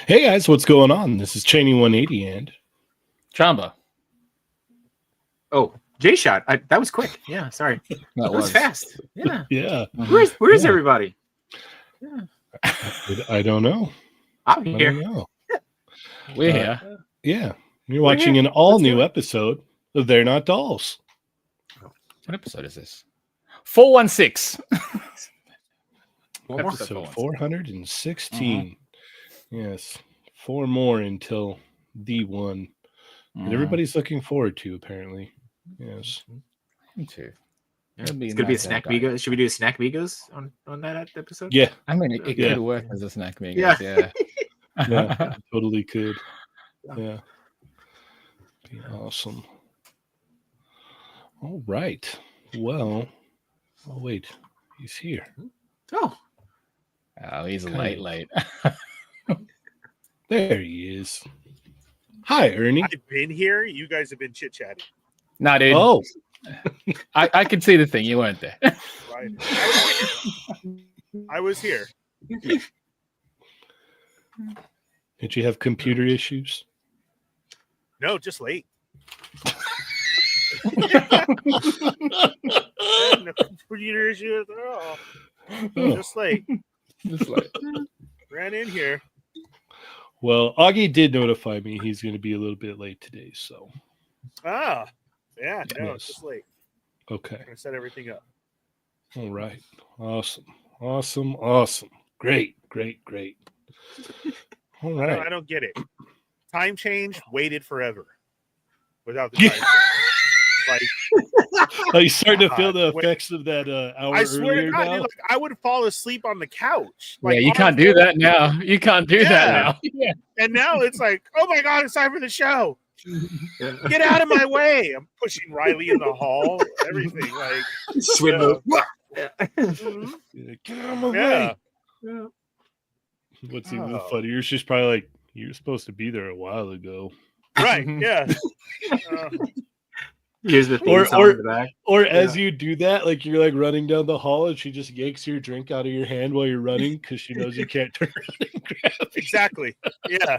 Hey guys, what's going on? This is Cheynee180 and Chamba. Oh, J-Shot. That was quick. Yeah, sorry. That was fast. Yeah. Yeah. Where's everybody? Yeah. I don't know. I'm here. I don't know. We're here. Yeah. You're watching an all-new episode of They're Not Dolls. What episode is this? 416. Episode 416. Yes. 4 more until the one that everybody's looking forward to, apparently. Yes. Me too. It's going to be a snack Migos. Should we do a snack Migos on that episode? Yeah. I mean, it could work as a snack Migos. Yeah. Yeah, totally could. Yeah. Be awesome. All right. Well, oh, wait. He's here. Oh, he's late. There he is. Hi, Ernie. I've been here. You guys have been chit-chatting. Nah, dude. Oh. I could see the thing. You weren't there. Right. I was here. Did you have computer issues? No, just late. No computer issues at all. Just late. Just late. Ran in here. Well, Augie did notify me he's going to be a little bit late today, so. No, Yes. it's just late. Okay. I'm gonna set everything up. All right. Awesome. Great. All right. I don't get it. Time change waited forever without the time change. Like, Oh, you starting to feel God, the wait. effects of that hour I swear earlier to God, now? dude, like, I would fall asleep on the couch. Like, yeah, you arms can't do folded. that now. You can't do that Yeah. now. Yeah. And now it's like, oh my God, it's time for the show. Yeah. Get out of my way. I'm pushing Riley in the hall. Everything. Like, Swim move. Yeah. mhm. Yeah, get out of my way. Yeah. What's even Oh. funnier? She's probably like, "You're supposed to be there a while ago." Right. Yeah. Here's the theme Or- song or- in the back. Or as you do that, like you're like running down the hall, and she just yanks your drink out of your hand while you're running because she knows you can't turn around and grab it. Exactly. Yeah.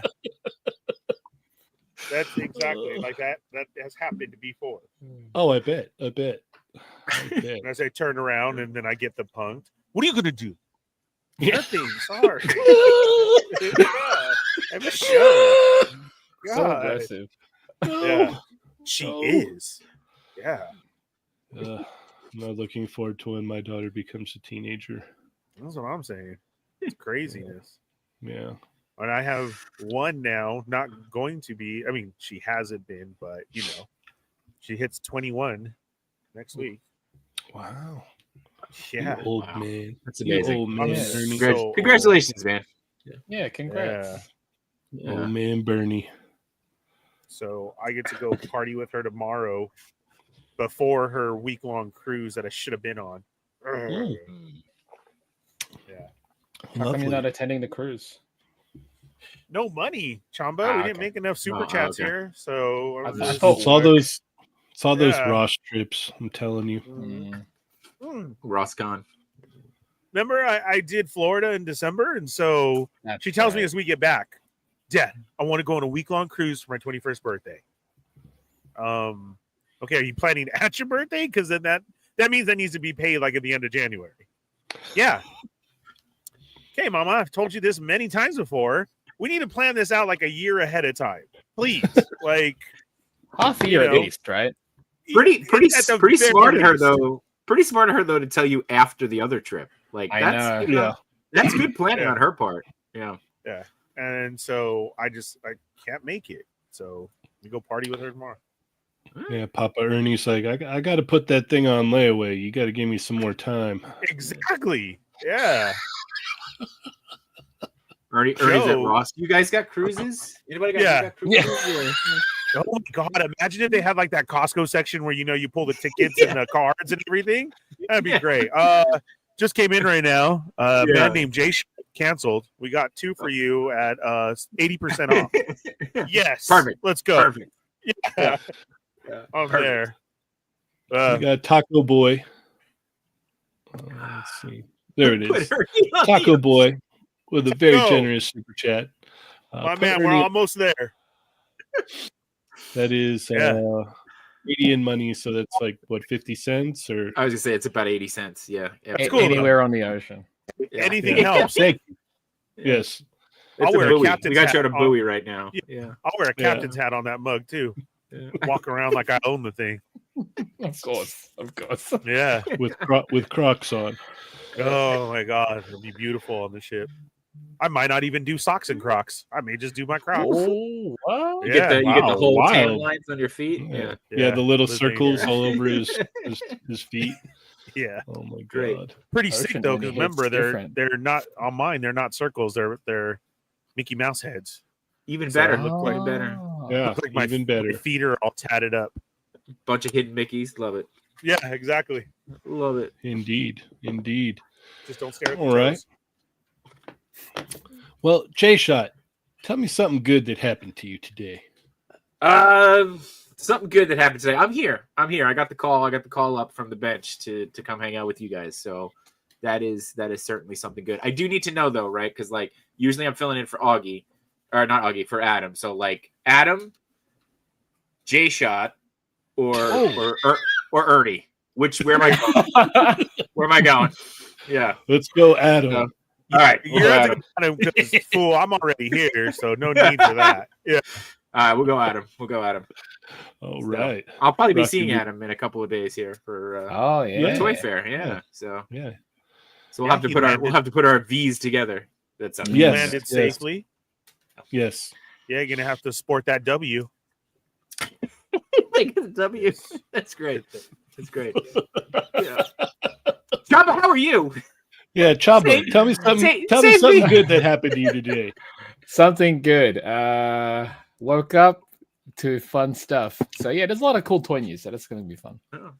That's exactly like that. That has happened before. Oh, I bet. I bet. And as I turn around and then I get the punked. What are you gonna do? Yeah. Nothing. Sorry. Yeah. I'm a show. So God. aggressive. Yeah. She Oh. is. Yeah. I'm not looking forward to when my daughter becomes a teenager. That's what I'm saying. It's craziness. Yeah. And I have one now, not going to be. I mean, she hasn't been, but you know, she hits 21 next week. Wow. Yeah. You old Wow. man. That's You amazing. old man, Yeah. Ernie. So- Congratulations, man. Yeah, congrats. Yeah. Old man Bernie. So I get to go party with her tomorrow before her week-long cruise that I should have been on. Mm. Yeah. How come Lovely. you're not attending the cruise? No money, Chamba. Ah, we didn't okay. make enough super Oh, chats okay. here. So I I'm thought- just- thought- It's all those. It's all those Yeah. Ross trips. I'm telling you. Mm. Hmm. Ross gone. Remember, I did Florida in December, and so That's she tells me right. as we get back, Dad, I want to go on a week-long cruise for my 21st birthday. Okay, are you planning at your birthday? Because then that means that needs to be paid like at the end of January. Yeah. Okay, Mama, I've told you this many times before. We need to plan this out like a year ahead of time, please. Like half a year at know. least, right? Pretty at the pretty very smart of her least. though. Pretty smart of her though to tell you after the other trip. Like I that's know. you know, Yeah. that's good planning Yeah. on her part. Yeah. And so I can't make it. So we go party with her tomorrow. Yeah, Papa Ernie's like, I got to put that thing on layaway. You got to give me some more time. Exactly. Yeah. Ernie's at Joe. Ross. You guys got cruises? Anybody got, Yeah. got cruises? Oh my God. Imagine if they had like that Costco section where you pull the tickets and the cards and everything. That'd be great. Just came in right now. A Yeah. man named Jay canceled. We got 2 for you at 80% off. Yes. Perfect. Let's go. Perfect. Yeah. Yeah. I'm Perfect. there. We got Taco Boy. Let's see. There it Put is. Ernie on Taco the- Boy with a very go. generous super chat. My put man, we're Ernie- almost there. That is Yeah. 80 in money, so that's like what, 50 cents or I was gonna say it's about 80 cents. Yeah. That's cool, Anywhere on the ocean. Yeah. Anything Yeah. helps. Thank you. Yes. I'll It's a wear a buoy. captain's We got hat you on a on- buoy right now. Yeah. Yeah. I'll wear a Yeah. captain's hat on that mug too. Yeah. Walk around like I own the thing. Of course. Yeah. with Crocs on. Oh my God. It'll be beautiful on the ship. I might not even do socks and Crocs. I may just do my Crocs. Oh, what? You get the wow, whole tan wild. lines on your feet. Yeah. Yeah, the little living circles here. all over his feet. Yeah. Oh my Great. God. Pretty Ocean sick though, only because hits remember different. they're not on mine, they're not circles, they're Mickey Mouse heads. Even So- better. Look like better. Yeah, Look like my even better. My feet are all tatted up. Bunch of hidden Mickeys. Love it. Yeah, exactly. Love it. Indeed. Just don't stare at the All right. toes. Well, J-Shot, tell me something good that happened to you today. Something good that happened today. I'm here. I got the call. I got the call up from the bench to come hang out with you guys. So that is certainly something good. I do need to know though, right? Because like usually I'm filling in for Augie, or not Augie, for Adam. So like Adam, J-Shot, or Ernie. Where am I going? Where am I going? Yeah. Let's go, Adam. Yeah. All right, You're at the fool. I'm already here, so no need for that. Yeah. All right, we'll go at him. All So, right. I'll probably be Rocky, seeing we- Adam in a couple of days here for Oh yeah. Toy Fair. Yeah. Yeah. So Yeah. we'll Yeah, have to he put our landed. V's together. That's You Yes, landed yes. safely. Yes. Yeah, you're gonna have to sport that W. Make it a W. That's great. That's great. Yeah. Chamba, how are you? Yeah, Chamba, Say- tell me something. say- Tell me say something me- good that happened to you today. Something good. Woke up to fun stuff. So yeah, there's a lot of cool toy news. So that's going to be fun. Oh,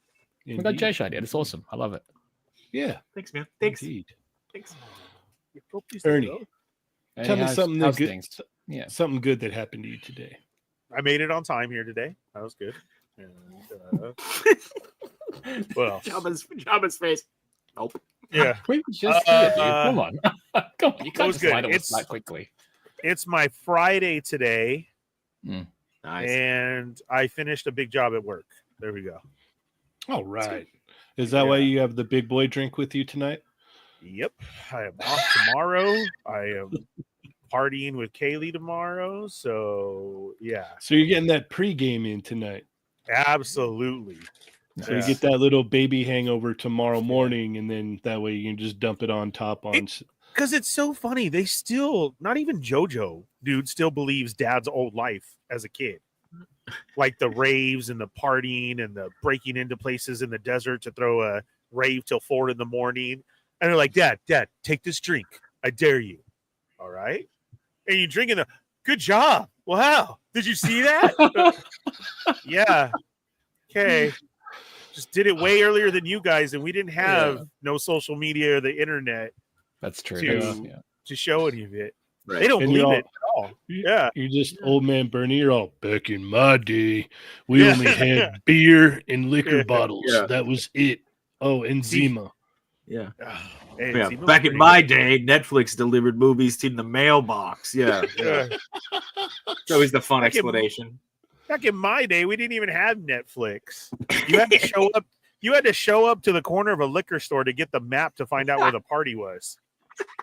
We got Indeed. Jay Shiny. It's awesome. I love it. Yeah, thanks, man. Thanks. indeed. Thanks. Ernie, And tell he me has something house good. things. Yeah. Something good that happened to you today. I made it on time here today. That was good. And, well, Chamba's face. Nope. yeah, We were just here, dude. Come on. Come on. You that can't was just good. lie to us It's- that quickly. it's my Friday today, Nice. and I finished a big job at work. There we go. All right. Is that why Yeah. you have the big boy drink with you tonight? Yep, I am off tomorrow. I am partying with Kaylee tomorrow. So yeah, So you're getting that pregame in tonight. absolutely. So Yeah. you get that little baby hangover tomorrow morning, and then that way you can just dump it on top on. Because it's so funny. They still, not even JoJo, dude, still believes dad's old life as a kid. Like the raves and the partying and the breaking into places in the desert to throw a rave till 4 in the morning. And they're like, Dad, take this drink. I dare you. All right. And you're drinking the good job. Wow. Did you see that? Yeah. Okay. Just did it way earlier than you guys, and we didn't have no social media or the internet That's true. to- That's- yeah. to show any of it. Right. They don't And believe you're it at all. Yeah. You're just old man Bernie. You're all back in my day. We Yeah. only had beer and liquor Yeah. bottles. Yeah. That was it. Oh, and See, Zima. Yeah. Hey, Yeah. Zima was Back in pretty my good. day, Netflix delivered movies to the mailbox. Yeah. Yeah. It's always the fun Back in- explanation. Back in my day, we didn't even have Netflix. You had to show up. You had to show up to the corner of a liquor store to get the map to find out where the party was.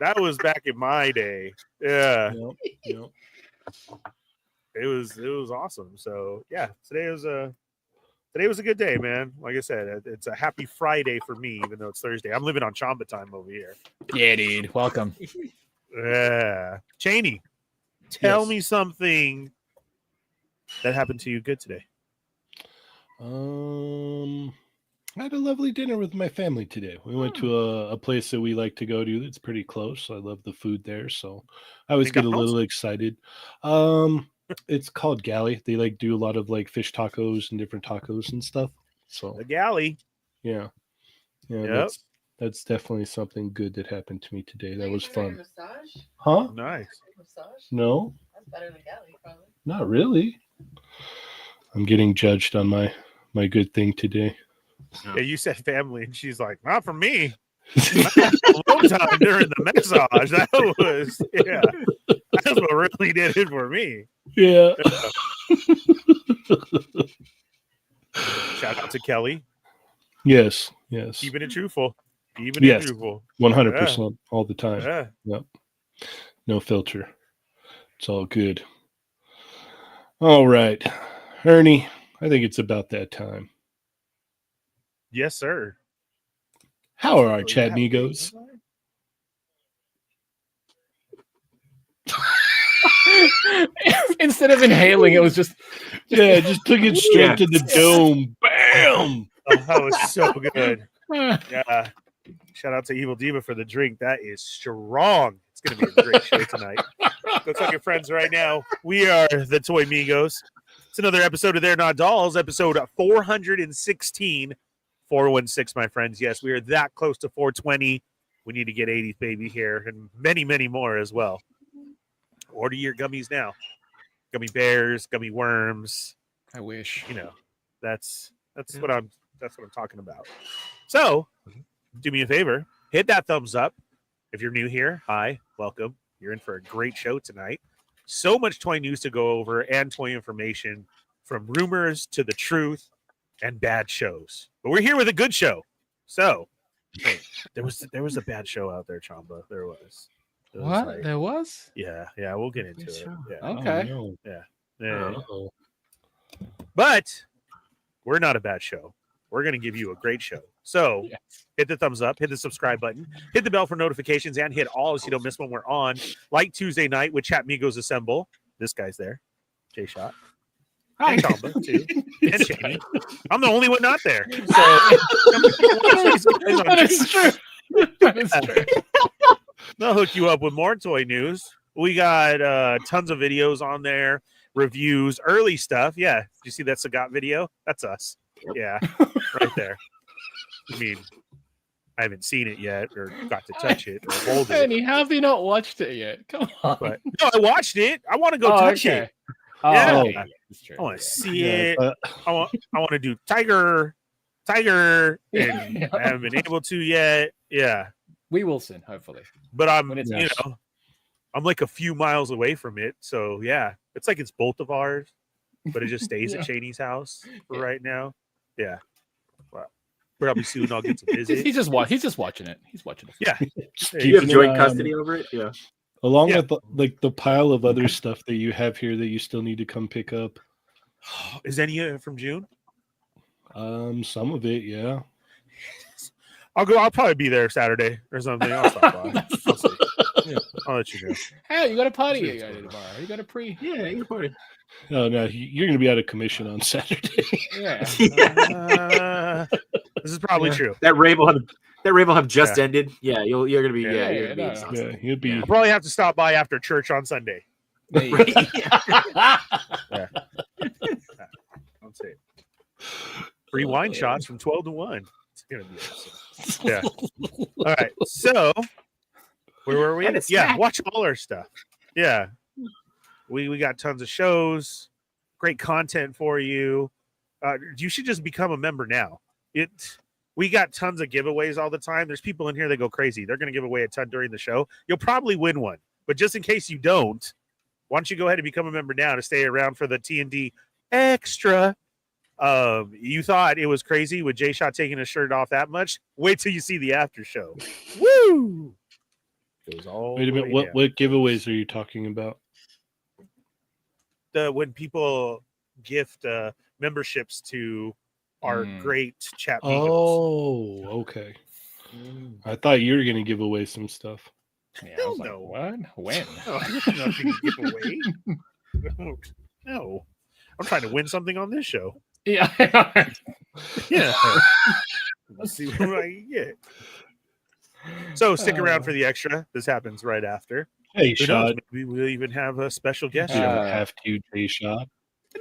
That was back in my day. Yeah, Yep. it was awesome. So yeah, today was a good day, man. Like I said, it's a happy Friday for me, even though it's Thursday. I'm living on Chamba time over here. Yeah, dude. Welcome. Yeah, Cheynee, tell Yes. me something that happened to you good today. I had a lovely dinner with my family today. We went to a place that we like to go to. It's pretty close. I love the food there, so I always get a McDonald's? little excited. It's called Galley. They like do a lot of like fish tacos and different tacos and stuff. So The galley. yeah, Yep. that's definitely something good that happened to me today. That was fun. Massage? Huh? Nice. Massage? No, That's better than galley, probably. not really. I'm getting judged on my good thing today. Yeah, you said family, and she's like, not for me. Alone time during the massage. That was, yeah, that's what really did it for me. Yeah. Shout out to Kelly, Yes. keeping it truthful, keeping Yes. it truthful. 100% all the time. Yeah, No filter. It's all good. All right. Ernie, I think it's about that time. yes, sir. How are our Oh, chat yeah. amigos? Instead of inhaling, it was just Yeah, just took it straight Yeah. to the dome. Bam! Oh, that was so good. uh, Yeah. Shout out to Evil Diva for the drink. That is strong. It's going to be a great show tonight. Go tell your friends right now. We are the Toy Migos. It's another episode of They're Not Dolls, episode 416. 416, my friends. Yes, we are that close to 420. We need to get 80s baby here and many, many more as well. Order your gummies now. Gummy bears, gummy worms. I wish. You know, that's what I'm talking about. So, do me a favor, hit that thumbs up. If you're new here, hi, welcome. You're in for a great show tonight. So much toy news to go over and toy information, from rumors to the truth and bad shows. But we're here with a good show. So, There was a bad show out there, Chamba. There was. It was What? like- There was? yeah, we'll get into Good it. show. Yeah. Okay. Oh, Yeah. no. Uh-oh. But we're not a bad show. We're going to give you a great show. So Yes. hit the thumbs up, hit the subscribe button, hit the bell for notifications, and hit all so you don't miss when we're on. Like Tuesday night with Chat Migos Assemble. This guy's there. Jay Shot. Hi. And Chamba, too. And Cheynee. I'm the only one not there. So That is true. That is true. they'll hook you up with more toy news. We got tons of videos on there, reviews, early stuff. Yeah. Did you see that Sagat video? That's us. Yeah. Right there. I mean, I haven't seen it yet or got to touch it or hold it. Annie, how have you not watched it yet? Come on. But no, I watched it. I want to go touch it. Oh, Yeah. okay. That's true. I want to see Yeah, it. but- I want to do Tiger, and I haven't been able to yet. Yeah. We will soon, hopefully. But I'm, When it's you out. know, I'm like a few miles away from it. So yeah, it's like it's both of ours, but it just stays Yeah. at Cheyney's house for Yeah. right now. Yeah. Well, probably soon I'll get to He's visit. just watching it. He's watching it. Yeah. Just You You have keeping joint an eye on custody it. over it? Yeah. Along Yeah. with the pile of other stuff that you have here that you still need to come pick up. Is any of it from June? Some of it, yeah. I'll probably be there Saturday or something. I'll stop by. I'll see. Yeah, I'll let you know. Hey, you got a party Sure, you it's got fine. tomorrow. You got a pre. Yeah, your party. Oh no, you're going to be out of commission on Saturday. Yeah. This is probably Yeah. true. That rave will have just Yeah. ended. Yeah, you're gonna be Yeah, you're gonna be no. exhausted. Yeah, you'll be. Yeah. I'll probably have to stop by after church on Sunday. There you go. I'll say it. Free wine shots from 12 to 1. It's gonna be awesome. Yeah. All right. So where were we? And a Yeah, snack. watch all our stuff. Yeah. We got tons of shows, great content for you. You should just become a member now. We got tons of giveaways all the time. There's people in here that go crazy. They're going to give away a ton during the show. You'll probably win one, but just in case you don't, why don't you go ahead and become a member now to stay around for the T&D extra? You thought it was crazy with Jay Shot taking his shirt off that much? Wait till you see the after show. Woo! Goes all Wait a the minute. way down. What giveaways are you talking about? When people gift memberships to our great chat meetups. Oh, okay. I thought you were going to give away some stuff. Yeah, I Hell was like, no. what? When? Oh, there's nothing to give away. No. I'm trying to win something on this show. Yeah. Yeah. Let's see what I can get. So stick around for the extra. This happens right after. Hey, Who knows? Shot. Maybe we'll even have a special guest You show. don't have to, Jay Shot.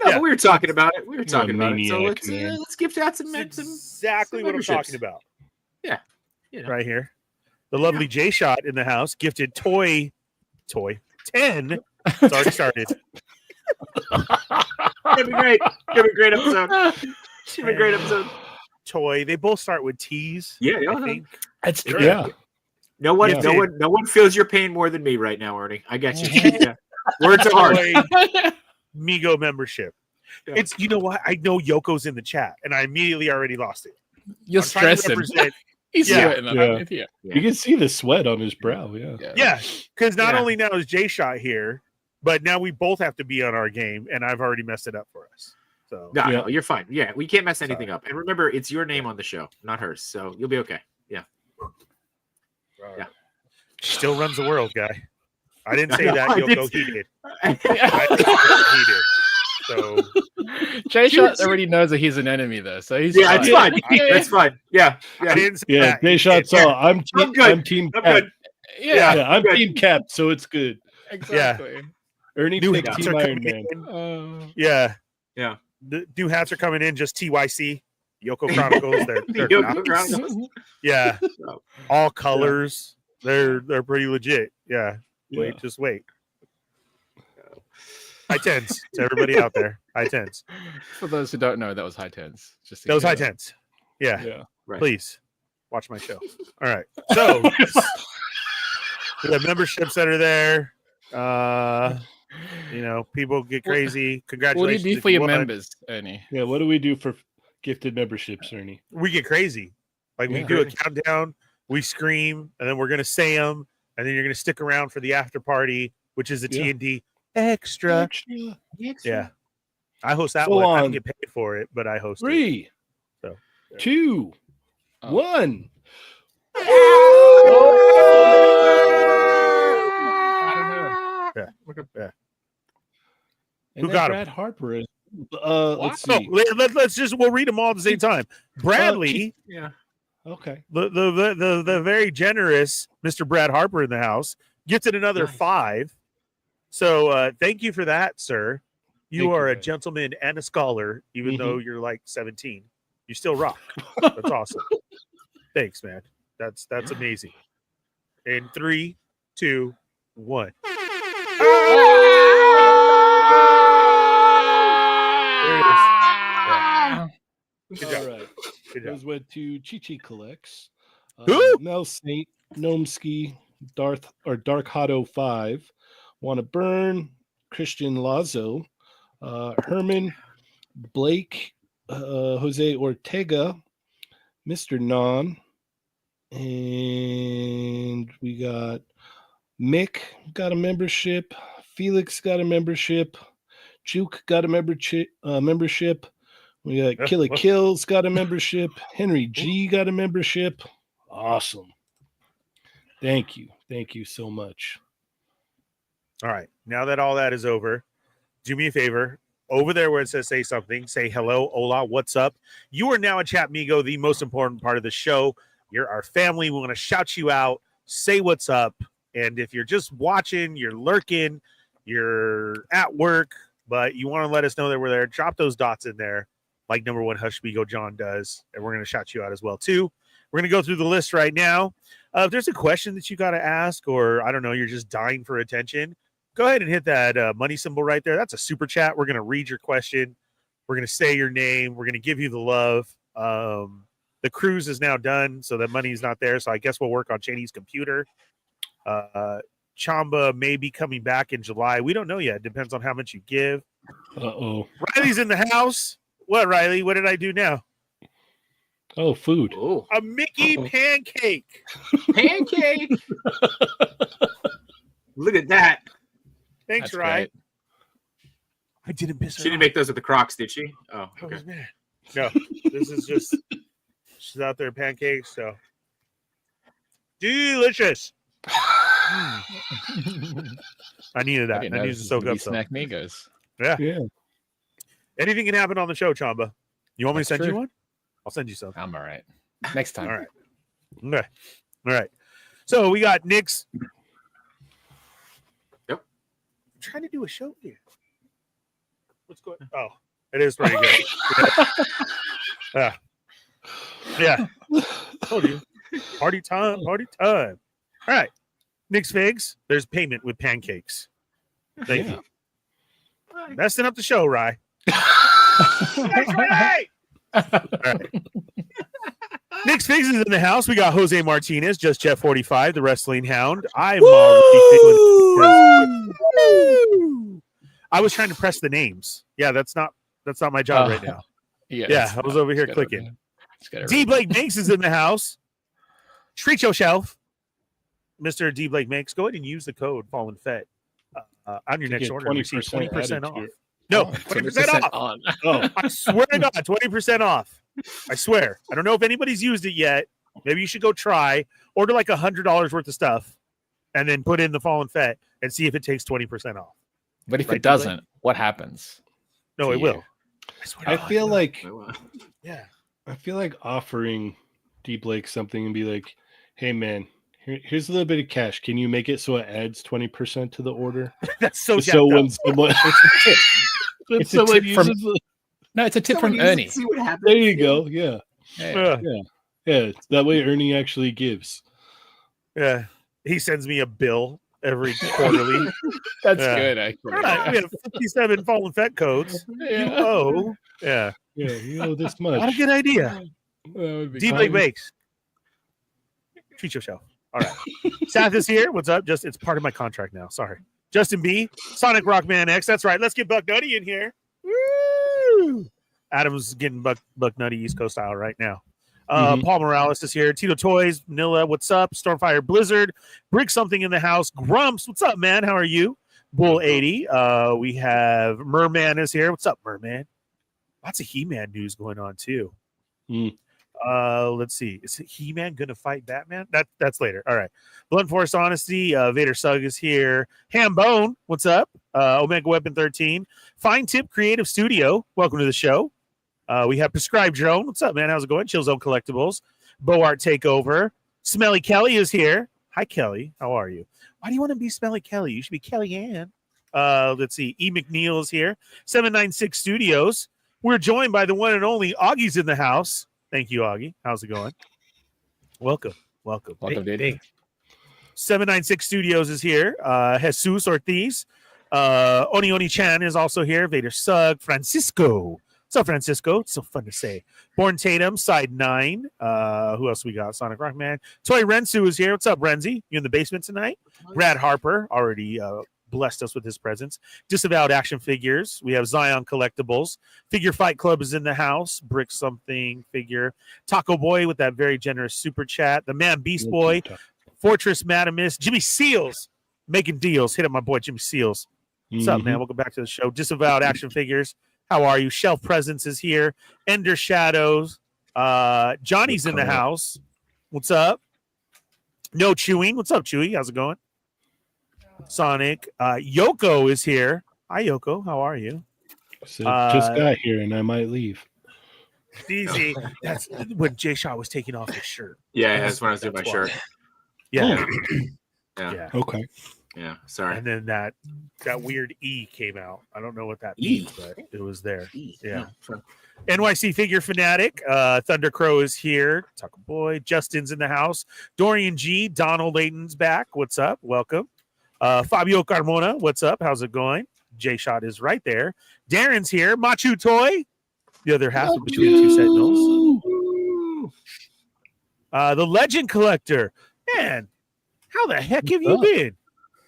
No, Yeah. but we were talking about it. We were You're a talking about it. So maniac, let's man. let's gift out some That's some exactly what I'm memberships. talking about. Yeah. You know. Right here. The lovely J Shot in the house gifted toy 10. It's already started. It'd be great. It'd be a great episode. It'd be a great episode. Toy. They both start with T's. Yeah, I yeah. think. That's true. Yeah. No one, Yeah. no one feels your pain more than me right now, Ernie. I got you. Yeah. Words are hard. Toy Migo membership. Yeah. It's, you know what? I know Yoko's in the chat, and I immediately already lost it. You're I'm trying to stressing. represent- He's Yeah. sweating. Yeah. Yeah. You can see the sweat on his brow. Yeah. Yeah, because not Yeah. only now is J Shot here, but now we both have to be on our game, and I've already messed it up for us. So No, Yeah. no, you're fine. Yeah, we can't mess anything up. And remember, it's your name on the show, not hers. So you'll be okay. Yeah. She still runs the world, guy. I didn't say No, that, I Yoko. did- He did. He did. So Jay Shot already knows that he's an enemy, though. So he's Yeah, it's fine. Yeah. That's fine. Yeah, I yeah. didn't say Yeah. that. Jay He Shot did. saw. I'm good. Team I'm Cap. good. Yeah, Yeah, I'm good. Team Cap, so it's good. exactly. Ernie New takes hats Team are Iron coming Man. in. Yeah. Yeah. The new hats are coming in, just TYC. Yoko Chronicles. They're Yoko nice. Chronicles. Yeah. Oh. All colors. They're pretty legit. Yeah. Wait, Yeah. just wait. High tens to everybody out there. High tens. For those who don't know, that was high tens. Just in Those high case. tens. Yeah. Yeah. Right. Please watch my show. All right. So we have memberships that are there. People get crazy. What do Congratulations. you do if for your won. members, Ernie? Yeah. What do we do for gifted memberships, Ernie? We get crazy. Like we Yeah. do a countdown. we scream, and then we're gonna say them, and then you're gonna stick around for the after party, which is a T&D extra. Yeah, I host that Full one. I on. don't get paid for it, but I host it. 3, So, 2, 1. Yeah. And Who then got him? Brad Harper is. Let's No, see. let's just we'll read them all at the same time. Bradley, Yeah. Okay. the very generous Mr. Brad Harper in the house gets it another Nice. 5. So thank you for that, sir. You Thank are you, a Brad. gentleman and a scholar, even Mhm. though you're like 17. You still rock. That's awesome. Thanks, man. That's amazing. In 3, 2, 1. There it is. Yeah. Good All job. right. Good job. Those went to Chi Collects. Who? Mel Saint, Gnomsky, Dark Hotto 5, Wanna Burn, Christian Lazo, Herman, Blake, Jose Ortega, Mr. Non, and we got Mick got a membership, Felix got a membership, Juke got a membership. We got Killer Kills got a membership. Henry G got a membership. Awesome. Thank you. Thank you so much. All right. Now that all that is over, do me a favor. Over there where it says say something, say hello, hola, what's up? You are now a Chat Migo, the most important part of the show. You're our family. We want to shout you out, say what's up. And if you're just watching, you're lurking, you're at work, but you want to let us know that we're there, drop those dots in there like number 1 Hush Migo John does. And we're going to shout you out as well, too. We're going to go through the list right now. If there's a question that you got to ask, or I don't know, you're just dying for attention, go ahead and hit that money symbol right there. That's a super chat. We're going to read your question. We're going to say your name. We're going to give you the love. The cruise is now done, so the money's not there. So I guess we'll work on Cheyney's computer. Chamba may be coming back in July. We don't know yet. It depends on how much you give. Uh-oh. Riley's in the house. What, Riley? What did I do now? Oh, food. Oh, A Mickey pancake. pancake! Look at that. Thanks, That's Riley. great. I didn't miss her. She didn't make those at the Crocs, did she? Oh, I okay. was mad. No, this is just she's out there pancakes. So delicious. I needed that. I needed to soak up some. Snack Migos. Yeah. Yeah. Anything can happen on the show, Chamba. You want me to That's send you true. one? I'll send you some. I'm all right. Next time. All right. Okay. All right. So we got Nick's. Yep. I'm trying to do a show here. What's going? Oh, it is pretty good. Yeah. Yeah. Told you. Party time. Party time. All right. Nick's Figs. There's payment with pancakes. Thank you. Messing up the show, Rye. Thanks, Rye. All right. Nick's Figs is in the house. We got Jose Martinez, Just Jeff 45, the Wrestling Hound. I'm already feeling. I was trying to press the names. Yeah, that's not my job right now. Yeah, I was over here clicking. D. Blake Makes is in the house. Treat your shelf. Mr. D. Blake Makes, go ahead and use the code Fallen Fett on your next order. 20% off. No, 20% off. Oh, I swear to God, 20% off. I swear. I don't know if anybody's used it yet. Maybe you should go try. Order like $100 worth of stuff and then put in the Fallen Fett and see if it takes 20% off. But if Right, it doesn't, what happens? No, to it you? will. I swear to I God. feel like Yeah. I feel like offering D. Blake something and be like, "Hey, man, here's a little bit of cash. Can you make it so it adds 20% to the order?" That's so So jacked up. when someone, when It's a someone tip from- uses the- No, it's a tip from Ernie. See what happens. there you go. Yeah, Yeah. yeah. That way Ernie actually gives. Yeah. He sends me a bill every quarterly. That's Yeah. good, actually. All right, we have 57 Fallen Fett codes. You Yeah. owe. Yeah. Yeah, you know this Not a much. good idea. That would be D. fun. Blake Bakes. Treat yourself. All right. Seth is here. What's up? Just it's part of my contract now. Sorry. Justin B. Sonic Rockman X. That's right. Let's get Buck Nutty in here. Woo! Adam's getting Buck Nutty East Coast style right now. Paul Morales is here. Tito Toys, Manila, what's up? Stormfire Blizzard, Brick Something in the House. Grumps, what's up, man? How are you? Bull 80. We have Merman is here. What's up, Merman? Lots of He-Man news going on too. Let's see. Is He-Man gonna fight Batman? That's later. All right. Blunt Force Honesty. Vader Sugg is here. Hambone, what's up? Omega Weapon 13. Fine Tip Creative Studio. Welcome to the show. We have Prescribed Drone. What's up, man? How's it going? Chill Zone Collectibles. Boart Takeover. Smelly Kelly is here. Hi, Kelly. How are you? Why do you want to be Smelly Kelly? You should be Kelly Ann. Let's see. E. McNeil is here. 796 Studios. We're joined by the one and only Augie's in the house. Thank you, Augie. How's it going? Welcome. Dude. 796 Studios is here. Jesus Ortiz. Oni Chan is also here. Vader Sugg. Francisco. What's up, Francisco? It's so fun to say. Born Tatum, Side 9. Who else we got? Sonic Rockman. Toy Rensu is here. What's up, Renzi? You in the basement tonight? Brad Harper already blessed us with his presence. Disavowed Action Figures. We have Zion Collectibles. Figure Fight Club is in the house. Brick Something Figure. Taco Boy with that very generous super chat. The Man Beast Boy. Fortress Madamus. Jimmy Seals making deals. Hit up my boy Jimmy Seals. What's up, man? Welcome back to the show. Disavowed Action Figures. How are you? Shelf Presence is here. Ender Shadows. Johnny's in the house. What's up? No Chewing. What's up, Chewy? How's it going? Sonic. Yoko is here. Hi, Yoko. How are you? So just got here and I might leave. Easy. That's when Jay Shaw was taking off his shirt. Yeah, that's when I was doing my shirt. Yeah. Yeah. Okay. Yeah. Sorry. And then that weird E came out. I don't know what that means, but it was there. Yeah. NYC Figure Fanatic. Thunder Crow is here. Taco Boy. Justin's in the house. Dorian G. Donald Layton's back. What's up? Welcome. Fabio Carmona. What's up? How's it going? J Shot is right there. Darren's here. Machu Toy. The other half of Between Two Sentinels. The Legend Collector. Man, how the heck have you been?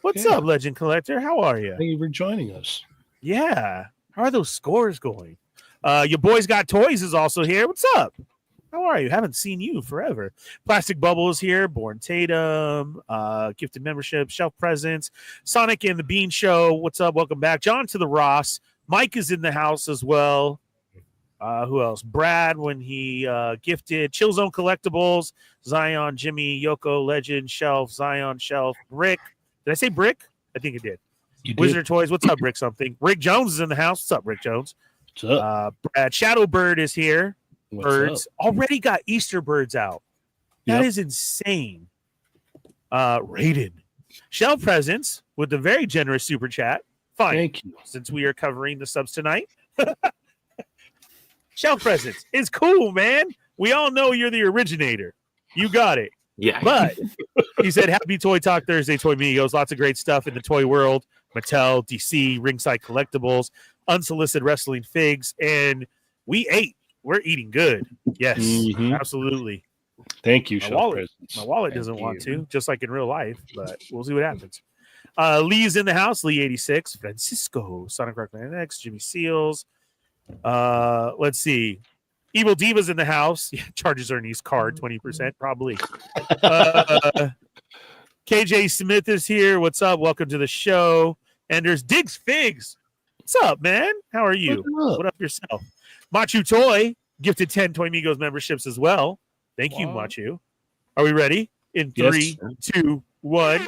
What's up, Legend Collector? How are you? Thank you for joining us. Yeah. How are those scores going? Your boys got toys is also here. What's up? How are you? Haven't seen you forever. Plastic Bubble is here. Born Tatum. Gifted membership. Shelf Presence. Sonic and the Bean Show. What's up? Welcome back. John to the Ross. Mike is in the house as well. Who else? Brad when he gifted. Chill Zone Collectibles. Zion, Jimmy, Yoko, Legend, Shelf, Zion, Shelf, Brick. Did I say Brick? I think it did. Wizard Toys. What's up, Brick Something? Rick Jones is in the house. What's up, Rick Jones? What's up? Brad Shadowbird is here. What's Birds up? already got Easter birds out. That is insane. Raiden. Shelf Presents with the very generous super chat. Fine. Thank you. Since we are covering the subs tonight. Shelf Presents. It's cool, man. We all know you're the originator. You got it. Yeah. But he said, Happy Toy Talk Thursday, Toy Migos. Lots of great stuff in the toy world. Mattel, DC, Ringside Collectibles, unsolicited wrestling figs. And we ate. We're eating good. Yes, absolutely. Thank you, My wallet doesn't want to, just like in real life, but we'll see what happens. Lee's in the house. Lee 86. Francisco. Sonic Rockman X. Jimmy Seals. Let's see. Evil Diva's in the house. Yeah, charges Ernie's card 20%, probably. KJ Smith is here. What's up? Welcome to the show. And there's Diggs Figs. What's up, man? How are you? What up yourself? Machu Toy gifted 10 Toy Migos memberships as well. Thank you, Machu. Are we ready? In 3, 2, 1.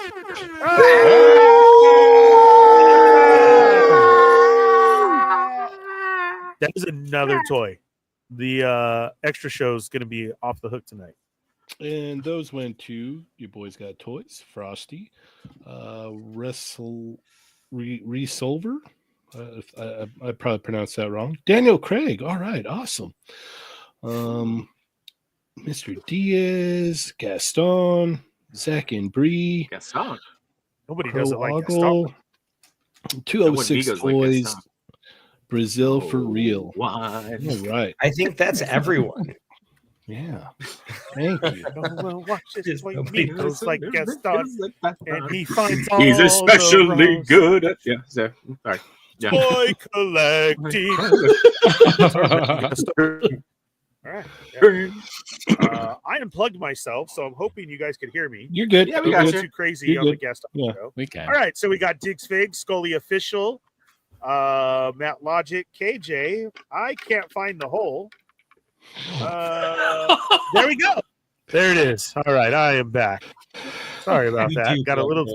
That is another toy. The extra show is going to be off the hook tonight. And those went to your boys got toys, Frosty, Resolver. I probably pronounced that wrong. Daniel Craig. All right, awesome. Mr. Diaz, Gaston, Zach and Bree. Gaston. Nobody does it like Gaston. 206 Toys. Brazil for real. All right. I think that's everyone. Yeah. Thank you. Watch this toy Migos like Gaston. And he finds He's especially good at all right. Toy collecting. All right. Yeah. I unplugged myself, so I'm hoping you guys could hear me. You're good. Yeah, we You're got Go good. you. too crazy You're on the good. guest Yeah. show. We can. All right, so we got Diggs Fig, Scully Official, Matt Logic, KJ. I can't find the hole. There we go. There it is. All right, I am back. Sorry about that. Got a little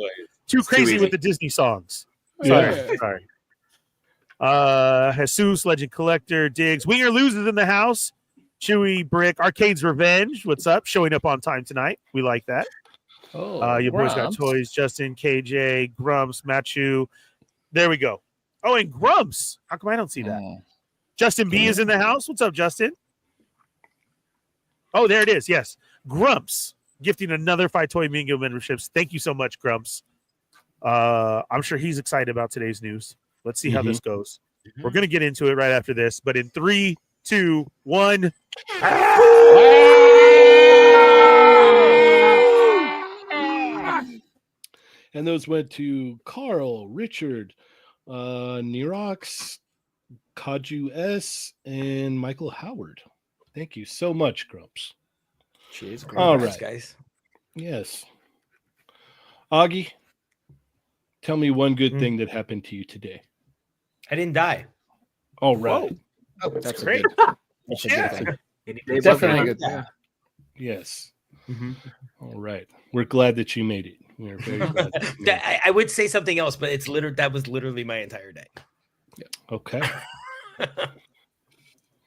too crazy with the Disney songs. Sorry. Yeah. Sorry. Jesus, Legend Collector, Diggs. Winger loses in the house. Chewy, Brick, Arcade's Revenge. What's up? Showing up on time tonight. We like that. Oh, Your boys got Grumps. toys. Justin, KJ, Grumps, Machu. There we go. Oh, and Grumps. How come I don't see that? Justin B is in the house. What's up, Justin? Oh, there it is. Yes. Grumps gifting another 5 Toy Mingo memberships. Thank you so much, Grumps. I'm sure he's excited about today's news. Let's see how this goes. We're going to get into it right after this, but in 3, 2, 1. And those went to Carl, Richard, Nerox, Kaju S, and Michael Howard. Thank you so much, Grumps. Cheers. All Congrats, right. guys. Yes. Augie, tell me one good Hmm. thing that happened to you today. I didn't die. All right. Whoa. That's a great. good, that's a Yeah. good thing. Any day Definitely a above good thing. Yeah. Yes. Mhm. All right. We're glad that you made it. We're very glad. That you made it. I would say something else, but it's that was literally my entire day. Okay.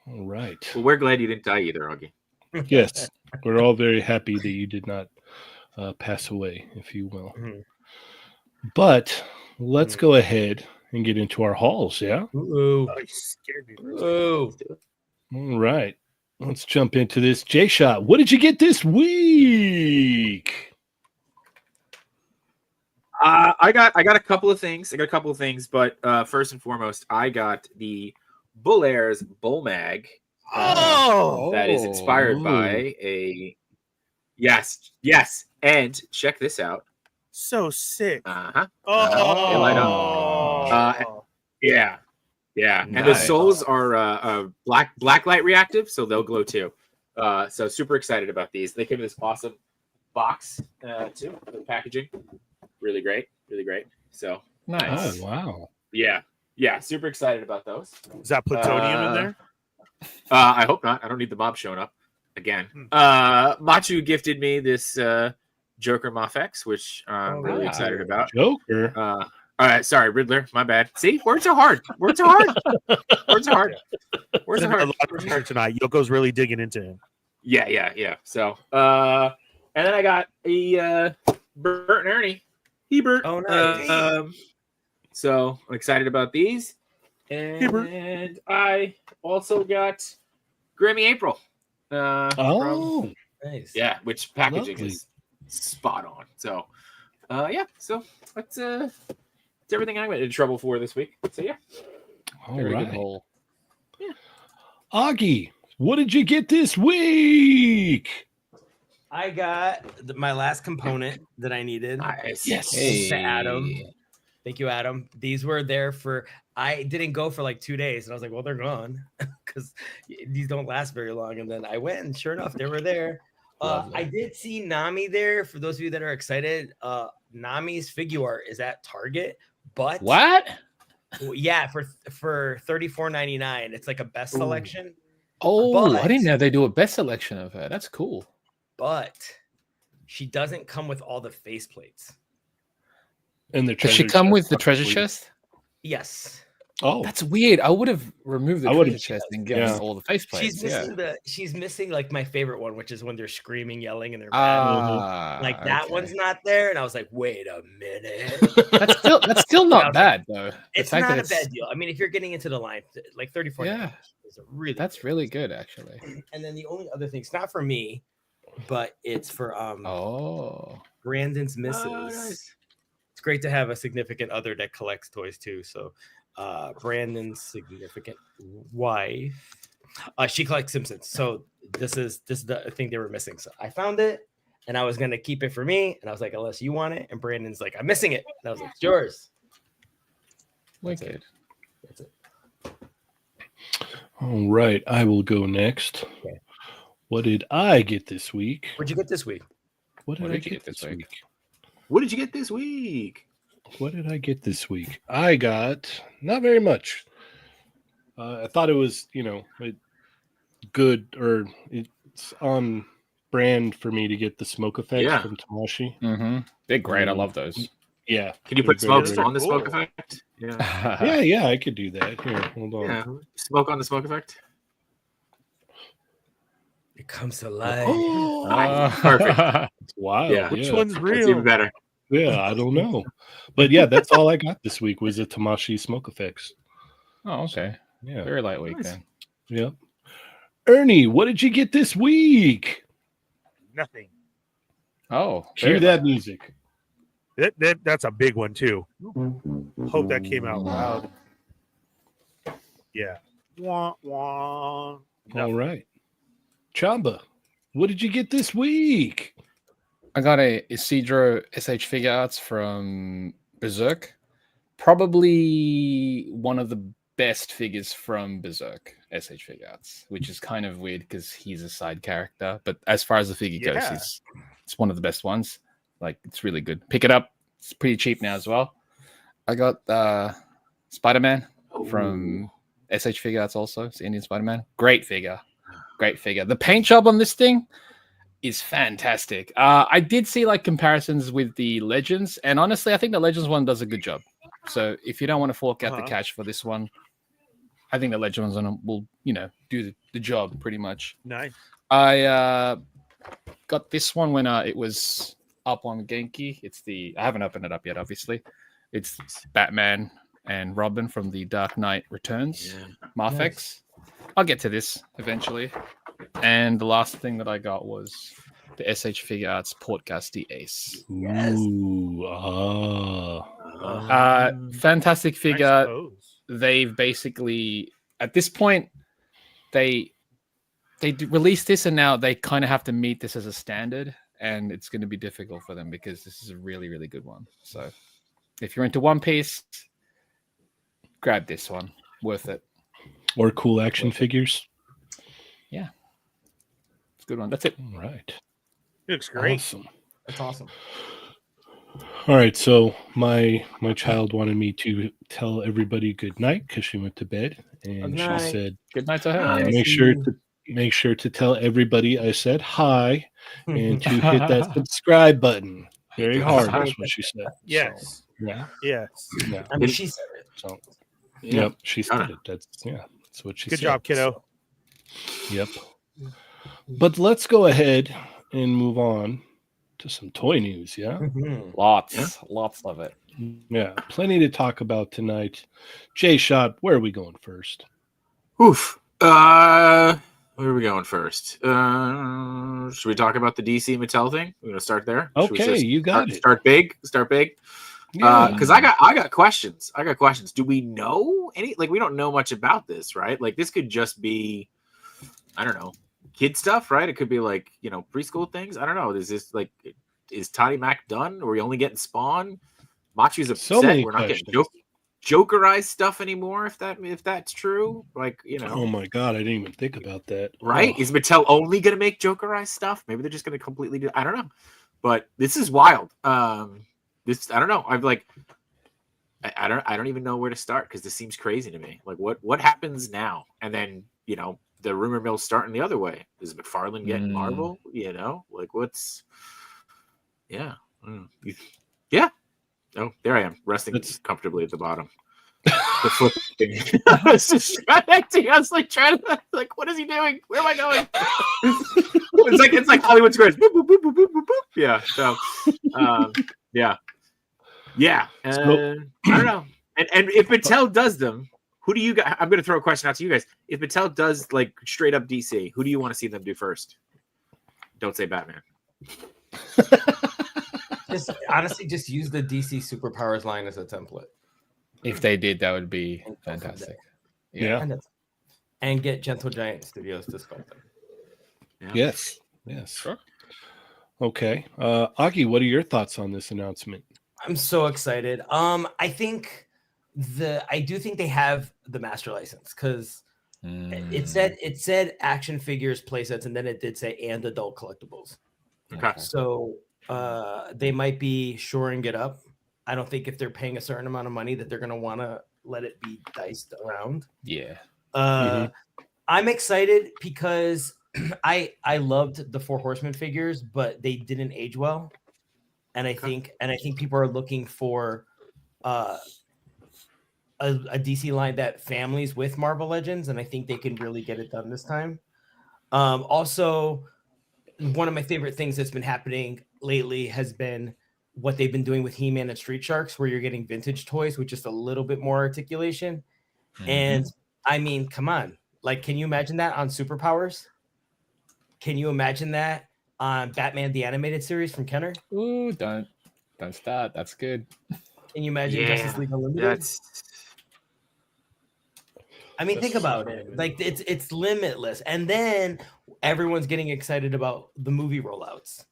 All right. Well, we're glad you didn't die either, Augie. Yes. We're all very happy that you did not pass away, if you will. Mhm. But let's go ahead and get into our hauls. Yeah. Ooh. Oh, you scared me. Ooh. All right. Let's jump into this. J-Shot, what did you get this week? I got a couple of things. But first and foremost, I got the Bull Airs Bull Mag. Oh, That is inspired Ooh. by a yes, and check this out. so sick. Uh-huh. Oh, They light up. Yeah. And the Nice. soles are black light reactive, so they'll glow too. So super excited about these. They came in this awesome box too. The packaging, really great. So Nice. Oh, wow. yeah, super excited about those. Is that plutonium in there? I hope not. I don't need the mob showing up again. Machu gifted me this Joker Moth X, which I'm really wow. excited about. Joker. All right, sorry, Riddler. My bad. See, words are hard. Words are hard. A lot of research tonight. Yoko's really digging into him. Yeah. So, and then I got a Bert and Ernie. Hebert. Oh, nice. So I'm excited about these. And I also got Grammy April. Oh, Nice. Yeah, which packaging Lovely. is spot on. So, yeah. So that's everything I went into trouble for this week. So yeah. all Very good right. hole. Augie, what did you get this week? I got my last component that I needed. Nice. Yes. Thanks to Adam. Thank you, Adam. These were there I didn't go for like 2 days, and I was like, well, they're gone because these don't last very long. And then I went, and sure enough, they were there. I did see Nami there. For those of you that are excited, Nami's figure art is at Target, but What? yeah, for $34.99. It's like a best selection, Oh, But- I didn't know they do a best selection of her. That's cool. but she doesn't come with all the faceplates. And the Does she treasure come chest, with the treasure probably. chest? Yes. Oh, That's weird. I would have removed the I would've- treasure chest and given yeah. all the faceplates. She's Yeah. missing she's missing like my favorite one, which is when they're screaming, yelling, and they're mad. Like that okay. one's not there, and I was like, wait a minute. That's still not bad though. The It's fact not that a bad deal. I mean, if you're getting into the line, like 34, Yeah. is a really That's really good actually. And then the only other thing, it's not for me, but it's for Oh. Brandon's missus. nice. It's great to have a significant other that collects toys too. So Brandon's significant wife, she collects Simpsons. So this is the thing they were missing. So I found it, and I was gonna keep it for me, and I was like, unless you want it, and Brandon's like, I'm missing it, and I was like, it's yours. Wicked. That's it. all right. I will go next. Okay. What did I get this week? What'd you get this week? What did I get this week? What did you get this week? What did I get this week? I got not very much. I thought it was, good, or it's on brand for me to get the smoke effects from Tamashi. Mm-hmm. They're great. I love those. Yeah. Can you put Very, smokes very on the smoke cool. effect? Yeah. Yeah, I could do that. Here, hold on. Yeah. Smoke on the smoke effect. It comes to life. Oh, Perfect. it's wild. Yeah. Which yeah. one's That's real? even better. Yeah, I don't know. But yeah, that's all I got this week was the Tamashi smoke effects. Oh, okay. Yeah. Very lightweight Nice. then. Yep. Ernie, what did you get this week? Nothing. Oh, Cue very that light. music. That's a big one too. Hope that came out loud. Yeah. Wah, wah. All right. Chamba, what did you get this week? I got a Isidro SH Figure Arts from Berserk. Probably one of the best figures from Berserk SH Figure Arts, which is kind of weird because he's a side character. But as far as the figure goes, Yeah. it's one of the best ones. Like, it's really good. Pick it up. It's pretty cheap now as well. I got Spider-Man from SH Figure Arts also. It's the Indian Spider-Man. Great figure. Great figure. The paint job on this thing is fantastic. I did see like comparisons with the Legends, and honestly, I think the Legends one does a good job. So if you don't want to fork out the cash for this one, I think the Legends one will, do the job pretty much. Nice. I got this one when it was up on Genki. I haven't opened it up yet, obviously. It's Batman and Robin from the Dark Knight Returns. Marfex. I'll get to this eventually. And the last thing that I got was the SH Figure Arts Portgasti Ace. Yes. Ooh, Fantastic Nice figure. pose. They've basically, at this point, they released this, and now they kind of have to meet this as a standard, and it's going to be difficult for them because this is a really, really good one. So if you're into One Piece, grab this one. Worth it. or cool action figures. It's a good one. That's it. All right. It looks great. Awesome. That's awesome. All right, so my child wanted me to tell everybody good night because she went to bed, and Good she night. said, Good night to her. make sure to tell everybody I said hi and to hit that subscribe button very hard. That's what she said. Yes. So, yeah. Yes. Yeah. I mean, she said it. So, Yeah. yep, she said it. That's what she Good said. job, kiddo. Yep. But let's go ahead and move on to some toy news. Yeah. Mhm. Lots of it. Yeah. Plenty to talk about tonight. Jay Shot, where are we going first? Oof. Where are we going first? Should we talk about the DC Mattel thing? We're gonna start there. Should we Okay, just you got it. Start big. Yeah. Because I got questions. Do we know any? Like, we don't know much about this, right? Like, this could just be, I don't know, kid stuff, right? It could be like, preschool things. I don't know. Is Toddy Mac done? Are we only getting Spawn? Machu's upset. So many We're not getting questions. Jokerized stuff anymore. If that's true, like, Oh my God, I didn't even think about that. right? Oh. Is Mattel only going to make Jokerized stuff? Maybe they're just going to completely do. I don't know, but this is wild. I don't know. I don't even know where to start because this seems crazy to me. Like, what happens now? And then the rumor mill's starting the other way. Is McFarlane getting Marvel? Like, what's? Yeah. Yeah. Oh, there I am, resting comfortably at the bottom. The flip thing. I was just connecting. I was like trying to what is he doing? Where am I going? it's like Hollywood Squares. Boop, boop, boop, boop, boop, boop, boop. Yeah. So yeah. I don't know. And if Mattel does them, who do you guys? I'm going to throw a question out to you guys. If Mattel does like straight up DC, who do you want to see them do first? Don't say Batman. Just use the DC Superpowers line as a template. If they did, that would be fantastic. Yeah. And get Gentle Giant Studios to sculpt them. Yeah. Yes. Sure. Okay. Aki, what are your thoughts on this announcement? I'm so excited. I do think they have the master license because It said action figures, playsets, and then it did say and adult collectibles. Okay. So they might be shoring it up. I don't think if they're paying a certain amount of money that they're going to want to let it be diced around. Yeah. I'm excited because I loved the Four Horsemen figures, but they didn't age well. And I think people are looking for a DC line that families with Marvel Legends, and I think they can really get it done this time. Also, one of my favorite things that's been happening lately has been what they've been doing with He-Man and Street Sharks, where you're getting vintage toys with just a little bit more articulation. And I mean, come on, like, can you imagine that on Superpowers? Can you imagine that on Batman the Animated Series from Kenner? Ooh, don't start. That's good. Can you imagine Justice League Unlimited? I mean, think about it. Like, it's limitless. And then everyone's getting excited about the movie rollouts.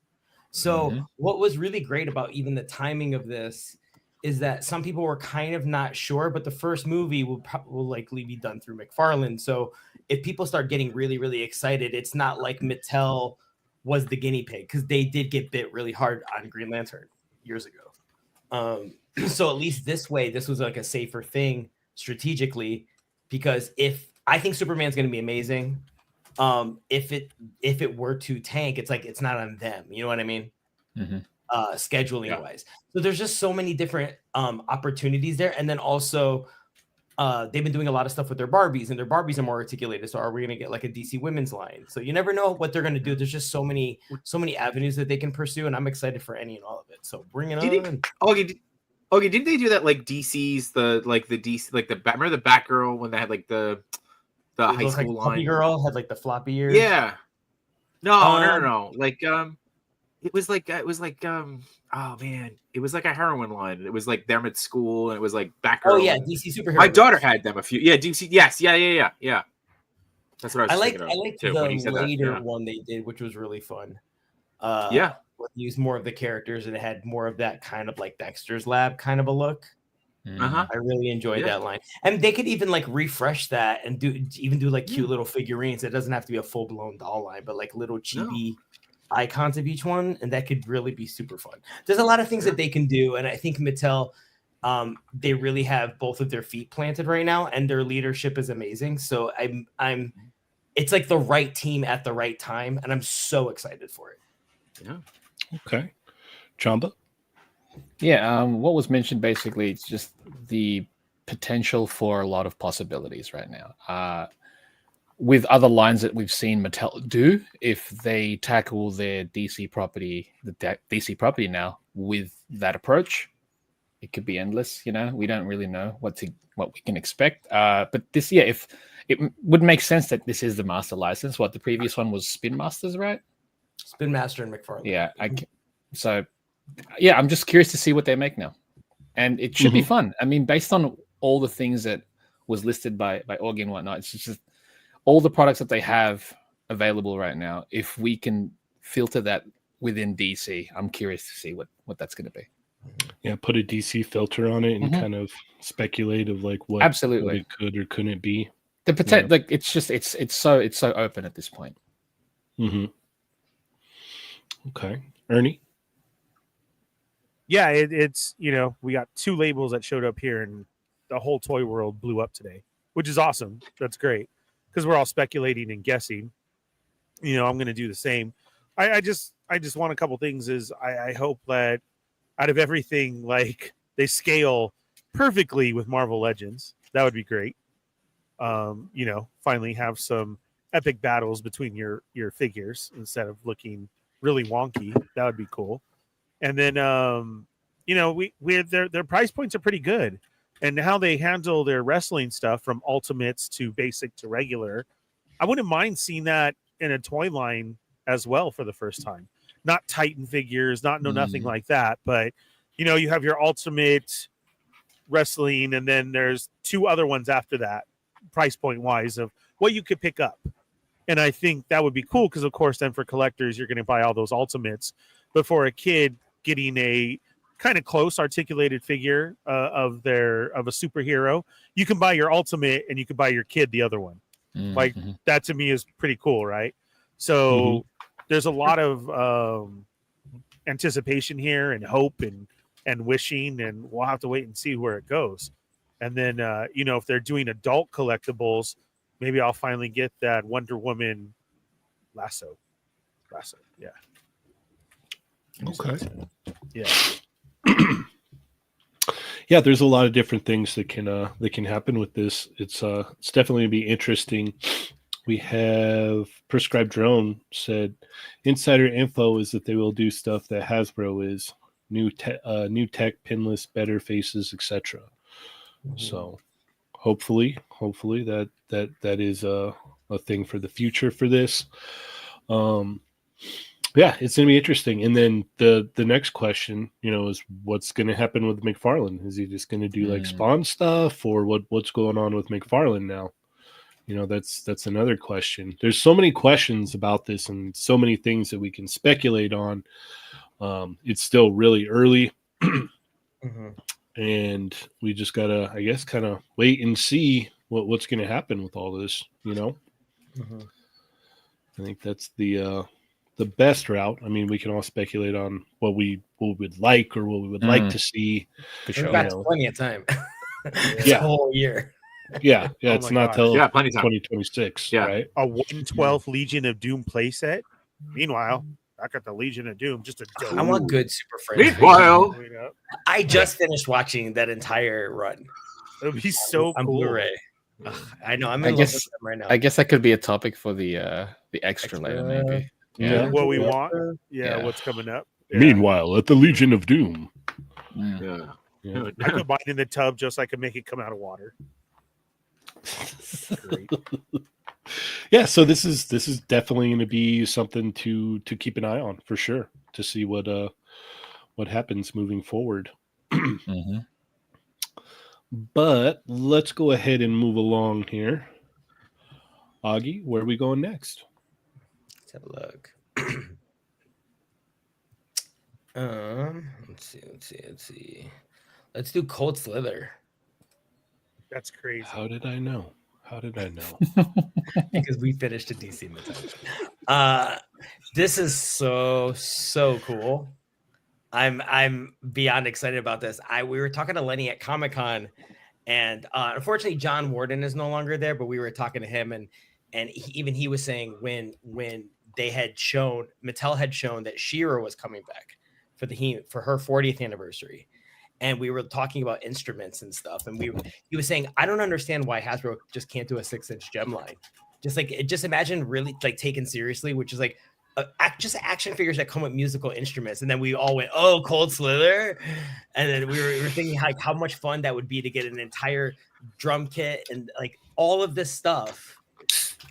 So what was really great about even the timing of this is that some people were kind of not sure, but the first movie will likely be done through McFarlane. So if people start getting really, really excited, it's not like Mattel was the guinea pig, because they did get bit really hard on Green Lantern years ago. So at least this way, this was like a safer thing strategically, because if I think Superman's going to be amazing, if it were to tank, it's like it's not on them. You know what I mean? Scheduling wise. So there's just so many different opportunities there, and then also they've been doing a lot of stuff with their Barbies, and their Barbies are more articulated. So are we going to get like a DC women's line? So you never know what they're going to do. There's just so many avenues that they can pursue, and I'm excited for any and all of it. So bring it on. Okay, didn't they do that like DC's remember the Batgirl when they had like the high school line? Girl had like the floppy ears. Yeah. No. Like it was like oh man, it was like a heroin line. It was like them at school, and it was like Batgirl. Oh yeah, DC superhero. My daughter had them a few. Yeah, DC. Yes, yeah. That's what I was thinking of. I liked too, the later one they did, which was really fun. Use more of the characters, and it had more of that kind of like Dexter's Lab kind of a look. I really enjoyed that line, and they could even like refresh that and do like cute little figurines. It doesn't have to be a full blown doll line, but like little chibi icons of each one, and that could really be super fun. There's a lot of things that they can do, and I think Mattel, they really have both of their feet planted right now, and their leadership is amazing. So I'm it's like the right team at the right time, and I'm so excited for it. Yeah. Okay. Chamba? Yeah, what was mentioned basically, it's just the potential for a lot of possibilities right now. With other lines that we've seen Mattel do, if they tackle their DC property, DC property now with that approach, it could be endless. You know, we don't really know what we can expect. But this, if it would make sense that this is the master license. What the previous one was Spin Masters, right? Spin Master and McFarlane. Yeah, I'm just curious to see what they make now, and it should be fun. I mean, based on all the things that was listed by Augie and whatnot, it's just all the products that they have available right now. If we can filter that within DC, I'm curious to see what that's going to be. Yeah, put a DC filter on it and kind of speculate of like what absolutely it could or couldn't be. The potential, like it's so open at this point. Okay, Ernie. Yeah, it's we got two labels that showed up here, and the whole toy world blew up today, which is awesome. That's great, because we're all speculating and guessing. I'm going to do the same. I just want a couple things. I hope that out of everything, like they scale perfectly with Marvel Legends. That would be great. Finally have some epic battles between your figures instead of looking really wonky. That would be cool. And then their price points are pretty good, and how they handle their wrestling stuff from ultimates to basic to regular, I wouldn't mind seeing that in a toy line as well for the first time. Not Titan figures, nothing like that, but you have your ultimate wrestling, and then there's two other ones after that, price point wise, of what you could pick up. And I think that would be cool, because of course then for collectors you're going to buy all those ultimates, but for a kid getting a kind of close articulated figure of a superhero, you can buy your ultimate and you can buy your kid the other one. Like that to me is pretty cool, right? So there's a lot of anticipation here and hope and wishing, and we'll have to wait and see where it goes. And then if they're doing adult collectibles, maybe I'll finally get that Wonder Woman lasso. Yeah. Okay. Yeah. Yeah, there's a lot of different things that can happen with this. It's definitely gonna be interesting. We have Prescribed Drone said insider info is that they will do stuff that Hasbro is new tech, pinless, better faces, etc. So hopefully that is a thing for the future for this. Yeah, it's gonna be interesting. And then the next question, is what's gonna happen with McFarlane? Is he just gonna do like Spawn stuff, or what's going on with McFarlane now? That's another question. There's so many questions about this and so many things that we can speculate on. It's still really early. And we just gotta, I guess, kind of wait and see what's gonna happen with all this, I think that's the best route. I mean, we can all speculate on what we would like or what we would like to see. For sure. We've got plenty of time. Yeah. A whole year. Yeah, Oh it's my not God. till Yeah, plenty of time. 2026, Yeah. right? A 1/12 Legion of Doom playset. Meanwhile, I got the Legion of Doom, just a dope. I want good Super Friends. Meanwhile, I just finished watching that entire run it would be so on cool. Blu-ray. Ugh, I know. I'm I in love guess- with them right now. I guess that could be a topic for the extra later, maybe. Yeah. What we want, Yeah. what's coming up. Yeah. Meanwhile, at the Legion of Doom. Yeah. yeah. I put mine in the tub just so I could make it come out of water. Great. Yeah, so this is definitely going to be something to keep an eye on for sure, to see what happens moving forward. But let's go ahead and move along here. Augie, where are we going next? Let's have a look. Let's see. Let's do Cold Slither. That's crazy. How did I know? Because we finished a DC Mattel. This is so cool. I'm beyond excited about this. We were talking to Lenny at Comic-Con, and unfortunately John Warden is no longer there, but we were talking to him, and he was saying when they had shown, Mattel had shown that She-Ra was coming back for her 40th anniversary. And we were talking about instruments and stuff. And he was saying, I don't understand why Hasbro just can't do a 6-inch gem line. Just imagine really like taken seriously, which is like just action figures that come with musical instruments. And then we all went, oh, Cold Slither. And then we were thinking like how much fun that would be to get an entire drum kit and like all of this stuff,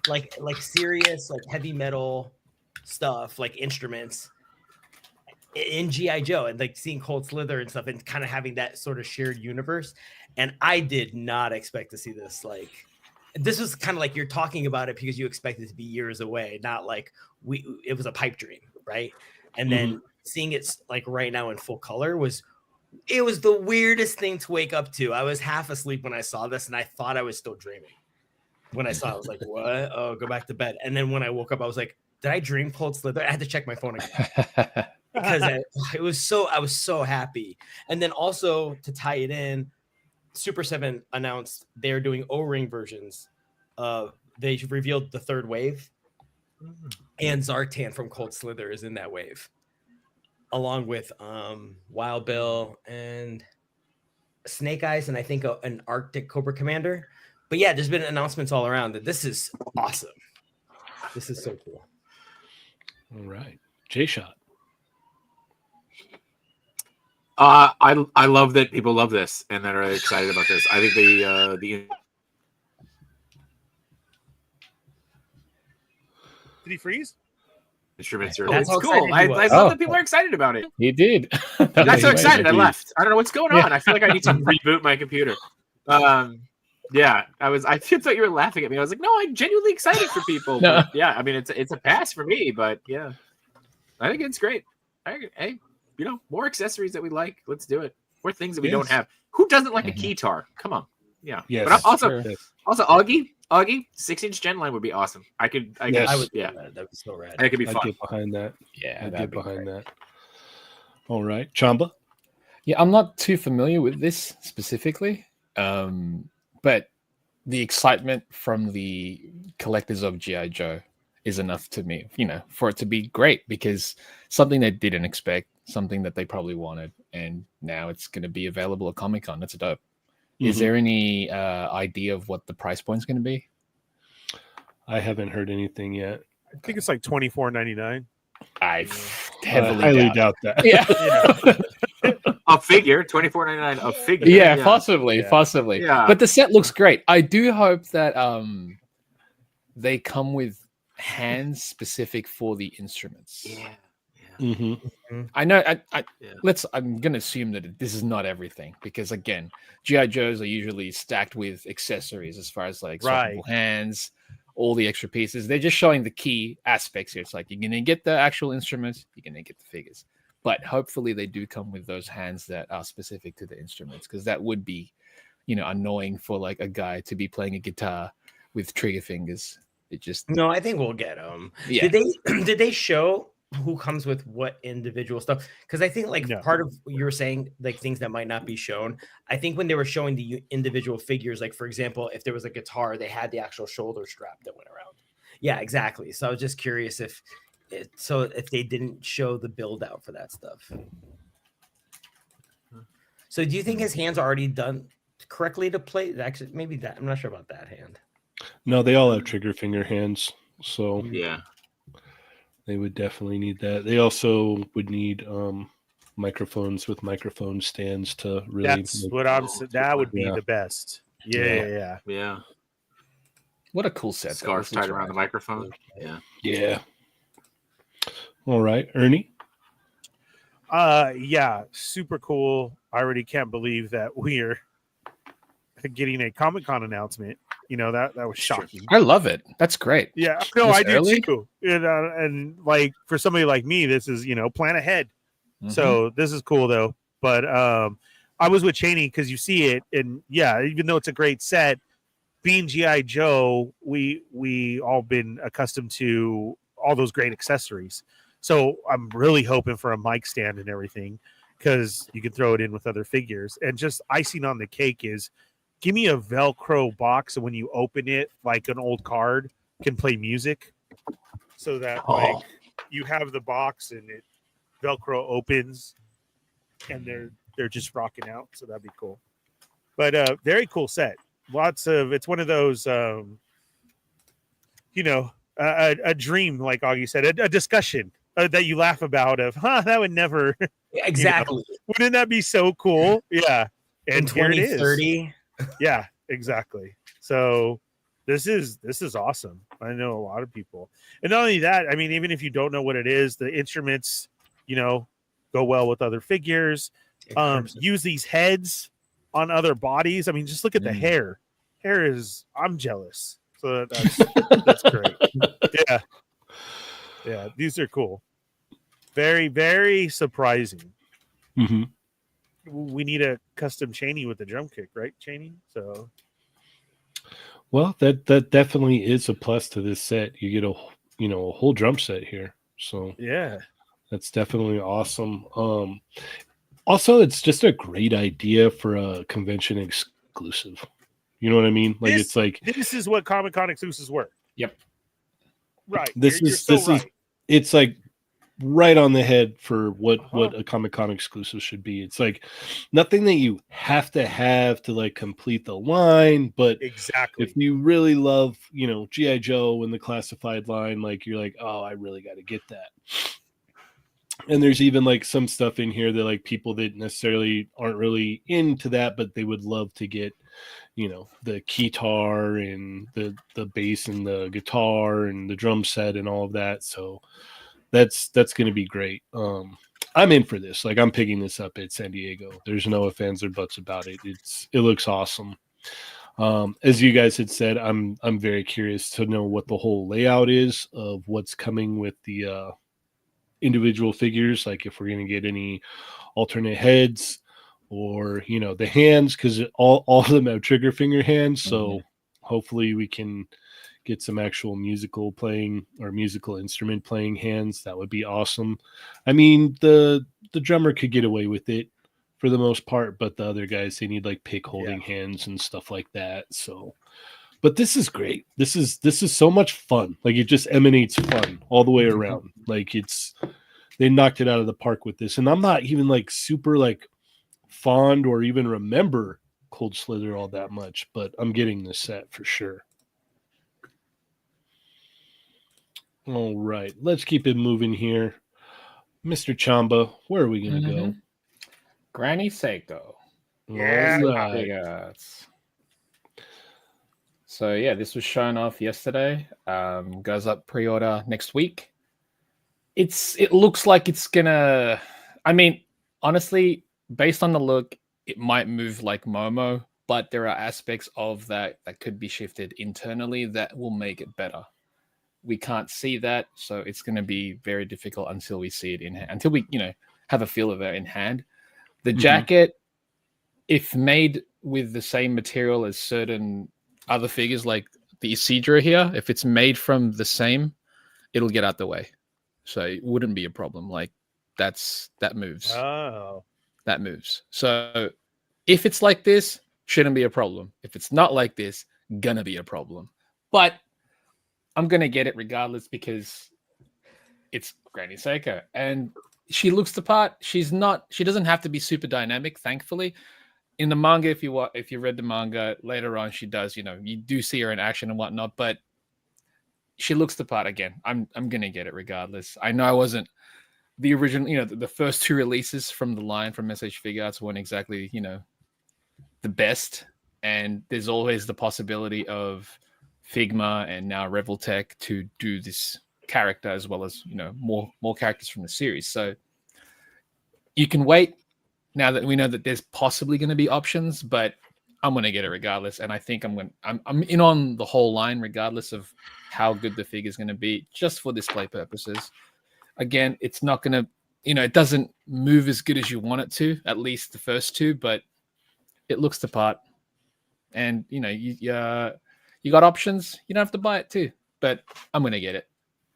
like serious, like heavy metal stuff, like instruments in G.I. Joe, and like seeing Cold Slither and stuff and kind of having that sort of shared universe. And I did not expect to see this. Like, this was kind of like you're talking about it because you expect it to be years away, not like it was a pipe dream, right? And then seeing it like right now in full color was the weirdest thing to wake up to. I was half asleep when I saw this, and I thought I was still dreaming. When I saw it, I was like, what? Oh, go back to bed. And then when I woke up, I was like, did I dream Cold Slither? I had to check my phone again. Because I was so happy. And then also to tie it in, Super 7 announced they're doing O-ring versions. They revealed the third wave, and Zartan from Cold Slither is in that wave, along with Wild Bill and Snake Eyes, and I think an Arctic Cobra Commander. But yeah, there's been announcements all around that this is awesome. This is so cool. All right, J-Shot. I love that people love this and that are excited about this. I think the Did he freeze? instruments are That's how cool. excited I he was. love that people are excited about it. He did. I got so excited I left. I don't know what's going on. I feel like I need to reboot my computer. Yeah, I thought you were laughing at me. I was like, no, I'm genuinely excited for people. No. But yeah, I mean, it's a pass for me, but yeah, I think it's great. Hey, more accessories that we like. Let's do it. More things that we don't have. Who doesn't like a keytar? Come on. Yeah. Yes. But also, Augie, Augie, 6-inch gen line would be awesome. I could, Yes. I would. yeah, That'd be so rad. that could be I'd fun. get behind that. Yeah, I'd that'd get be behind great. that. All right, Chamba. Yeah, I'm not too familiar with this specifically, but the excitement from the collectors of G.I. Joe is enough to me, for it to be great, because something they didn't expect, something that they probably wanted, and now it's going to be available at Comic-Con. That's dope. Is Mhm. there any idea of what the price point is going to be? I haven't heard anything yet. I think it's like $24.99. I I heavily highly doubt. doubt that. Yeah. A figure, $24.99 a figure. Yeah, possibly. Yeah. But the set looks great. I do hope that they come with hands specific for the instruments. Yeah. Mm-hmm. I know. Yeah. I'm gonna assume that this is not everything, because again, GI Joes are usually stacked with accessories as far as like Right. swappable hands, all the extra pieces. They're just showing the key aspects here. It's like you're gonna get the actual instruments, you're gonna get the figures, but hopefully they do come with those hands that are specific to the instruments, because that would be, annoying for like a guy to be playing a guitar with trigger fingers. It just No, I think we'll get them. Yeah. Did they show who comes with what individual stuff? Because I think like No. part of what you were saying, like things that might not be shown. I think when they were showing the individual figures, like for example, if there was a guitar, they had the actual shoulder strap that went around. Yeah, exactly. So I was just curious if they didn't show the build out for that stuff. So do you think his hands are already done correctly to play? Actually, maybe that. I'm not sure about that hand. No, they all have trigger finger hands, so Yeah. they would definitely need that. They also would need microphones with microphone stands to really. That's what I'm saying. That would be Yeah. the best. Yeah. Yeah. what a cool set. though. Scarf This looks tied around the rad. microphone. Yeah. Yeah. All right, Ernie. Yeah, super cool. I already can't believe that we're getting a Comic-Con announcement. That was shocking. I love it. That's great. Yeah, no, This I do early? too. And like for somebody like me, this is plan ahead. Mhm. So this is cool though. But I was with Cheynee because you see it, and yeah, even though it's a great set, being GI Joe, we all been accustomed to all those great accessories. So I'm really hoping for a mic stand and everything, because you can throw it in with other figures. And just icing on the cake is, give me a Velcro box, and when you open it, like an old card, can play music, so that like you have the box and it Velcro opens, and they're just rocking out. So that'd be cool. But very cool set. It's one of those a dream, like Augie said, a discussion that you laugh about of, that would never Exactly. wouldn't that be so cool? Yeah. In And here it is. 2030. Yeah, exactly. So this is awesome. I know a lot of people. And not only that, I mean, even if you don't know what it is, the instruments, go well with other figures. Use these heads on other bodies. I mean, just look at the hair. Hair is, I'm jealous. So that's great. Yeah. Yeah, these are cool. Very, very surprising. Mm-hmm. We need a custom Cheynee with the drum kick, right, Cheynee? So, Well, that definitely is a plus to this set. You get a whole drum set here, so yeah. that's definitely awesome. Also, it's just a great idea for a convention exclusive. You know what I mean? Like it's like this is what Comic-Con exclusives were. Yep. Right. It's like right on the head for what a Comic-Con exclusive should be. It's like nothing that you have to like complete the line, but exactly, if you really love, G.I. Joe and the classified line, like you're like, oh, I really got to get that. And there's even like some stuff in here that like people that necessarily aren't really into that, but they would love to get, the keytar and the bass and the guitar and the drum set and all of that. So that's going to be great. I'm in for this. Like I'm picking this up at San Diego. There's no ifs, ands, or buts about it. It looks awesome. As you guys had said, I'm very curious to know what the whole layout is of what's coming with the individual figures. Like if we're going to get any alternate heads or the hands, because all of them have trigger finger hands. So Hopefully we can get some actual musical playing or musical instrument playing hands. That would be awesome. I mean, the drummer could get away with it for the most part, but the other guys, they need like pick holding hands and stuff like that. So, but this is great. This is so much fun. Like, it just emanates fun all the way around. Like, they knocked it out of the park with this. And I'm not even like super like fond or even remember Cold Slither all that much, but I'm getting this set for sure. All right, let's keep it moving here. Mr. Chamba, where are we going to go? Granny Seiko. Yeah. All right. Figures. So yeah, this was shown off yesterday. Goes up pre-order next week. It looks like it's gonna. I mean, honestly, based on the look, it might move like Momo, but there are aspects of that could be shifted internally that will make it better. We can't see that, so it's going to be very difficult until we see it in hand, until we, have a feel of it in hand. The jacket, if made with the same material as certain other figures, like the Isidro here, if it's made from the same, it'll get out the way. So it wouldn't be a problem. Like that moves. Oh. That moves. So if it's like this, shouldn't be a problem. If it's not like this, gonna be a problem. But I'm gonna get it regardless because it's Granny Seiko and she looks the part. She doesn't have to be super dynamic, thankfully. In the manga, if you read the manga later on, she does, you do see her in action and whatnot, but she looks the part again. I'm gonna get it regardless. I know I wasn't the original, the first two releases from the line from SH Figuarts weren't exactly, the best. And there's always the possibility of Figma and now Reveltech to do this character as well as, more characters from the series. So you can wait now that we know that there's possibly going to be options, but I'm going to get it regardless. And I think I'm in on the whole line regardless of how good the figure is going to be, just for display purposes. Again, it's not going to, it doesn't move as good as you want it to, at least the first two, but it looks the part. And, you got options. You don't have to buy it too, but I'm going to get it.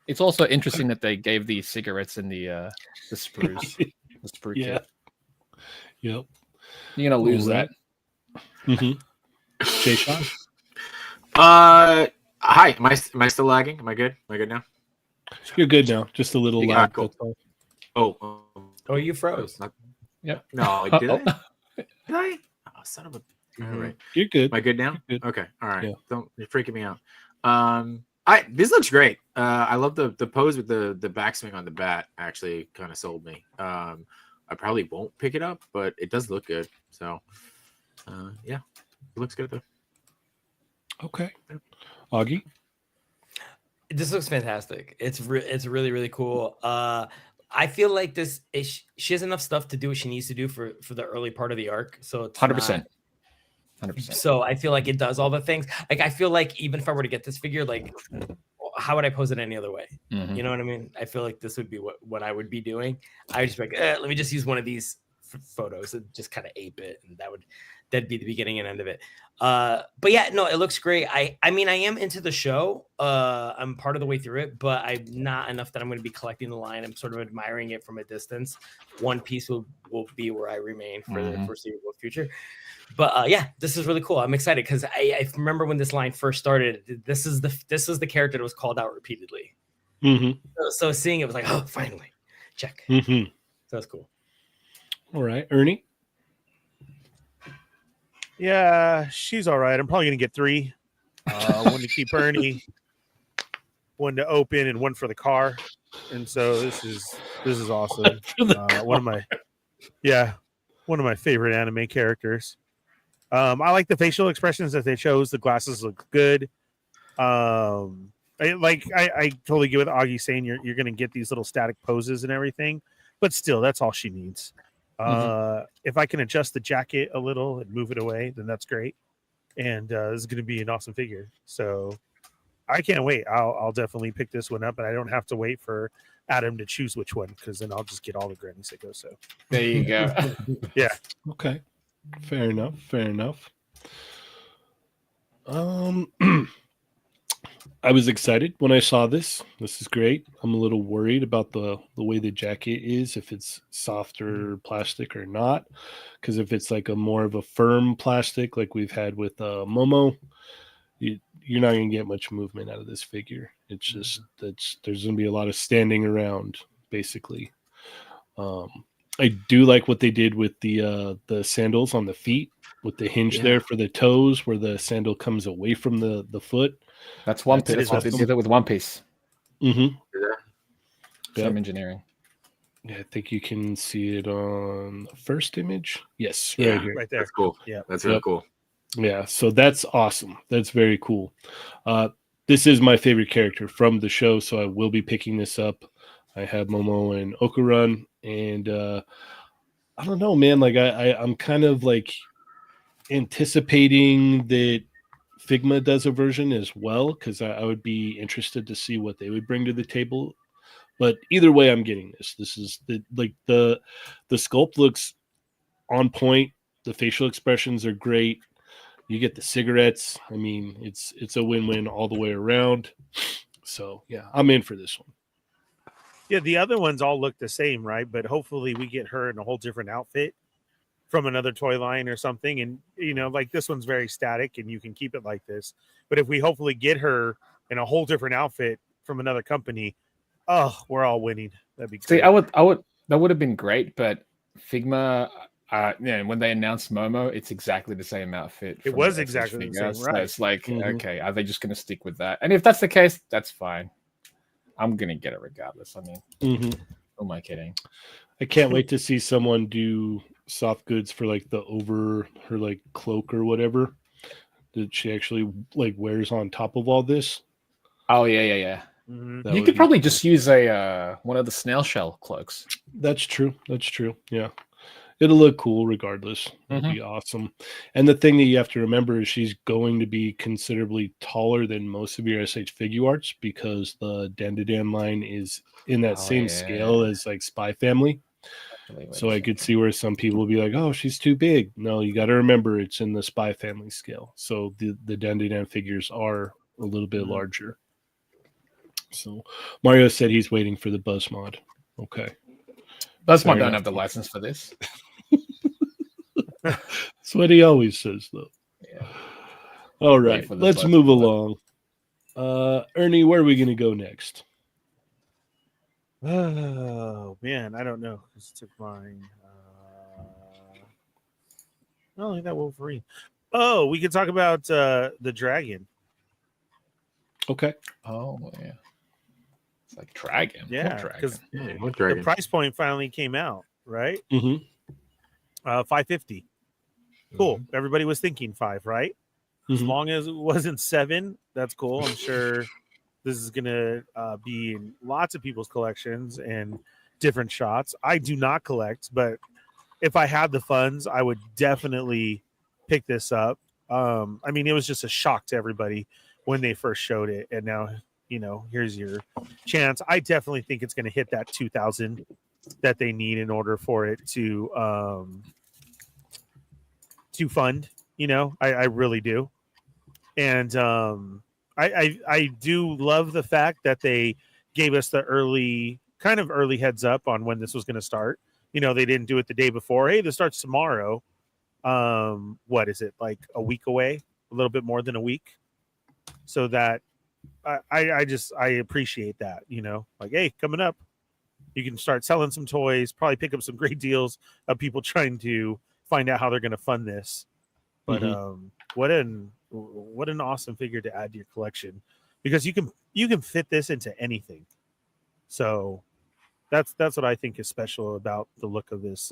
It's also interesting that they gave the cigarettes and the sprues. The sprue kit. Yep. You're going to lose that. Jay Sean? Hi. Am I still lagging? Am I good? Am I good now? You're good now. Just a little lag. Cool. Oh, you froze. Yep. No, did I? Did I? Oh, son of a. All right. You're good. Am I good now? Good. Okay. All right. Yeah. You're freaking me out. This looks great. I love the pose with the backswing on the bat. Actually, kind of sold me. I probably won't pick it up, but it does look good. So, yeah, it looks good though. Okay. Augie? This looks fantastic. It's really, really cool. I feel like she has enough stuff to do what she needs to do for the early part of the arc. So it's 100%. 100%. So I feel like it does all the things. Like, I feel like even if I were to get this figure, like, how would I pose it any other way? You know what I mean? I feel like this would be what I would be doing. I would just be like, let me just use one of these photos and just kind of ape it, and that'd be the beginning and end of it. But yeah, no, it looks great. I mean, I am into the show. I'm part of the way through it, but I'm not enough that I'm going to be collecting the line. I'm sort of admiring it from a distance. One Piece will be where I remain for the foreseeable future. But yeah, this is really cool. I'm excited because I remember when this line first started. This is the character that was called out repeatedly. So seeing it was like, oh, finally, check. So that's cool. All right, Ernie. Yeah, she's all right. I'm probably gonna get 3. One to keep Ernie, one to open, and one for the car. And so this is awesome. One of my favorite anime characters. I like the facial expressions that they chose. The glasses look good. I totally get with Augie saying you're going to get these little static poses and everything, but still, that's all she needs. If I can adjust the jacket a little and move it away, then that's great. And this is going to be an awesome figure. So I can't wait. I'll definitely pick this one up, but I don't have to wait for Adam to choose which one, because then I'll just get all the Granny Seiko. So there you go. Yeah. Okay. Fair enough. I was excited when I saw this. This is great. I'm a little worried about the way the jacket is, if it's softer plastic or not. Because if it's like a more of a firm plastic, like we've had with Momo, you're not going to get much movement out of this figure. It's just there's going to be a lot of standing around, basically. I do like what they did with the sandals on the feet, with the hinge there for the toes, where the sandal comes away from the foot. That's One Piece. That's That's what they awesome. did it with One Piece. Mm-hmm. Same engineering. Yeah, I think you can see it on the first image. Yes, Yeah, right here. Right there. That's cool. Yeah. That's really cool. Yeah, so that's awesome. That's very cool. This is my favorite character from the show, so I will be picking this up. I have Momo and Okurun, and I don't know, man. Like I'm kind of like anticipating that Figma does a version as well, because I would be interested to see what they would bring to the table. But either way, I'm getting this. This is the sculpt looks on point. The facial expressions are great. You get the cigarettes. I mean, it's a win-win all the way around. So yeah, I'm in for this one. Yeah, the other ones all look the same, right? But hopefully we get her in a whole different outfit from another toy line or something. And, you know, like this one's very static and you can keep it like this. But if we hopefully get her in a whole different outfit from another company, oh, we're all winning. That'd be great. See, that would have been great, but Figma, when they announced Momo, it's exactly the same outfit. It from was the exactly the same, So right. it's like, Mhm. okay, are they just going to stick with that? And if that's the case, that's fine. I'm going to get it regardless. I mean, who am I kidding? I can't wait to see someone do soft goods for like the over her like cloak or whatever that she actually like wears on top of all this. Oh, yeah. Mhm. That You would could be probably cool. just use one of the snail shell cloaks. That's true. Yeah. It'll look cool regardless. It'll be awesome. And the thing that you have to remember is she's going to be considerably taller than most of your SH Figure Arts, because the Dandadan line is in that same scale as like Spy Family. So I could see where some people will be like, oh, she's too big. No, you got to remember it's in the Spy Family scale. So the Dandadan figures are a little bit larger. So Mario said he's waiting for the Buzz mod. Okay. That's why I Fair don't enough. have the license for this. That's what he always says, though. Yeah. All Wait right, for the let's Buzz move mod. along. Ernie, where are we going to go next? Oh, man. I don't know. Just took mine. No, look at that Wolverine. Oh, we could talk about the dragon. Okay. Oh, yeah. It's like dragon. What Yeah, dragon? because What the dragon? price point finally came out, right? Mm-hmm. $550. Cool. Everybody was thinking 5, right? As Mhm. long as it wasn't 7, that's cool. I'm sure this is gonna be in lots of people's collections and different shots. I do not collect, but if I had the funds, I would definitely pick this up. I mean, it was just a shock to everybody when they first showed it, and now here's your chance. I definitely think it's going to hit that 2,000 that they need in order for it to fund. I really do, and I do love the fact that they gave us the early heads up on when this was going to start. They didn't do it the day before. Hey, this starts tomorrow. What is it, like a week away? A little bit more than a week. So that I appreciate that. Like, hey, coming up, you can start selling some toys. Probably pick up some great deals of people trying to find out how they're going to fund this. But what an awesome figure to add to your collection, because you can fit this into anything. So that's what I think is special about the look of this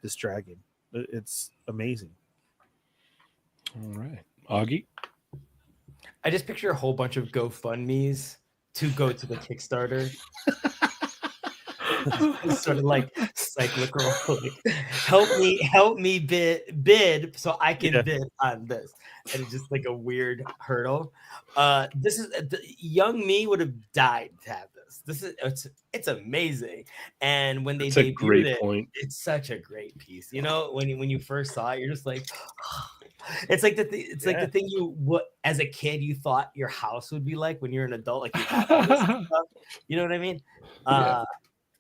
this dragon. It's amazing. All right. Augie? I just picture a whole bunch of GoFundMe's to go to the Kickstarter. It's sort of like cyclical. Like, help me bid so I can bid on this. And it's just like a weird hurdle. This is young me would have died to have this. It's amazing. And when they debuted it, it's such a great piece. When you first saw it, you're just like, It's like it's like the thing as a kid you thought your house would be like when you're an adult, like you have all this stuff. You know what I mean?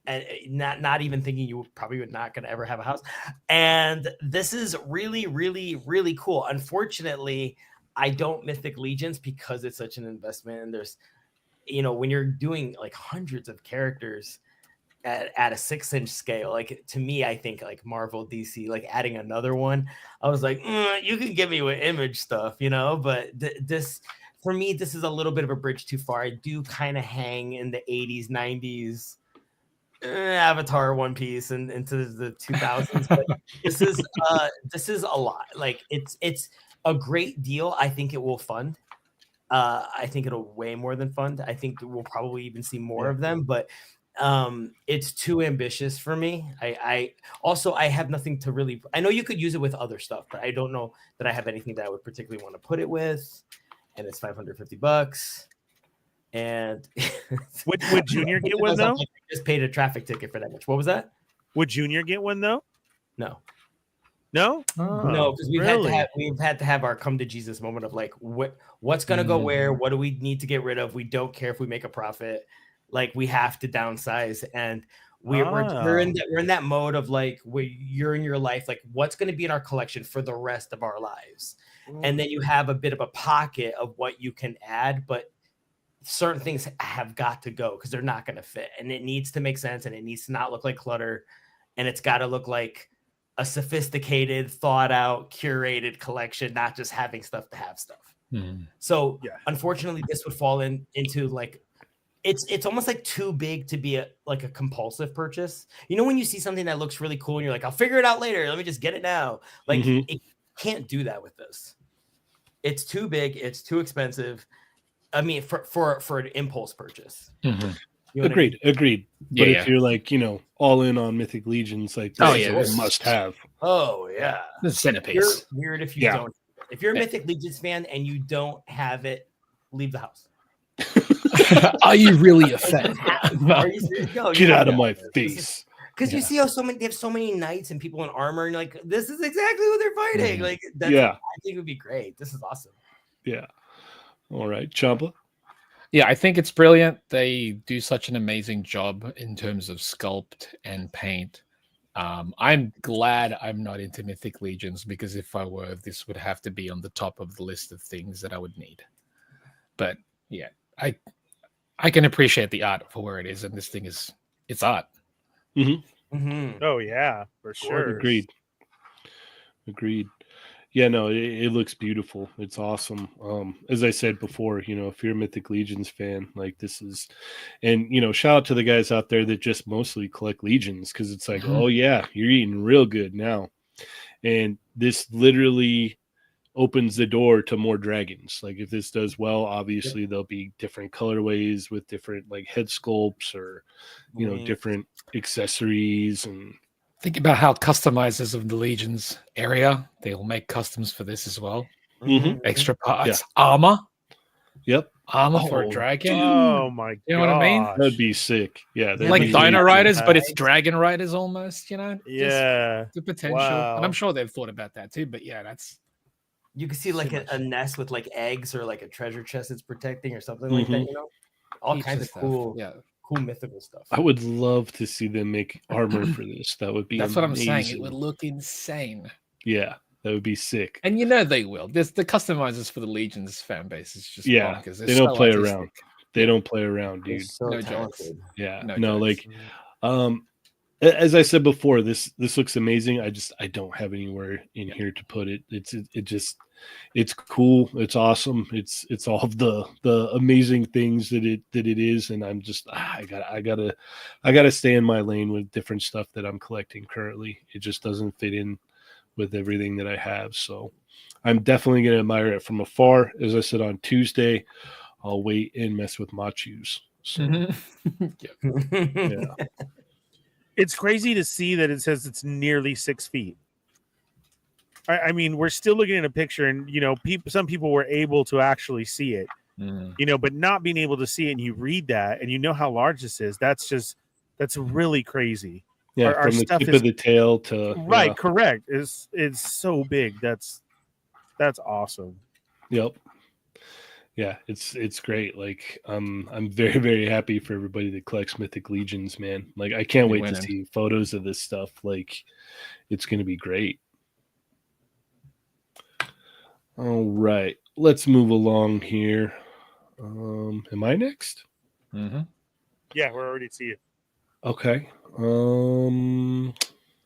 And not even thinking you probably would not going to ever have a house. And this is really, really, really cool. Unfortunately, I don't Mythic Legions because it's such an investment. And there's, when you're doing like hundreds of characters at a 6-inch scale, like to me, I think like Marvel, DC, like adding another one, I was like, you can give me with Image stuff, but this, for me, this is a little bit of a bridge too far. I do kind of hang in the 80s, 90s, Avatar, One Piece, and into the 2000s. But this is a lot. Like it's a great deal. I think it will fund. I think it'll way more than fund. I think we'll probably even see more of them, but it's too ambitious for me. I have nothing to really. I know you could use it with other stuff, but I don't know that I have anything that I would particularly want to put it with. And it's $550. And would Junior get one though? I just paid a traffic ticket for that much. What was that? Would Junior get one though? No, because we've had to have our come to Jesus moment of like what's gonna go where, what do we need to get rid of? We don't care if we make a profit, like we have to downsize, and we're in that mode of like where you're in your life, like what's gonna be in our collection for the rest of our lives, and then you have a bit of a pocket of what you can add, but certain things have got to go because they're not going to fit, and it needs to make sense, and it needs to not look like clutter, and it's got to look like a sophisticated, thought out, curated collection, not just having stuff to have stuff. So unfortunately this would fall into like it's almost like too big to be a compulsive purchase. When you see something that looks really cool and you're like, I'll figure it out later, let me just get it now. Like it can't do that with this. It's too big, it's too expensive. I mean, for an impulse purchase. Agreed. But if you're like, all in on Mythic Legions, like this is a must have. Oh yeah. The centerpiece. You're weird if you don't. If you're a Mythic Legions fan and you don't have it, leave the house. Are you really a fan? Get out of my face. Because you see how they have so many knights and people in armor, and you're like, this is exactly what they're fighting. Like, I think it would be great. This is awesome. Yeah. All right, Chamba. Yeah, I think it's brilliant. They do such an amazing job in terms of sculpt and paint. I'm glad I'm not into Mythic Legions, because if I were, this would have to be on the top of the list of things that I would need. But yeah, I can appreciate the art for where it is, and this thing it's art. Oh yeah, for sure. Agreed. Yeah, no, it looks beautiful. It's awesome. As I said before, if you're a Mythic Legions fan, like this is, and shout out to the guys out there that just mostly collect Legions, because it's like, oh yeah, you're eating real good now. And this literally opens the door to more dragons. Like if this does well, obviously there'll be different colorways with different like head sculpts or different accessories. And think about how customizers of the Legions area, they'll make customs for this as well. Extra parts, armor. Yep. Armor for a dragon. Oh my god. You know what I mean? That'd be sick. Yeah. Like Dino Riders, but it's Dragon Riders almost, Yeah. Just the potential. Wow. And I'm sure they've thought about that too, but yeah, that's. You can see like a nest with like eggs or like a treasure chest it's protecting or something like that, all kinds of cool mythical stuff. I would love to see them make armor for this. That would be That's amazing. what I'm saying. It would look insane. Yeah, that would be sick. And they will. There's the customizers for the Legions fan base is just bonkers. They don't play around. They don't play around, dude. So no talented. jokes. Yeah. No jokes. As I said before, this looks amazing. I don't have anywhere in here to put it. It's cool. It's awesome. It's all of the amazing things that it is. And I'm just I gotta stay in my lane with different stuff that I'm collecting currently. It just doesn't fit in with everything that I have. So I'm definitely gonna admire it from afar. As I said on Tuesday, I'll wait and mess with Machus. So yeah. It's crazy to see that it says it's nearly 6 feet. I mean, we're still looking at a picture, and some people were able to actually see it, but not being able to see it, and you read that, and you know how large this is. That's really crazy. Yeah, our from the tip of the tail to right, correct. It's so big. That's That's awesome. Yep. Yeah, it's great. Like I'm very, very happy for everybody that collects Mythic Legions, man. Like I can't You're wait to winning. see photos of this stuff. Like it's gonna be great. All right. Let's move along here. Am I next? Mm-hmm. Yeah, we're already to you. Okay.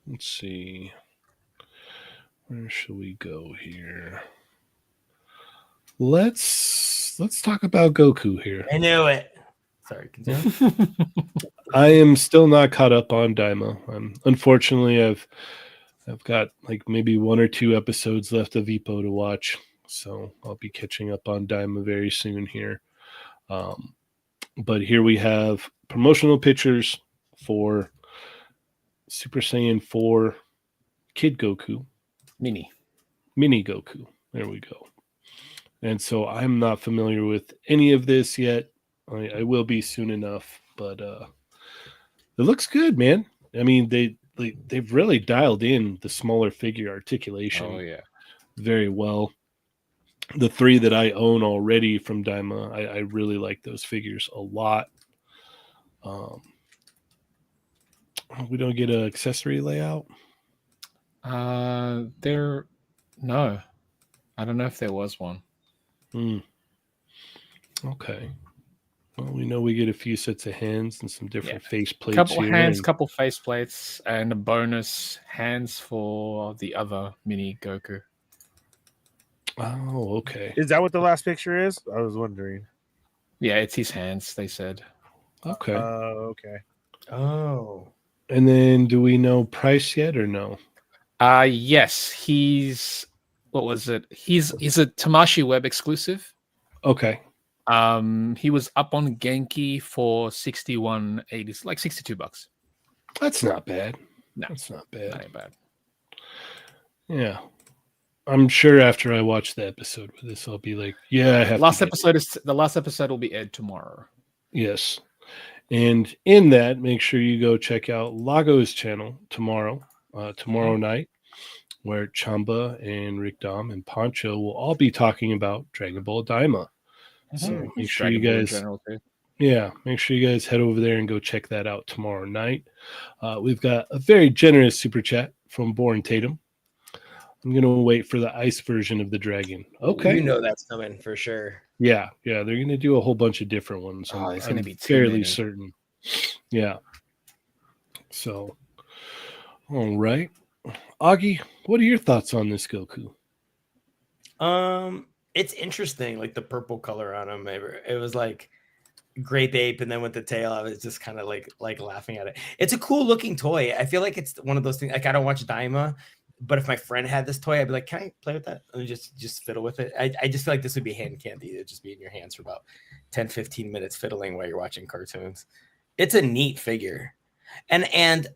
Let's see. Where should we go here? Let's talk about Goku here. I knew it. Sorry, continue. I am still not caught up on Daima. Unfortunately, I've got like maybe 1 or 2 episodes left of Ippo to watch, so I'll be catching up on Daima very soon here. But here we have promotional pictures for Super Saiyan 4 Kid Goku, Mini. Mini Goku. There we go. And so I'm not familiar with any of this yet. I will be soon enough, but it looks good, man. I mean, they've really dialed in the smaller figure articulation Oh yeah. very well. The 3 that I own already from Daima, I really like those figures a lot. We don't get an accessory layout. There. No, I don't know if there was one. Okay. Well, we know we get a few sets of hands and some different face plates. Couple here hands, and- couple face plates, and a bonus hands for the other Mini Goku. Oh, okay. Is that what the last picture is? I was wondering. Yeah, it's his hands. They said. Okay. Okay. Oh. And then do we know price yet or no? Yes, he's what was it? He's a Tamashi Web exclusive. Okay. He was up on Genki for 61.80, like $62. That's not bad. No. That's not bad. Not bad. Yeah. I'm sure after I watch the episode with this, I'll be like, yeah, I have Last to get episode is the last episode will be aired tomorrow. Yes. And in that, make sure you go check out Lago's channel tomorrow night, where Chamba and Rick Dom and Poncho will all be talking about Dragon Ball Daima. So make sure you guys, make sure you guys head over there and go check that out tomorrow night. We've got a very generous super chat from Born Tatum. I'm gonna wait for the ice version of the dragon. Okay, You know that's coming for sure. yeah, they're gonna do a whole bunch of different ones. Oh, it's gonna be too fairly many. certain. Yeah. So, all right, Augie, what are your thoughts on this Goku? It's interesting, like the purple color on him. It was like Great Ape, and then with the tail, I was just kind of like laughing at it. It's a cool looking toy. I feel like it's one of those things. Like I don't watch Daima, but if my friend had this toy, I'd be like, "Can I play with that?" And just fiddle with it. I just feel like this would be hand candy. It'd just be in your hands for about 10-15 minutes fiddling while you're watching cartoons. It's a neat figure, and and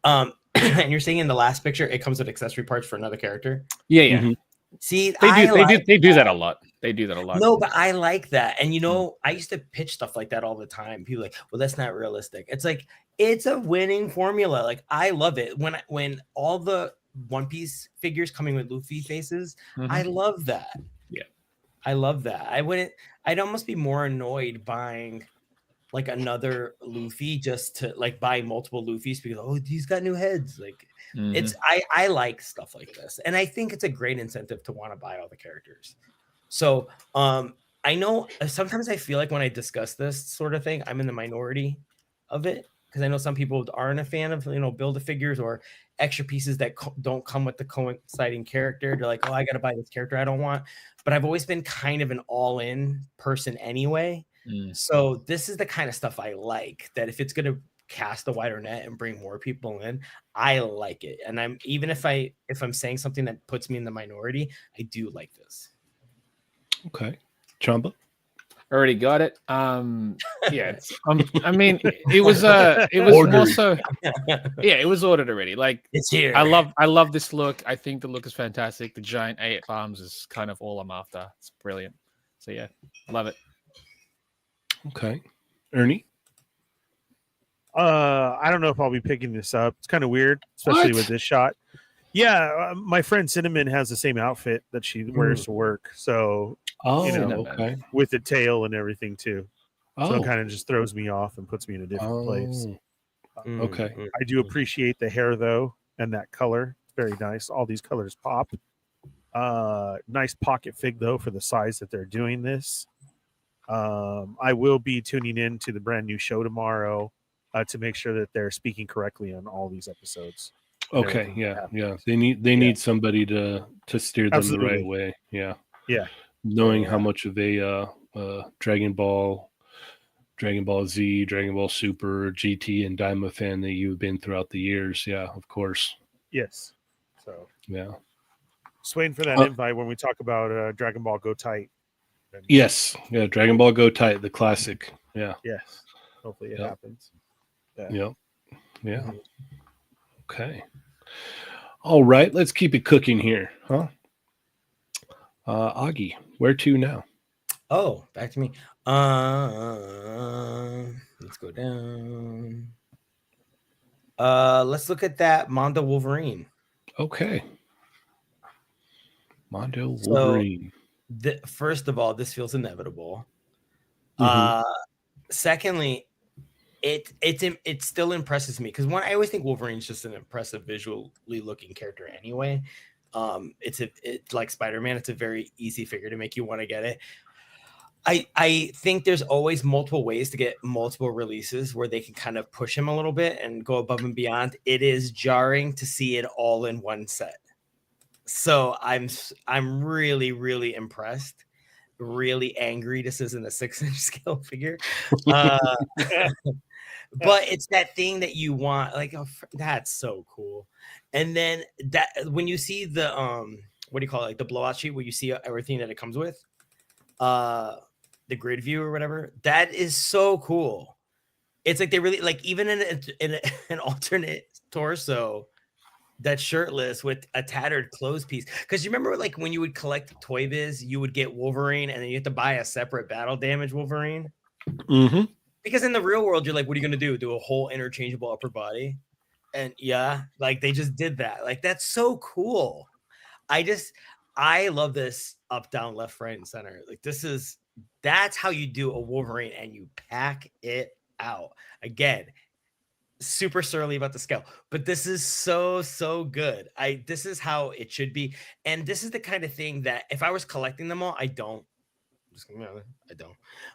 you're saying in the last picture, it comes with accessory parts for another character. Yeah. Mhm. See, They do that a lot. They do that a lot. No, but I like that. And I used to pitch stuff like that all the time. People are like, well, that's not realistic. It's like it's a winning formula. Like I love it. When all the One Piece figures coming with Luffy faces, I love that. Yeah. I love that. I'd almost be more annoyed buying like another Luffy just to like buy multiple Luffys because he's got new heads. Like it's I like stuff like this. And I think it's a great incentive to want to buy all the characters. So I know sometimes I feel like when I discuss this sort of thing, I'm in the minority of it because I know some people aren't a fan of Build-A-Figures or extra pieces that don't come with the coinciding character. They're like, I got to buy this character I don't want. But I've always been kind of an all-in person anyway. So this is the kind of stuff I like. That if it's going to cast a wider net and bring more people in, I like it. And I'm even if I'm saying something that puts me in the minority, I do like this. Okay, Chamba. Already got it. Yeah. I mean, it was Ordered. more so. Yeah, it was ordered already. Like It's here. I love this look. I think the look is fantastic. The giant 8 arms is kind of all I'm after. It's brilliant. So yeah, love it. Okay, Ernie. I don't know if I'll be picking this up. It's kind of weird, especially What? with this shot. Yeah, my friend Cinnamon has the same outfit that she wears to work. So Oh, know, okay. with the tail and everything too. So it Oh, kind of just throws me off and puts me in a different place. okay. I do appreciate the hair though, and that color. It's very nice. All these colors pop. Nice pocket fig though for the size that they're doing this. I will be tuning in to the brand new show tomorrow to make sure that they're speaking correctly on all these episodes. Okay, yeah. They need somebody to steer them the right way. Yeah. Knowing how much of a Dragon Ball Z, Dragon Ball Super, GT, and Daima fan that you've been throughout the years. Yeah, of course. Yes. So yeah. Just waiting for that invite when we talk about Dragon Ball Go Tight. Yes. Yeah, Dragon Ball Go Tight, the classic. Yeah. Yes. Hopefully it happens. Yeah. Okay. All right. Let's keep it cooking here, huh? Augie, where to now? Oh, back to me. Let's go down. Let's look at that Mondo Wolverine. Okay. Mondo Wolverine. So, first of all, this feels inevitable. Secondly, it still impresses me because one, I always think Wolverine's just an impressive visually looking character anyway. It's like Spider-Man. It's a very easy figure to make you want to get it. I think there's always multiple ways to get multiple releases where they can kind of push him a little bit and go above and beyond. It is jarring to see it all in one set. So I'm really, really impressed. Really angry. This isn't a 6-inch scale figure. But it's that thing that you want, like, oh, that's so cool. And then that when you see the what do you call it, like the blowout sheet where you see everything that it comes with, the grid view or whatever, that is so cool. It's like they really, like, even in an alternate torso that's shirtless with a tattered clothes piece. Because you remember, like, when you would collect Toy Biz, you would get Wolverine and then you have to buy a separate battle damage Wolverine. Because in the real world, you're like, what are you going to do? Do a whole interchangeable upper body? And yeah, like they just did that. Like, that's so cool. I love this up, down, left, right, and center. Like, that's how you do a Wolverine and you pack it out. Again, super surly about the scale, but this is so good. This is how it should be. And this is the kind of thing that if I was collecting them all, I don't.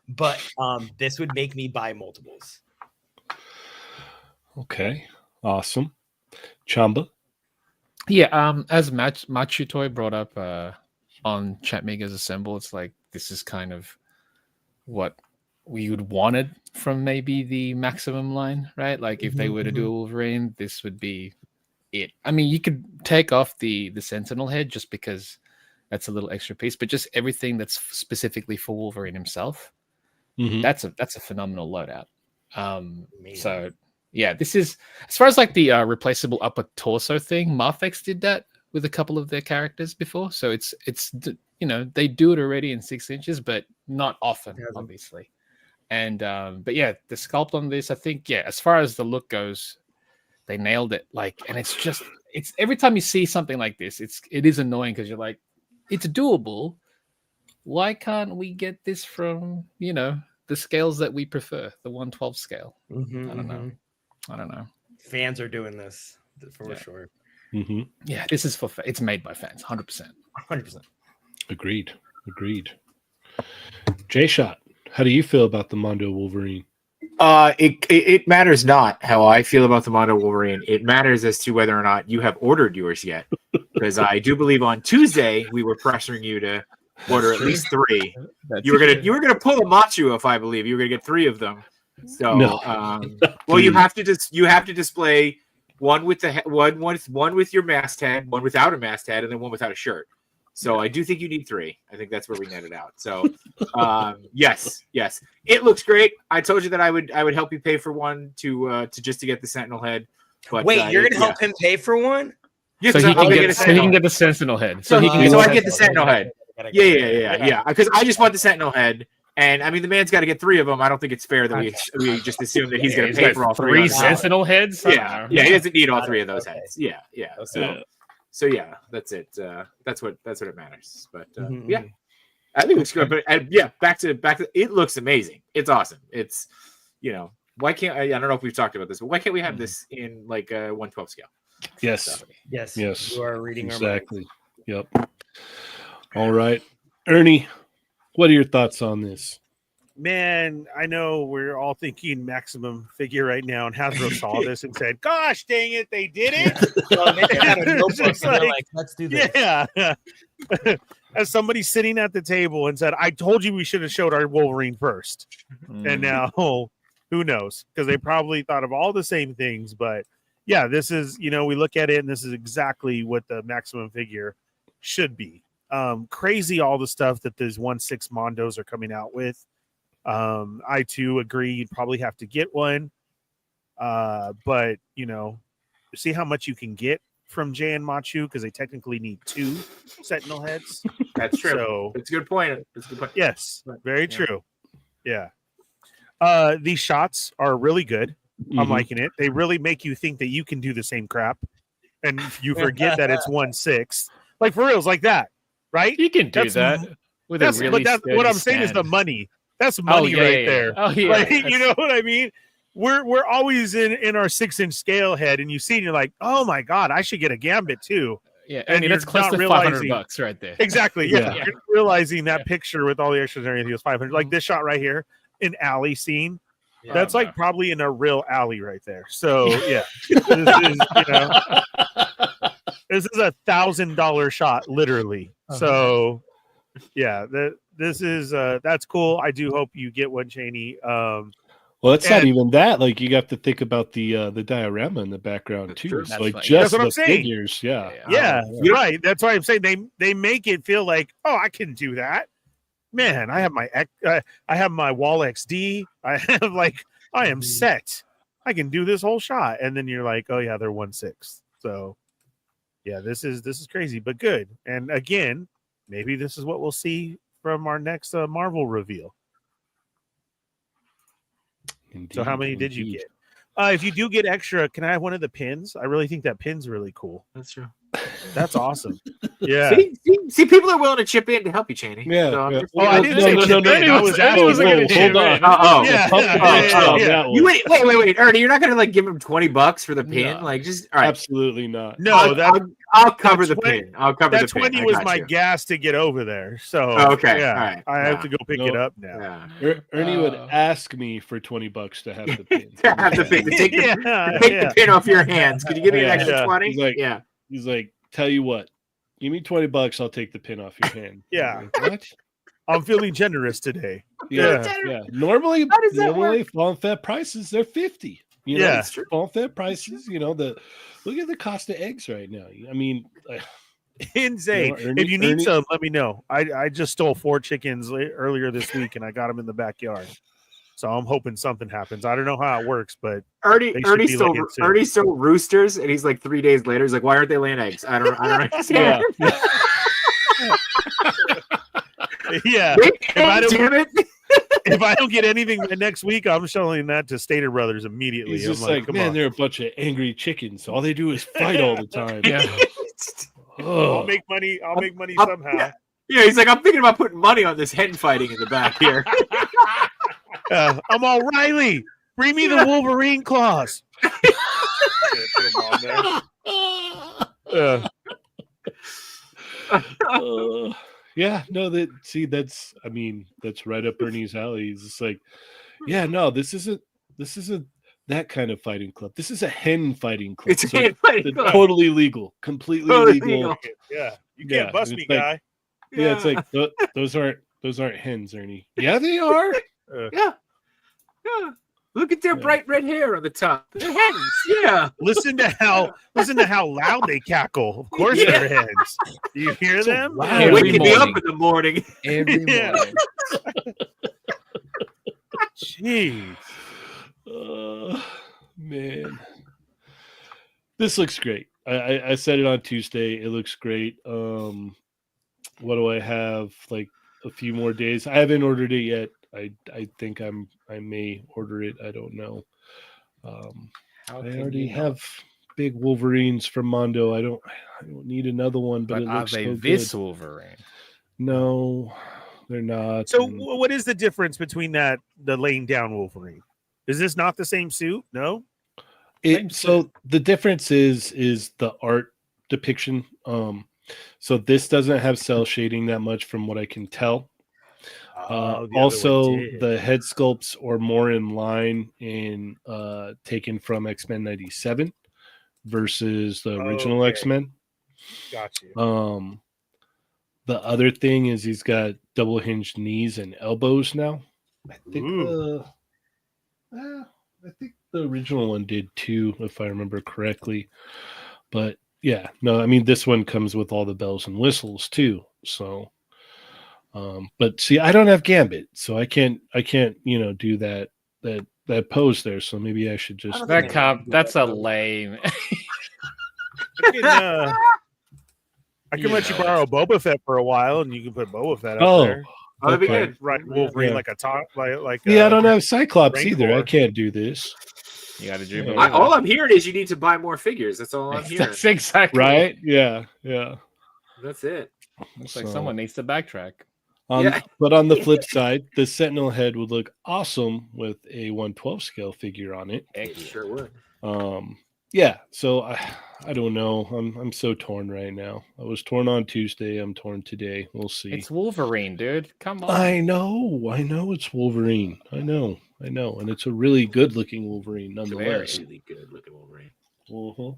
But this would make me buy multiples. Okay, awesome. Chamba. Yeah, as Machu Toy brought up on Chat Megas Assemble, it's like this is kind of what we would wanted from maybe the Maximum line, right? Like if they were to do a Wolverine, this would be it. I mean, you could take off the Sentinel head just because that's a little extra piece, but just everything that's specifically for Wolverine himself, that's a phenomenal loadout. So yeah, this is, as far as like the replaceable upper torso thing, Marfex did that with a couple of their characters before. So it's they do it already in 6 inches, but not often, obviously. And but yeah, the sculpt on this, I think, yeah, as far as the look goes, they nailed it. Like, and it's every time you see something like this, it is annoying because you're like, it's doable. Why can't we get this from the scales that we prefer, the 1/12 scale? I don't know. Fans are doing this for sure. Yeah, this is it's made by fans, 100%. Agreed. J-Shot, how do you feel about the Mondo Wolverine? It matters not how I feel about the Mondo Wolverine. It matters as to whether or not you have ordered yours yet. Because I do believe on Tuesday we were pressuring you to order at least 3. You were gonna pull a Machu, if I believe. You were gonna get 3 of them. So well, you have to display one with one with your masthead, one without a masthead, and then one without a shirt. So I do think you need 3. I think that's where we netted out. So yes, it looks great. I told you that I would help you pay for one to just to get the Sentinel head. But wait, you're gonna help him pay for one? Yeah, so he can get the Sentinel head. So I get the Sentinel head. Yeah. Because I just want the Sentinel head. And I mean, the man's got to get 3 of them. I don't think it's fair that we just assume that he's going to pay for all 3 Sentinel heads. Yeah, he doesn't need all 3 of those heads. Yeah. yeah, that's it. That's what it matters. But Mhm. yeah, I think it looks good. But yeah, back to it looks amazing. It's awesome. It's why can't I don't know if we've talked about this, but why can't we have this in like a 1/12 scale? Yes. So, Yes. Yes. You are reading Exactly. Yep. All right. Ernie, what are your thoughts on this? Man, I know we're all thinking maximum figure right now, and Hasbro saw this and said, "Gosh, dang it, they did it!" Well, they just had a notebook Just and they're like, like, let's do this. Yeah. As somebody sitting at the table and said, "I told you we should have showed our Wolverine first," and now who knows? Because they probably thought of all the same things. But yeah, this is we look at it and this is exactly what the maximum figure should be. Crazy all the stuff that these 1/6 Mondos are coming out with. I too agree. You'd probably have to get one. But see how much you can get from Jay and Machu because they technically need 2 Sentinel heads. that's true. So It's a good point. It's a good point. yes, very Yeah. true. Yeah. These shots are really good. I'm Mhm. liking it. They really make you think that you can do the same crap, and you forget that it's 1/6. Like for reals, like that, right? You can do That's- that with a That's really what sturdy I'm saying is the stand. money. That's money right there. Oh yeah, Like, that's- you know what I mean? We're always in our 6-inch scale head, and you see, and you're like, oh my god, I should get a Gambit too. yeah. and I mean, that's you're close not to realizing- $500 right there. Exactly. Yeah. Yeah. You're realizing that picture with all the extras and everything was 500. Like this shot right here, an alley scene. Yeah. That's Oh, like no. probably in a real alley right there. So yeah, this is this is $1,000 shot, literally. So yeah, this is that's cool. I do hope you get one, Cheynee. Well, it's not And- even that. Like you have to think about the diorama in the background too. true. So, That's like right. just That's what the I'm saying. figures, yeah. Yeah, You- right. That's why I'm saying they make it feel like, oh, I can do that. Man, I have my wall XD. I have I am set. I can do this whole shot, and then you're like, oh yeah, they're 1/6. So yeah, this is crazy, but good. And again, maybe this is what we'll see from our next Marvel reveal. Indeed, So how many did you indeed. get? If you do get extra, can I have one of the pins? I really think that pin's really cool. That's true. That's awesome. Yeah. See, people are willing to chip in to help you, Cheynee. Yeah, So I'm yeah. just- Oh, I didn't say chip in. I was Ernie wasn't Whoa, gonna chip hold on. in. Oh, Yeah. Pump the Yeah. brakes Yeah. on Yeah. that You one. wait, Ernie, you're not gonna like give him $20 for the pin? No. Like, just all right. Absolutely not. No, I'll cover the that's when- pin. I'll cover the that pin. 20 I was got my you. gas to get over there. So Okay, yeah, all right. I have Yeah. to go pick No. it up now. Yeah. Ernie would ask me for $20 to have the pin. To have the pin, to take the, Yeah, to take yeah. the pin off your hands. Could you give me an Yeah. extra Yeah. 20? He's like- yeah. He's like, tell you what, give me $20, I'll take the pin off your hand. Yeah. I'm like, what? I'm feeling generous today. Yeah, Yeah. yeah. Normally, How does that normally Fallen Fett prices they're 50. You know, Yeah. That's true. Fallen Fett prices. You know look at the cost of eggs right now. I mean, Insane. You know, Ernie- If you need Ernie- some, let me know. I just stole 4 chickens earlier this week and I got them in the backyard. So I'm hoping something happens. I don't know how it works, but Ernie They should be stole like it soon. Ernie stole roosters, and he's like 3 days later. He's like, "Why aren't they laying eggs? I don't understand." yeah. Wait, I don't- damn it! If I don't get anything by next week, I'm showing that to Stater Brothers immediately. he's I'm just like, come man, on. they're a bunch of angry chickens. All they do is fight all the time. Yeah. I'll Ugh. make money. I'll make money I'll- somehow. Yeah, he's like, I'm thinking about putting money on this hen fighting in the back here. I'm all Riley. Bring me the Wolverine claws. Yeah, put 'em on there. Yeah, no, that's right up Ernie's alley. He's just like, yeah, no, this isn't that kind of fighting club. This is a hen fighing club. It's a So hen fighting they're club. totally legal, completely Totally legal. legal. Yeah, you Yeah, can't bust and me, it's like- guy. Yeah, it's like those aren't hens, Ernie. Yeah, they are. Yeah. Look at their Yeah. bright red hair on the top. They're hens. Yeah. Listen to how loud they cackle. Of course, Yeah. they're hens. Do you hear So them? loud. Every Waking me up morning. in the morning. Every Yeah. morning. Jeez. Man, this looks great. I said it on Tuesday. It looks great. What do I have? Like a few more days. I haven't ordered it yet. I think I may order it. I don't know. How I can already you not? have big Wolverines from Mondo. I don't need another one, but it are looks they so this good. Wolverine? No, they're not. So, and- what is the difference between the laying down Wolverine? Is this not the same suit? No. So the difference is the art depiction. So this doesn't have cell shading that much from what I can tell. The other one Also, did. the head sculpts are more in line in taken from X-Men 97 versus the original Okay. X-Men. Got you. The other thing is he's got double hinged knees and elbows now. I think I think the original one did too, if I remember correctly. But yeah, no, I mean this one comes with all the bells and whistles too. So, but see, I don't have Gambit, so I can't, do that pose there. So maybe I should just. That's a lame. I can let you borrow Boba Fett for a while, and you can put Boba Fett up there. Oh, that'd be Okay. good. Right, Wolverine Yeah. like a top, like. Yeah, I don't have Cyclops Rancor. either. I can't do this. You got to dream. Yeah. All I'm hearing is you need to buy more figures. That's all I'm hearing. That's exactly Right? Yeah, yeah. That's it. Looks like So- someone needs to backtrack. Yeah. But on the flip side, the Sentinel head would look awesome with a 1/12 scale figure on it. It sure would. Yeah. So I don't know. I'm so torn right now. I was torn on Tuesday. I'm torn today. We'll see. It's Wolverine, dude. Come on. I know. It's Wolverine. I know, and it's a really good looking Wolverine nonetheless. Really good looking Wolverine. Uh-huh.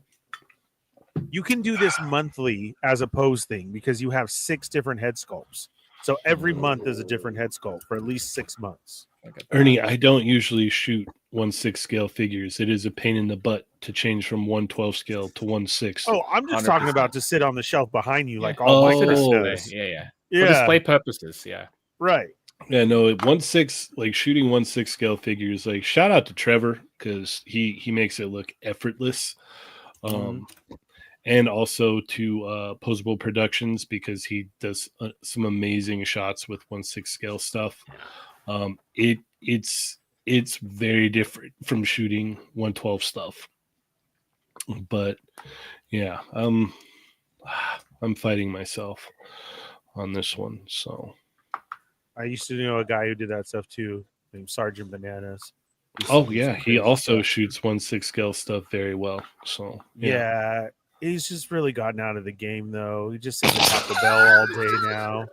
You can do this monthly as a pose thing because you have 6 different head sculpts. So every month is a different head sculpt for at least 6 months. Ernie, I don't usually shoot 1/6 scale figures. It is a pain in the butt to change from 1/12 scale to 1/6. Oh, I'm just 100%. talking about to sit on the shelf behind you like Yeah. all Oh. my Chris Display. does. Yeah. For Yeah, display purposes, yeah. right. Yeah, no, 1/6, like shooting 1/6 scale figures. Like shout out to Trevor because he makes it look effortless. And also to Posable Productions because he does some amazing shots with 1/6 scale stuff. It's very different from shooting 1/12 stuff. But yeah, I'm fighting myself on this one. So I used to know a guy who did that stuff too, named Sergeant Bananas. oh yeah, he also shoots 1/6 scale stuff very well. So Yeah, he's just really gotten out of the game though. He just sits at Taco Bell all day now.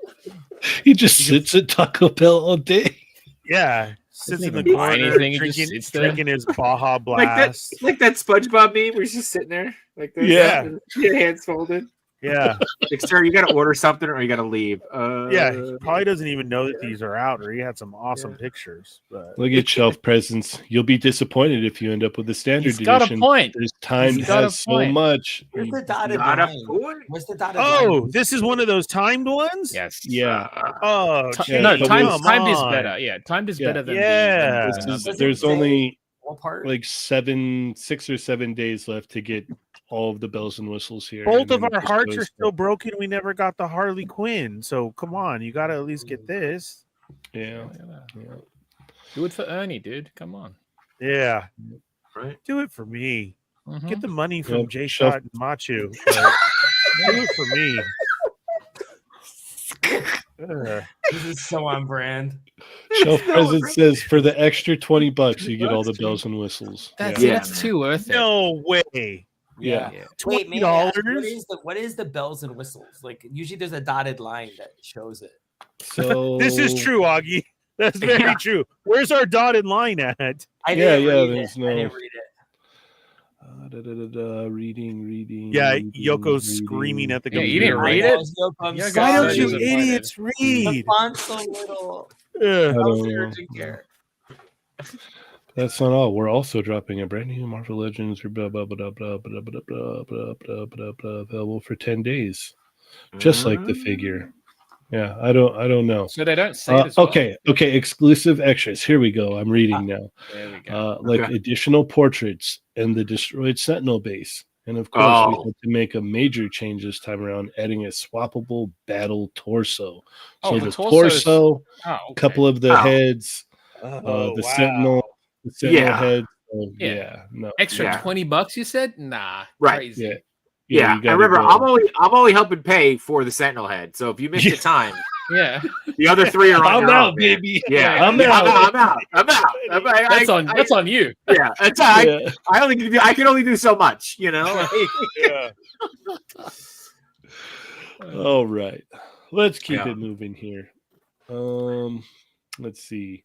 he just sits at Taco Bell all day. Yeah, sits in the even buy corner anything, he just drinking, sits there. drinking his Baja Like Blast. that SpongeBob meme where he's just sitting there like this. Yeah. Your hands folded. Yeah, Like, sir, you got to order something or you got to leave. yeah. He probably doesn't even know that these are out, or he had some awesome pictures. But Look at shelf presence. You'll be disappointed if you end up with the standard He's got a edition. point. There's time He's got a has so point. much. Where's the dotted Not a line? point. Where's the dotted line? oh, this is one of those timed ones. Yes. Yeah. Oh, Yeah, No, but timed come is on. better. Yeah, timed is Yeah. better than Yeah. the This is- numbers. there's say- only What part? like 6 or 7 days left to get all of the bells and whistles here. Both and of then it our just hearts goes are still up. broken. We never got the Harley Quinn. So come on, you got to at least get this. Yeah. Yeah. Do it for Ernie, dude. Come on. Yeah, Right. do it for me. Mhm. Get the money from Yep, J shelf- Shot and Machu. but do it for me. Ugh. This is so on brand. Shelf presence says for the extra $20 you get all the $20, bells and whistles. That's yeah. that's too worth it. No way. Yeah. Wait, may I ask, $20. what is the bells and whistles? Like usually there's a dotted line that shows it. So This is true, Augie. That's very Yeah. true. Where's our dotted line at? I Yeah, didn't yeah, read there's it. no- I didn't read it. Reading. Yeah, reading, Yoko's reading. screaming at the Yeah, computer. you didn't read I it? know, Yoko, I'm Yeah, Why God, don't sorry. you disappointed. idiots The read? font's so little. I Ugh. don't How's know. urgent care? That's not all. We're also dropping a brand new Marvel Legends blah, blah, blah, blah, blah, blah, blah, blah, blah, blah, blah, blah, available for 10 days. Just like the figure. Yeah, I don't know. So they don't say it as well. Okay, exclusive extras. Here we go. I'm reading now. There we go. Like Okay. additional portraits and the destroyed Sentinel base. And of course, we Oh. had to make a major change this time around, adding a swappable battle torso. So Oh, the the torso's- torso, Oh, a couple of the Wow. heads, Oh, the wow. Sentinel Yeah. head, Yeah, no. Extra Yeah. $20, you said? Nah, Right. crazy. Yeah. Yeah, you I gotta remember. go. I'm only helping pay for the Sentinel head. So if you missed the time, Yeah, the other 3 are on I'm your out, own, man. baby. Yeah, I'm out. I'm out. that's on you. Yeah, that's Yeah. I can only do so much, you know. Yeah. All right. Let's keep Yeah. it moving here. Let's see.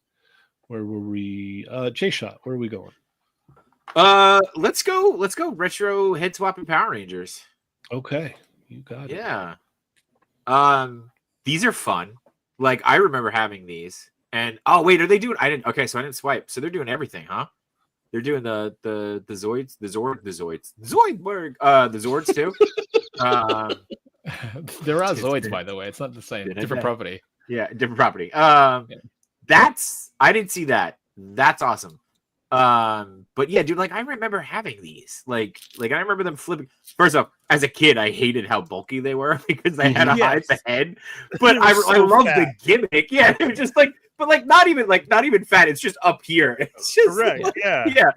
Where were we? J-Shot, where are we going? Let's go retro head swapping Power Rangers. Okay. You got it. Yeah. These are fun. Like I remember having these. And oh wait, are they doing? I didn't swipe. So they're doing everything, huh? They're doing the Zoids, the Zords too. There are Zoids, by the way. It's not the same. Different property. Yeah, different property. That's I didn't see that. That's awesome. But yeah, dude, like I remember having these. Like I remember them flipping. First off, as a kid, I hated how bulky they were because they had to hide the head. But I love the gimmick. Yeah, they're just like, but like not even fat. It's just up here. It's just Correct. like, Yeah.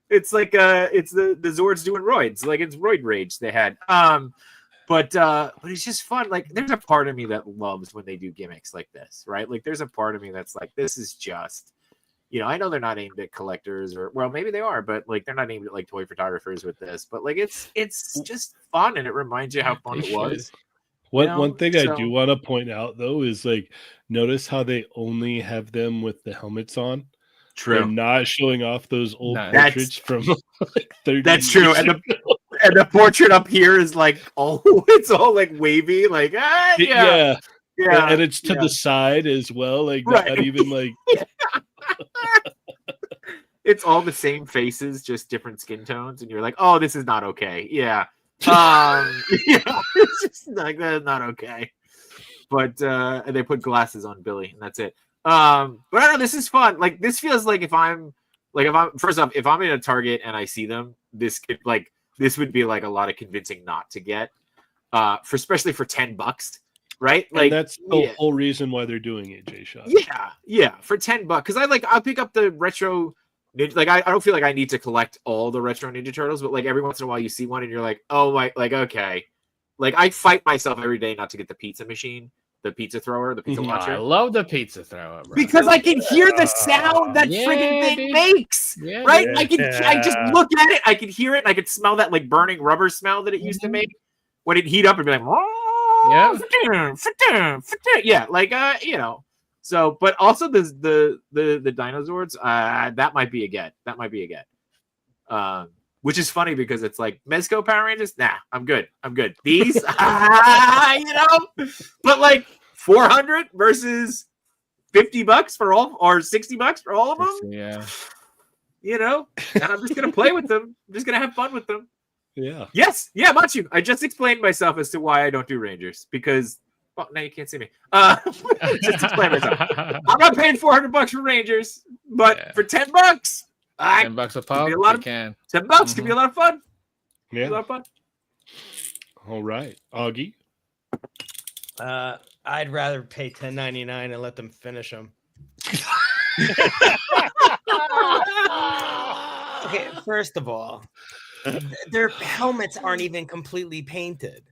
It's like it's the Zords doing roids. Like it's roid rage they had. But it's just fun. Like there's a part of me that loves when they do gimmicks like this, right? Like there's a part of me that's like, this is just, you know, I know they're not aimed at collectors or well, maybe they are, but like they're not aimed at like toy photographers with this. But like it's just fun and it reminds you how fun it was. One thing I do want to point out though is like notice how they only have them with the helmets on. True. They're not showing off those old portraits from like 30 That's true. And the portrait up here is like it's all like wavy, like yeah. And it's to the side as well, like not even like it's all the same faces, just different skin tones, and you're like, oh, this is not okay. Yeah. It's just like that's not okay. But and they put glasses on Billy, and that's it. But I don't know, this is fun. Like this feels like if I'm first off, if I'm in a Target and I see them, this would be like a lot of convincing not to get. Especially for $10, right? Like and that's the whole reason why they're doing it, J-Shot. Yeah, for $10. Because I'll pick up the retro. Like I don't feel like I need to collect all the retro Ninja Turtles, but like every once in a while you see one and you're like, oh my, like okay, like I fight myself every day not to get the pizza machine, the pizza thrower, the pizza launcher. I love the pizza thrower, bro. Because I can hear the sound that friggin' thing makes, right? I just look at it, I can hear it, and I can smell that like burning rubber smell that it used to make when it heat up and be like, yeah, like you know. So, but also the Dinozords, that might be a get. Which is funny because it's like Mezco Power Rangers. Nah, I'm good. These, you know, but like 400 versus $50 for all, or $60 for all of them. Yeah, you know, and I'm just gonna play with them. I'm just gonna have fun with them. Yeah. Yes. Yeah, Machu. I just explained myself as to why I don't do Rangers because. Well, now you can't see me. Just explain myself. I'm not paying $400 for Rangers, but for $10, $10 a pop. Be a lot of, can. $10 can be a lot of fun. Yeah, a lot of fun. All right, Augie. I'd rather pay $10.99 and let them finish them. Okay, first of all, their helmets aren't even completely painted.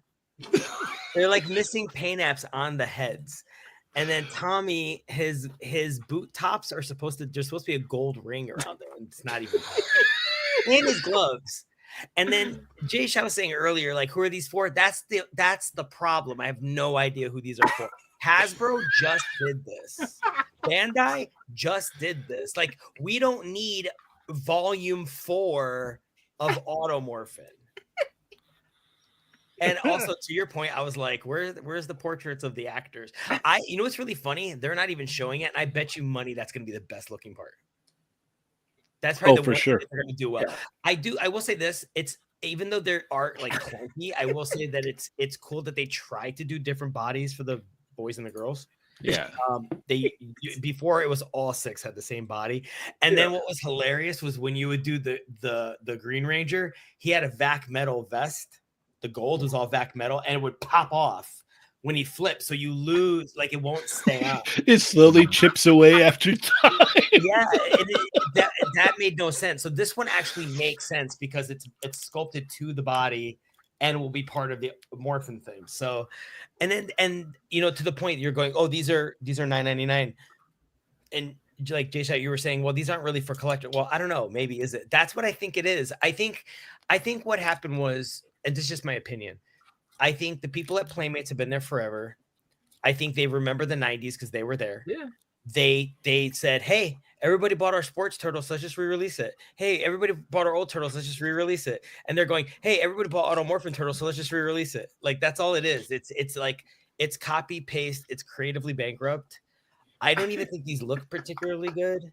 They're like missing paint apps on the heads. And then Tommy, his boot tops are supposed to be a gold ring around them. And it's not even and his gloves. And then Jay Shaw was saying earlier, like, who are these for? That's the problem. I have no idea who these are for. Hasbro just did this. Bandai just did this. Like, we don't need volume 4 of Automorphin. And also, to your point, I was like, where's the portraits of the actors? You know what's really funny? They're not even showing it. And I bet you money that's going to be the best looking part. That's probably the for one sure. thing they're going to do well. Yeah. I will say this. It's, even though there are like clunky, I will say that it's cool that they try to do different bodies for the boys and the girls. Yeah. Before it was all 6 had the same body. And then what was hilarious was when you would do the Green Ranger, he had a vac metal vest. The gold was all vac metal and it would pop off when he flips, so you lose, like it won't stay on. It slowly chips away after time. Yeah, that made no sense. So this one actually makes sense because it's sculpted to the body and will be part of the morphin thing. So, and you know, to the point you're going, oh, these are $9.99, and like Jay Shot, you were saying, well, these aren't really for collector. Well, I don't know, maybe is it? That's what I think it is. I think what happened was, and this is just my opinion, I think the people at Playmates have been there forever. I think they remember the 90s because they were there. Yeah. They said, hey, everybody bought our sports turtles, let's just re-release it. Hey, everybody bought our old turtles, let's just re-release it. And they're going, hey, everybody bought Automorphin turtles, so let's just re-release it. Like, that's all it is. It's like, it's copy paste, it's creatively bankrupt. I don't even think these look particularly good.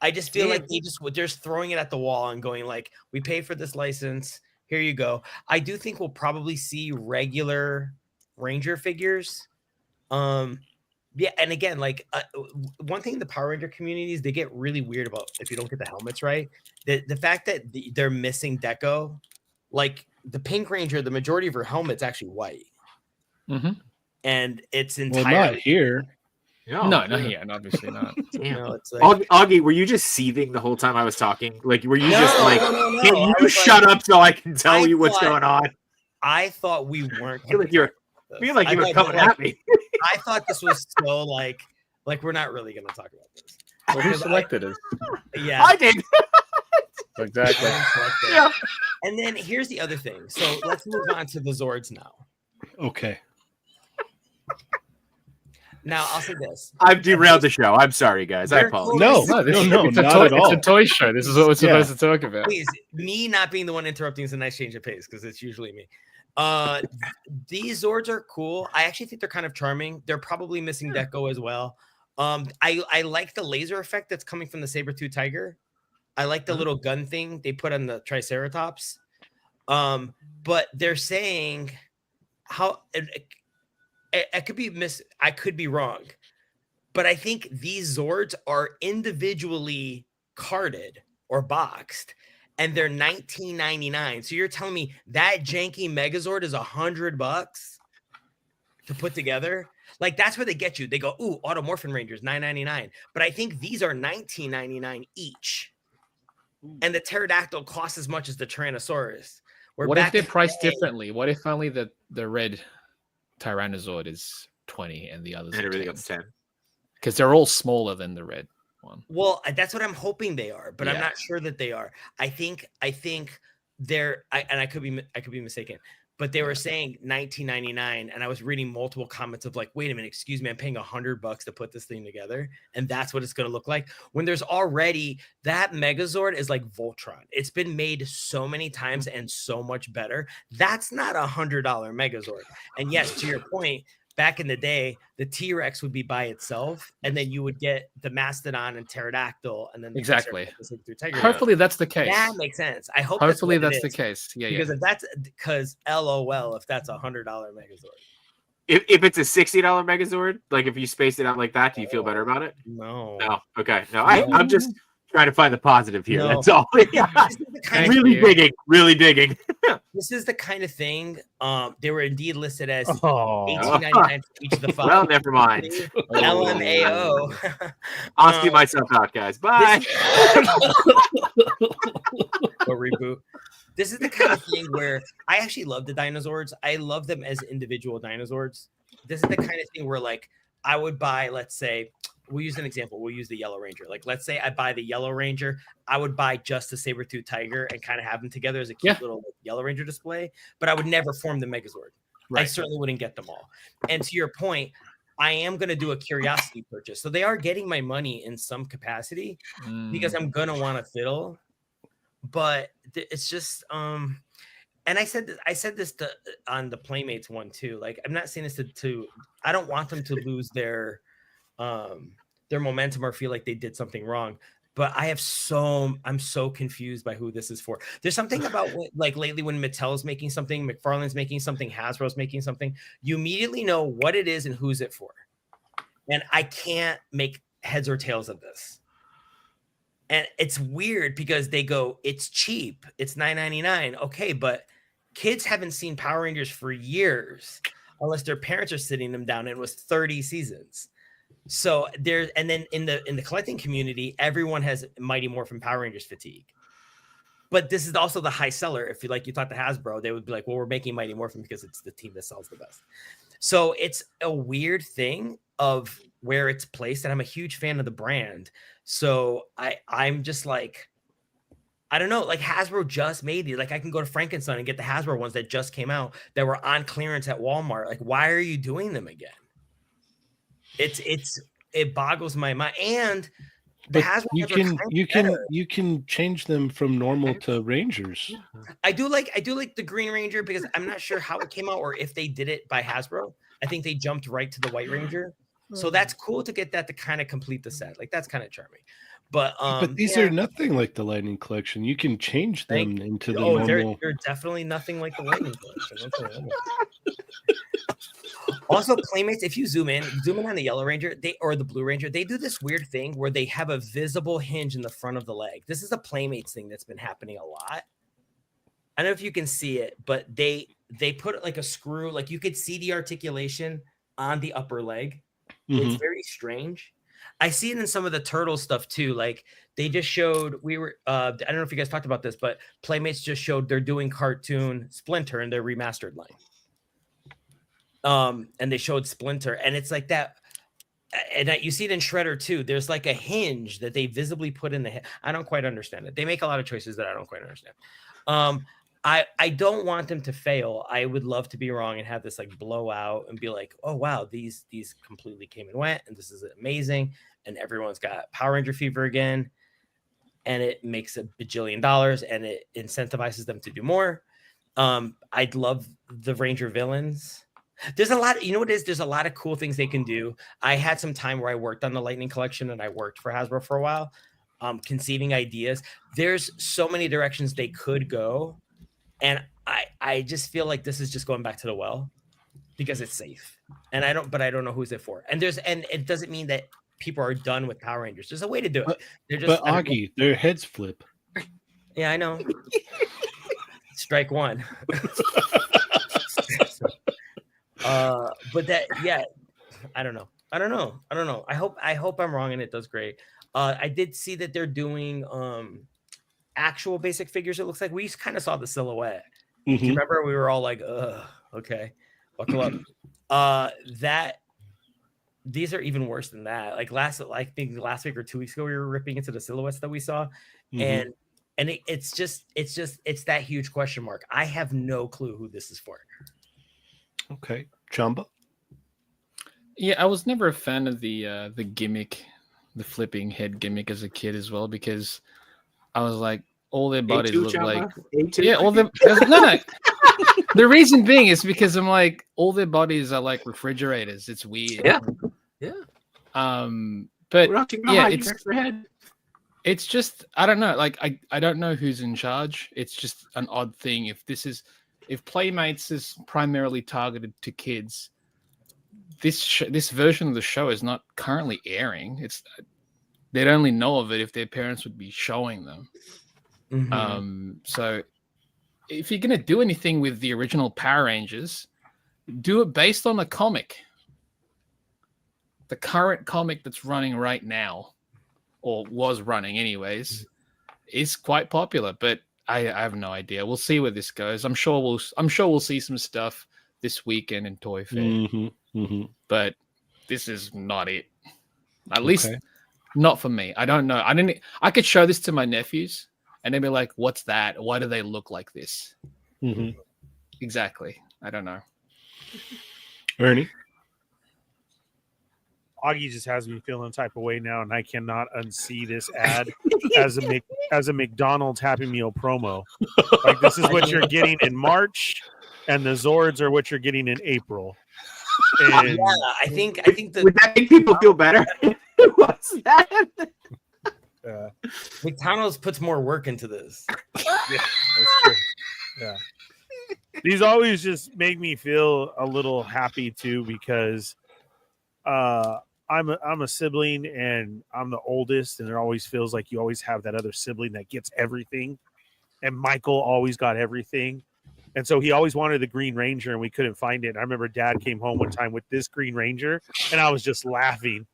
I just feel like they're just throwing it at the wall and going like, we pay for this license, here you go. I do think we'll probably see regular Ranger figures. Yeah, and again, like one thing in the Power Ranger communities, they get really weird about if you don't get the helmets right. The fact that they're missing deco, like the Pink Ranger, the majority of her helmet's actually white, and it's entirely not here. No, not here, and obviously not. You know, it's like, Augie, were you just seething the whole time I was talking? Like, were you just like, no. can you shut up so I can tell you what's going on? I thought we weren't. I feel like you were coming at me. I thought this was so like we're not really going to talk about this. Well, who selected it? Yeah, I did. Exactly. Yeah. And then here's the other thing. So let's move on to the Zords now. Okay. Now I'll say this. I've derailed the show. I'm sorry, guys. I apologize. No, It's not at all. It's a toy show. This is what we're supposed to talk about. Please, me not being the one interrupting is a nice change of pace because it's usually me. These Zords are cool. I actually think they're kind of charming. They're probably missing deco as well. I like the laser effect that's coming from the saber-tooth tiger. I like the little gun thing they put on the Triceratops. But they're saying how I could be I could be wrong, but I think these Zords are individually carded or boxed, and they're $19.99. So you're telling me that janky Megazord is $100 to put together? Like, that's where they get you. They go, ooh, Automorphin Rangers, $9.99. But I think these are $19.99 each. And the pterodactyl costs as much as the Tyrannosaurus. What if they're priced differently? What if only the red Tyrannosaur is 20 and the others And are everything 10? else 10. Because they're all smaller than the red one. Well, that's what I'm hoping they are, but I'm Yeah. not sure that they are. I think they're and I could be mistaken, but they were saying $19.99, and I was reading multiple comments of like, wait a minute, excuse me, I'm paying $100 to put this thing together, and that's what it's going to look like when there's already that Megazord is like Voltron. It's been made so many times and so much better. That's not $100 Megazord. And yes, to your point, back in the day, the T-Rex would be by itself, and then you would get the Mastodon and Pterodactyl, and then exactly. Tiger. Hopefully that's the case. That makes sense. I hope. Hopefully that's the case. Yeah, because if that's LOL, if that's $100 Megazord. If it's a $60 Megazord, like if you space it out like that, do you feel better about it? No. Okay. No, I'm just trying to find the positive here. No. That's all. Really digging. This is the kind of thing. They were indeed listed as Oh. $18.99 for each of the 5. Well, never mind. LMAO. I'll see myself out, guys. Bye. Or reboot. This is the kind of thing where I actually love the dinosaurs. I love them as individual dinosaurs. This is the kind of thing where, like, I would buy, let's say, we'll use an example. We'll use the Yellow Ranger. Like, let's say I buy the Yellow Ranger. I would buy just the Saber-Tooth Tiger and kind of have them together as a cute little Yellow Ranger display. But I would never form the Megazord. Right. I certainly wouldn't get them all. And to your point, I am going to do a curiosity purchase. So they are getting my money in some capacity because I'm going to want to fiddle. But it's just, and I said this on the Playmates one too. Like, I'm not saying this to I don't want them to lose their momentum or feel like they did something wrong. But I'm so confused by who this is for. There's something about like lately when Mattel's making something, McFarlane's making something, Hasbro's making something, you immediately know what it is and who's it for. And I can't make heads or tails of this. And it's weird because they go, it's cheap. It's $9.99. Okay, but kids haven't seen Power Rangers for years. unless their parents are sitting them down. And it was 30 seasons. So there's, and then in the collecting community, everyone has Mighty Morphin Power Rangers fatigue. But this is also the high seller. If you talk to Hasbro, they would be like, well, we're making Mighty Morphin because it's the team that sells the best. So it's a weird thing of where it's placed. And I'm a huge fan of the brand. So I'm just like, I don't know, like Hasbro just made it. Like I can go to Frankenstein and get the Hasbro ones that just came out that were on clearance at Walmart. Like, why are you doing them again? It boggles my mind. And but you can change them from normal to Rangers. I do like the Green Ranger because I'm not sure how it came out or if they did it by Hasbro. I think they jumped right to the White Ranger. So that's cool to get that to kind of complete the set. Like that's kind of charming. But these are nothing like the Lightning Collection. You can change them into the normal. They're definitely nothing like the Lightning Collection. Also, Playmates, if you zoom in on the Yellow Ranger, or the Blue Ranger, they do this weird thing where they have a visible hinge in the front of the leg. This is a Playmates thing that's been happening a lot. I don't know if you can see it, but they put like a screw, like you could see the articulation on the upper leg. Mm-hmm. It's very strange. I see it in some of the turtle stuff too. Like they just showed, I don't know if you guys talked about this, but Playmates just showed they're doing cartoon Splinter in their remastered line. And they showed Splinter, and it's like that. And you see it in Shredder too. There's like a hinge that they visibly put in the head. I don't quite understand it. They make a lot of choices that I don't quite understand. I don't want them to fail. I would love to be wrong and have this like blow out and be like, oh wow, these completely came and went, and this is amazing, and everyone's got Power Ranger fever again, and it makes $1 bajillion, and it incentivizes them to do more. I'd love the Ranger villains. There's a lot, you know what it is? There's a lot of cool things they can do. I had some time where I worked on the Lightning Collection and I worked for Hasbro for a while, conceiving ideas. There's so many directions they could go. And I just feel like this is just going back to the well because it's safe. And I don't know who's it for. And it doesn't mean that people are done with Power Rangers. There's a way to do it. But Augie, their heads flip. Yeah, I know. Strike one. But that, yeah, I don't know. I hope I'm wrong and it does great. I did see that they're doing actual basic figures. It looks like we kind of saw the silhouette. Mm-hmm. Do you remember we were all like, okay, buckle up. These are even worse than that. Like last week or 2 weeks ago, we were ripping into the silhouettes that we saw, mm-hmm. and it's that huge question mark. I have no clue who this is for. Okay, Chamba. Yeah, I was never a fan of the gimmick, the flipping head gimmick as a kid as well, because I was like, all their bodies look like all them. No. The reason being is because I'm like, all their bodies are like refrigerators. It's weird. Yeah. But yeah, it's just I don't know. Like I don't know who's in charge. It's just an odd thing. If Playmates is primarily targeted to kids, this version of the show is not currently airing. They'd only know of it if their parents would be showing them. Mm-hmm. So if you're gonna do anything with the original Power Rangers, do it based on a comic. The current comic that's running right now, or was running anyways, is quite popular, but I have no idea. We'll see where this goes. I'm sure we'll see some stuff this weekend in Toy Fair. Mm-hmm, mm-hmm. But this is not it. At least not for me. I don't know. I could show this to my nephews and they'd be like, "What's that? Why do they look like this?" Mm-hmm. Exactly. I don't know. Ernie? Augie just has me feeling type of way now, and I cannot unsee this ad as a McDonald's Happy Meal promo. Like this is what you're getting in March, and the Zords are what you're getting in April. And yeah, I think would that make people feel better? What's that? McDonald's puts more work into this. Yeah, that's true. Yeah. These always just make me feel a little happy too, because I'm a sibling and I'm the oldest, and it always feels like you always have that other sibling that gets everything, and Michael always got everything. And so he always wanted the Green Ranger, and we couldn't find it. And I remember Dad came home one time with this Green Ranger, and I was just laughing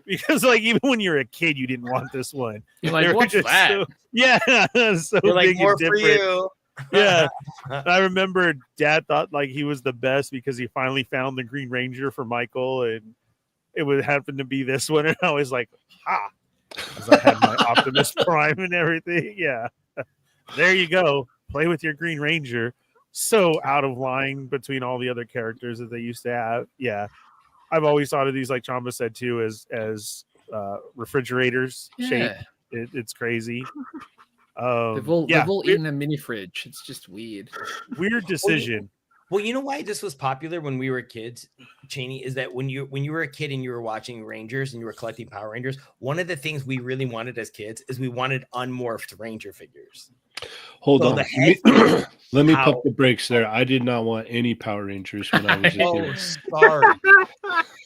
because, like, even when you're a kid, you didn't want this one. You're They like, were what's just that? so- yeah, so You're like, big more and for different. you. Yeah. I remember Dad thought like he was the best because he finally found the Green Ranger for Michael, and it would happen to be this one. And I was like, ha, because I had my Optimus Prime and everything. Yeah. There you go. Play with your Green Ranger. So out of line between all the other characters that they used to have. Yeah. I've always thought of these, like Chamba said too, as refrigerators shape. Yeah. It's crazy. They've all weird, eaten a mini fridge. It's just weird. weird decision. Well, you know why this was popular when we were kids, Cheynee, is that when you were a kid and you were watching Rangers and you were collecting Power Rangers, one of the things we really wanted as kids is we wanted unmorphed Ranger figures. Hold So on. the head Let me how- pump the brakes there. I did not want any Power Rangers when I was a Oh, kid. sorry.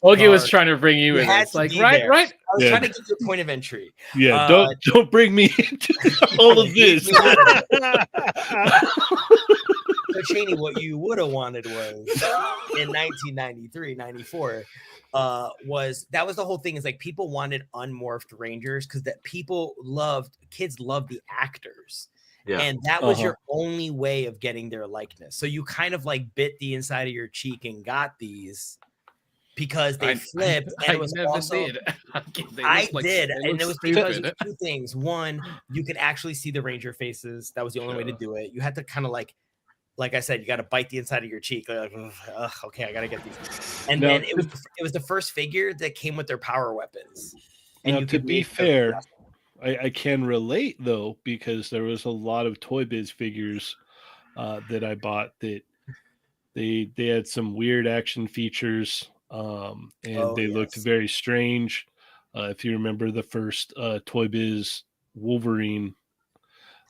Augie was Sorry. trying to bring you You in. had It's to like, be right, there. right. I was Yeah. trying to get your point of entry. Yeah, don't bring me into all of this. So, Cheynee, what you would have wanted was in 1993, 94, was the whole thing is like people wanted unmorphed Rangers because that kids loved the actors. Yeah. And that was Uh-huh. your only way of getting their likeness. So you kind of like bit the inside of your cheek and got these because they flipped. And I it was never also, did. I did. They And look it was because stupid. of two things. One, you could actually see the Ranger faces. That was the only way to do it. You had to kind of like I said, you got to bite the inside of your cheek. Like, ugh, okay, I got to get these. And Now, then it was the first figure that came with their power weapons. And Now, you to could be make them fair, custom. I can relate though, because there was a lot of Toy Biz figures that I bought that they had some weird action features, and they looked yes. very strange. If you remember the first Toy Biz Wolverine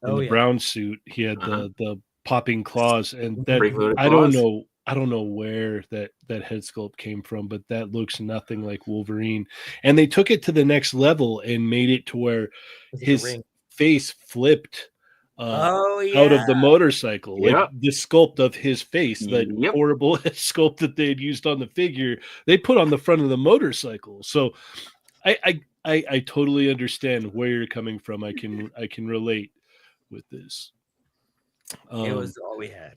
in the brown suit, he had the popping claws, and that Spring-loaded I don't claws? know where that head sculpt came from, but that looks nothing like Wolverine. And they took it to the next level and made it to where It's like a his ring. face flipped out of the motorcycle. Yep. Like the sculpt of his face, that Yep. horrible sculpt that they had used on the figure, they put on the front of the motorcycle. So I totally understand where you're coming from. I can relate with this. It was all we had.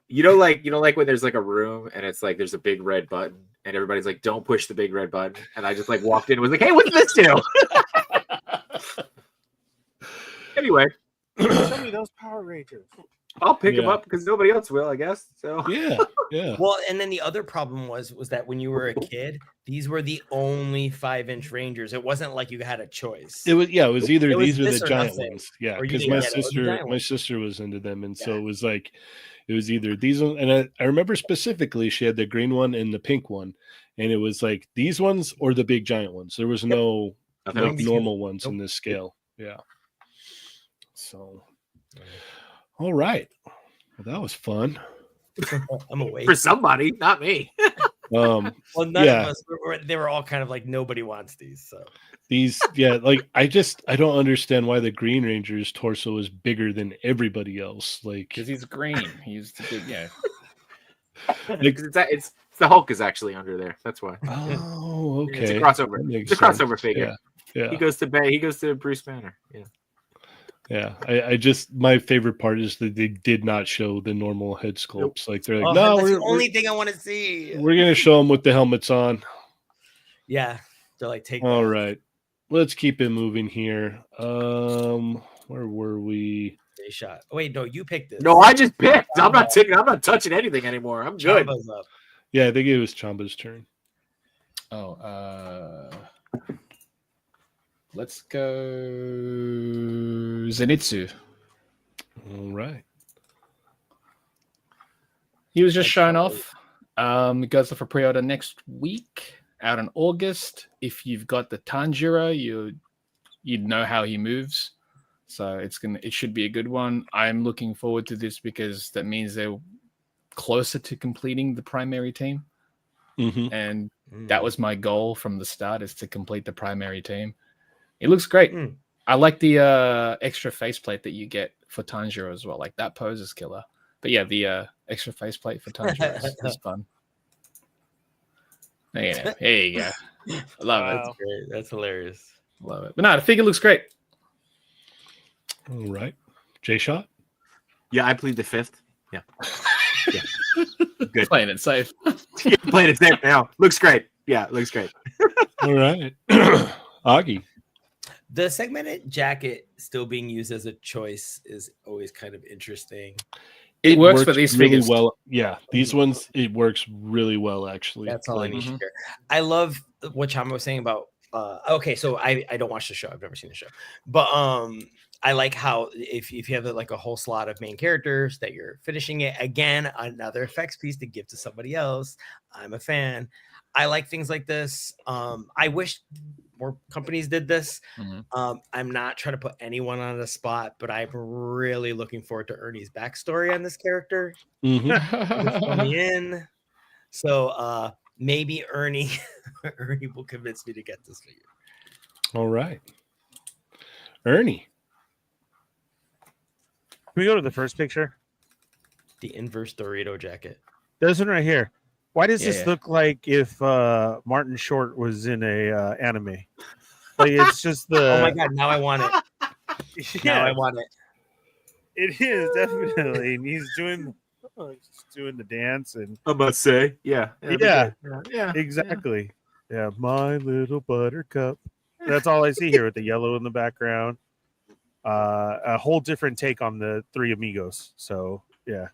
You know, like when there's like a room and it's like there's a big red button and everybody's like, "Don't push the big red button," and I just like walked in and was like, "Hey, what's this do?" Anyway, Show me those Power Rangers. I'll pick them Yeah. up because nobody else will, I guess. So Yeah. Well, and then the other problem was that when you were a kid, these were the only 5-inch Rangers. It wasn't like you had a choice. It was either It was these or this the or giant nothing. ones. Yeah, Or you because didn't my get it. It was the giant my ones. sister was into them, and so Yeah. it was like it was either these ones, and I remember specifically she had the green one and the pink one, and it was like these ones or the big giant ones. There was no Nothing like else. normal ones in Nope. this scale. Yeah. So, all right. Well, that was fun. I'm awake. for somebody, not me. Um, Well, none yeah. of us. They were all kind of like nobody wants these. So these, like I don't understand why the Green Ranger's torso is bigger than everybody else. Like, Because he's green. He's the big, yeah. like, It's the Hulk is actually under there. That's why. oh, okay. It's a crossover. That makes It's a crossover sense. figure. Yeah. He goes to Bruce Banner. Yeah. Yeah, I just my favorite part is that they did not show the normal head sculpts. Like they're like, oh, no, that's the we're only thing I want to see. we're gonna show them with the helmets on. Yeah, they're like take. All that. right, let's keep it moving here. Where were we? They shot. Oh, wait, no, you picked this. No, I just picked. I'm not touching anything anymore. I'm good. Chamba's up. Yeah, I think it was Chamba's turn. Oh, let's go Zenitsu. All right. He was just shown off. It goes up for pre-order next week, out in August. If you've got the Tanjiro, you'd know how he moves. So it should be a good one. I'm looking forward to this because that means they're closer to completing the primary team. Mm-hmm. And that was my goal from the start, is to complete the primary team. It looks great. I like the extra faceplate that you get for Tanjiro as well. Like, that pose is killer. But yeah, the extra faceplate for Tanjiro is fun. Yeah, there you go. I love it. Wow. Great. That's hilarious. Love it. But no, the figure looks great. All right. J-Shot? Yeah, I plead the fifth. Yeah. Good. Playing it safe. Yeah, playing it safe now. Looks great. Yeah, looks great. All right. Augie. The segmented jacket still being used as a choice is always kind of interesting. It works for these really figures. well. Yeah, these ones, it works really well, actually. That's all I need Mhm. to hear. I love what Chamba was saying about okay, so I don't watch the show. I've never seen the show. But I like how if you have like a whole slot of main characters that you're finishing it again, another effects piece to give to somebody else. I'm a fan. I like things like this. I wish more companies did this. Mhm. I'm not trying to put anyone on the spot, but I'm really looking forward to Ernie's backstory on this character. Just throw me in. So maybe Ernie will convince me to get this figure. All right. Ernie. Can we go to the first picture? The inverse Dorito jacket. This one right here. Why does this Yeah. look like if Martin Short was in a anime? Like it's just the. Oh my god! Now I want it. Now I Yeah, want it. it is definitely. And he's doing the dance and I must say. Yeah. Yeah. Yeah. exactly. Yeah, my little buttercup. That's all I see here with the yellow in the background. A whole different take on the Three Amigos. So yeah,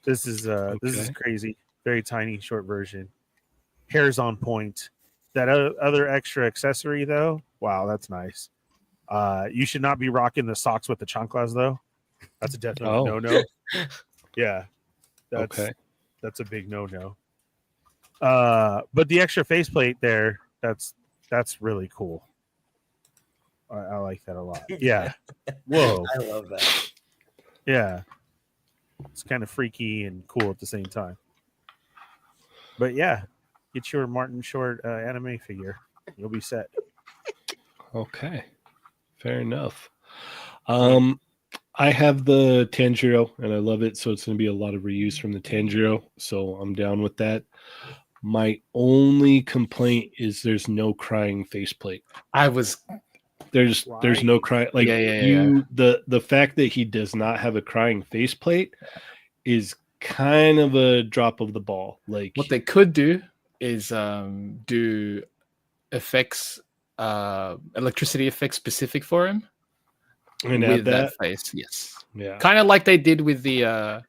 this is Okay. crazy. Very tiny, short version. Hair's on point. That other extra accessory though, wow, that's nice. You should not be rocking the socks with the chanclas though. That's a definite Oh. no-no. Yeah, Okay. that's a big no-no. But the extra faceplate there, that's really cool. I like that a lot. Yeah. Whoa. I love that. Yeah. It's kind of freaky and cool at the same time. But yeah, get your Martin Short anime figure. You'll be set. Okay. Fair enough. I have the Tanjiro and I love it. So it's going to be a lot of reuse from the Tanjiro. So I'm down with that. My only complaint is there's no crying faceplate. There's Why? no cry. Like Yeah. the fact that he does not have a crying faceplate is kind of a drop of the ball. Like What they could do is do effects, electricity effects specific for him and with add that. face. Yes, Yeah. kind of like they did with the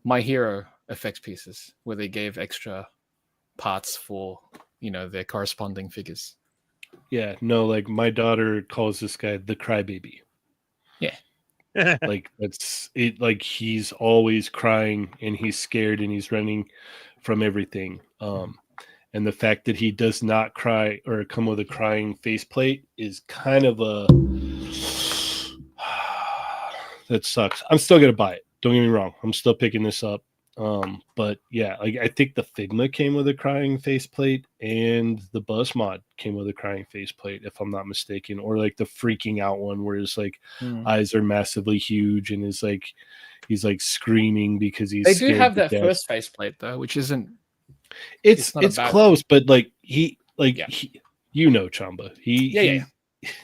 My Hero effects pieces, where they gave extra parts for their corresponding figures. Yeah. No, like my daughter calls this guy the crybaby. Like that's it. Like he's always crying and he's scared and he's running from everything. And the fact that he does not cry or come with a crying faceplate is kind of a that sucks. I'm still gonna buy it. Don't get me wrong. I'm still picking this up. But yeah, like I think the Figma came with a crying faceplate and the Buzz mod came with a crying faceplate, if I'm not mistaken, or like the freaking out one where his like eyes are massively huge and is like he's like screaming because he's They do scared have to that death. first faceplate though, which isn't. It's not a bad close, but like he Yeah. Chamba. Yeah.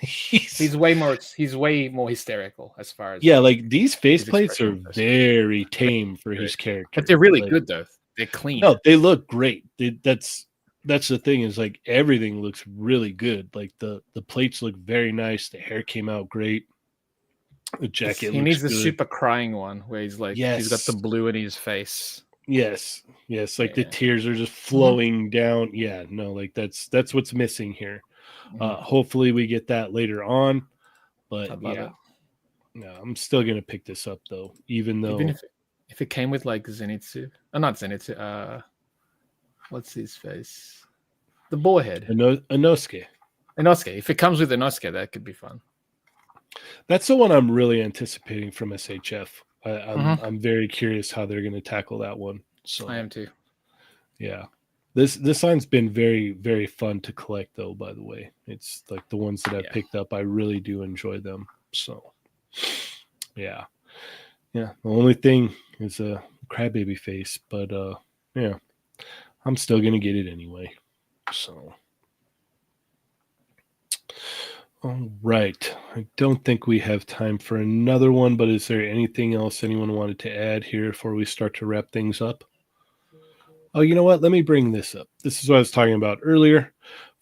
He's Way more hysterical as far as like these faceplates are expression goes. very tame for his character. But they're really Like, good though. They're clean. No, they look great. That's the thing is like everything looks really good. Like the plates look very nice. The hair came out great. The jacket he looks needs the good. super crying one where he's like he's got the Yes. blue in his face. Yes. Like the Yeah. tears are just flowing down. Yeah, no, like that's what's missing here. Hopefully we get that later on. But I'd love yeah. it. No, I'm still gonna pick this up though, even though Even if it came with like Zenitsu, not Zenitsu, what's his face? The boarhead. Inosuke. Inosuke. If it comes with Inosuke, that could be fun. That's the one I'm really anticipating from SHF. Mhm. I'm very curious how they're going to tackle that one. So I am too. yeah, this line's been very, very fun to collect though. By the way, it's like the ones that I've Yeah. picked up. I really do enjoy them. So yeah. The only thing It's a crybaby face, but yeah, I'm still gonna get it anyway. So, all right. I don't think we have time for another one, but is there anything else anyone wanted to add here before we start to wrap things up? Oh, you know what? Let me bring this up. This is what I was talking about earlier.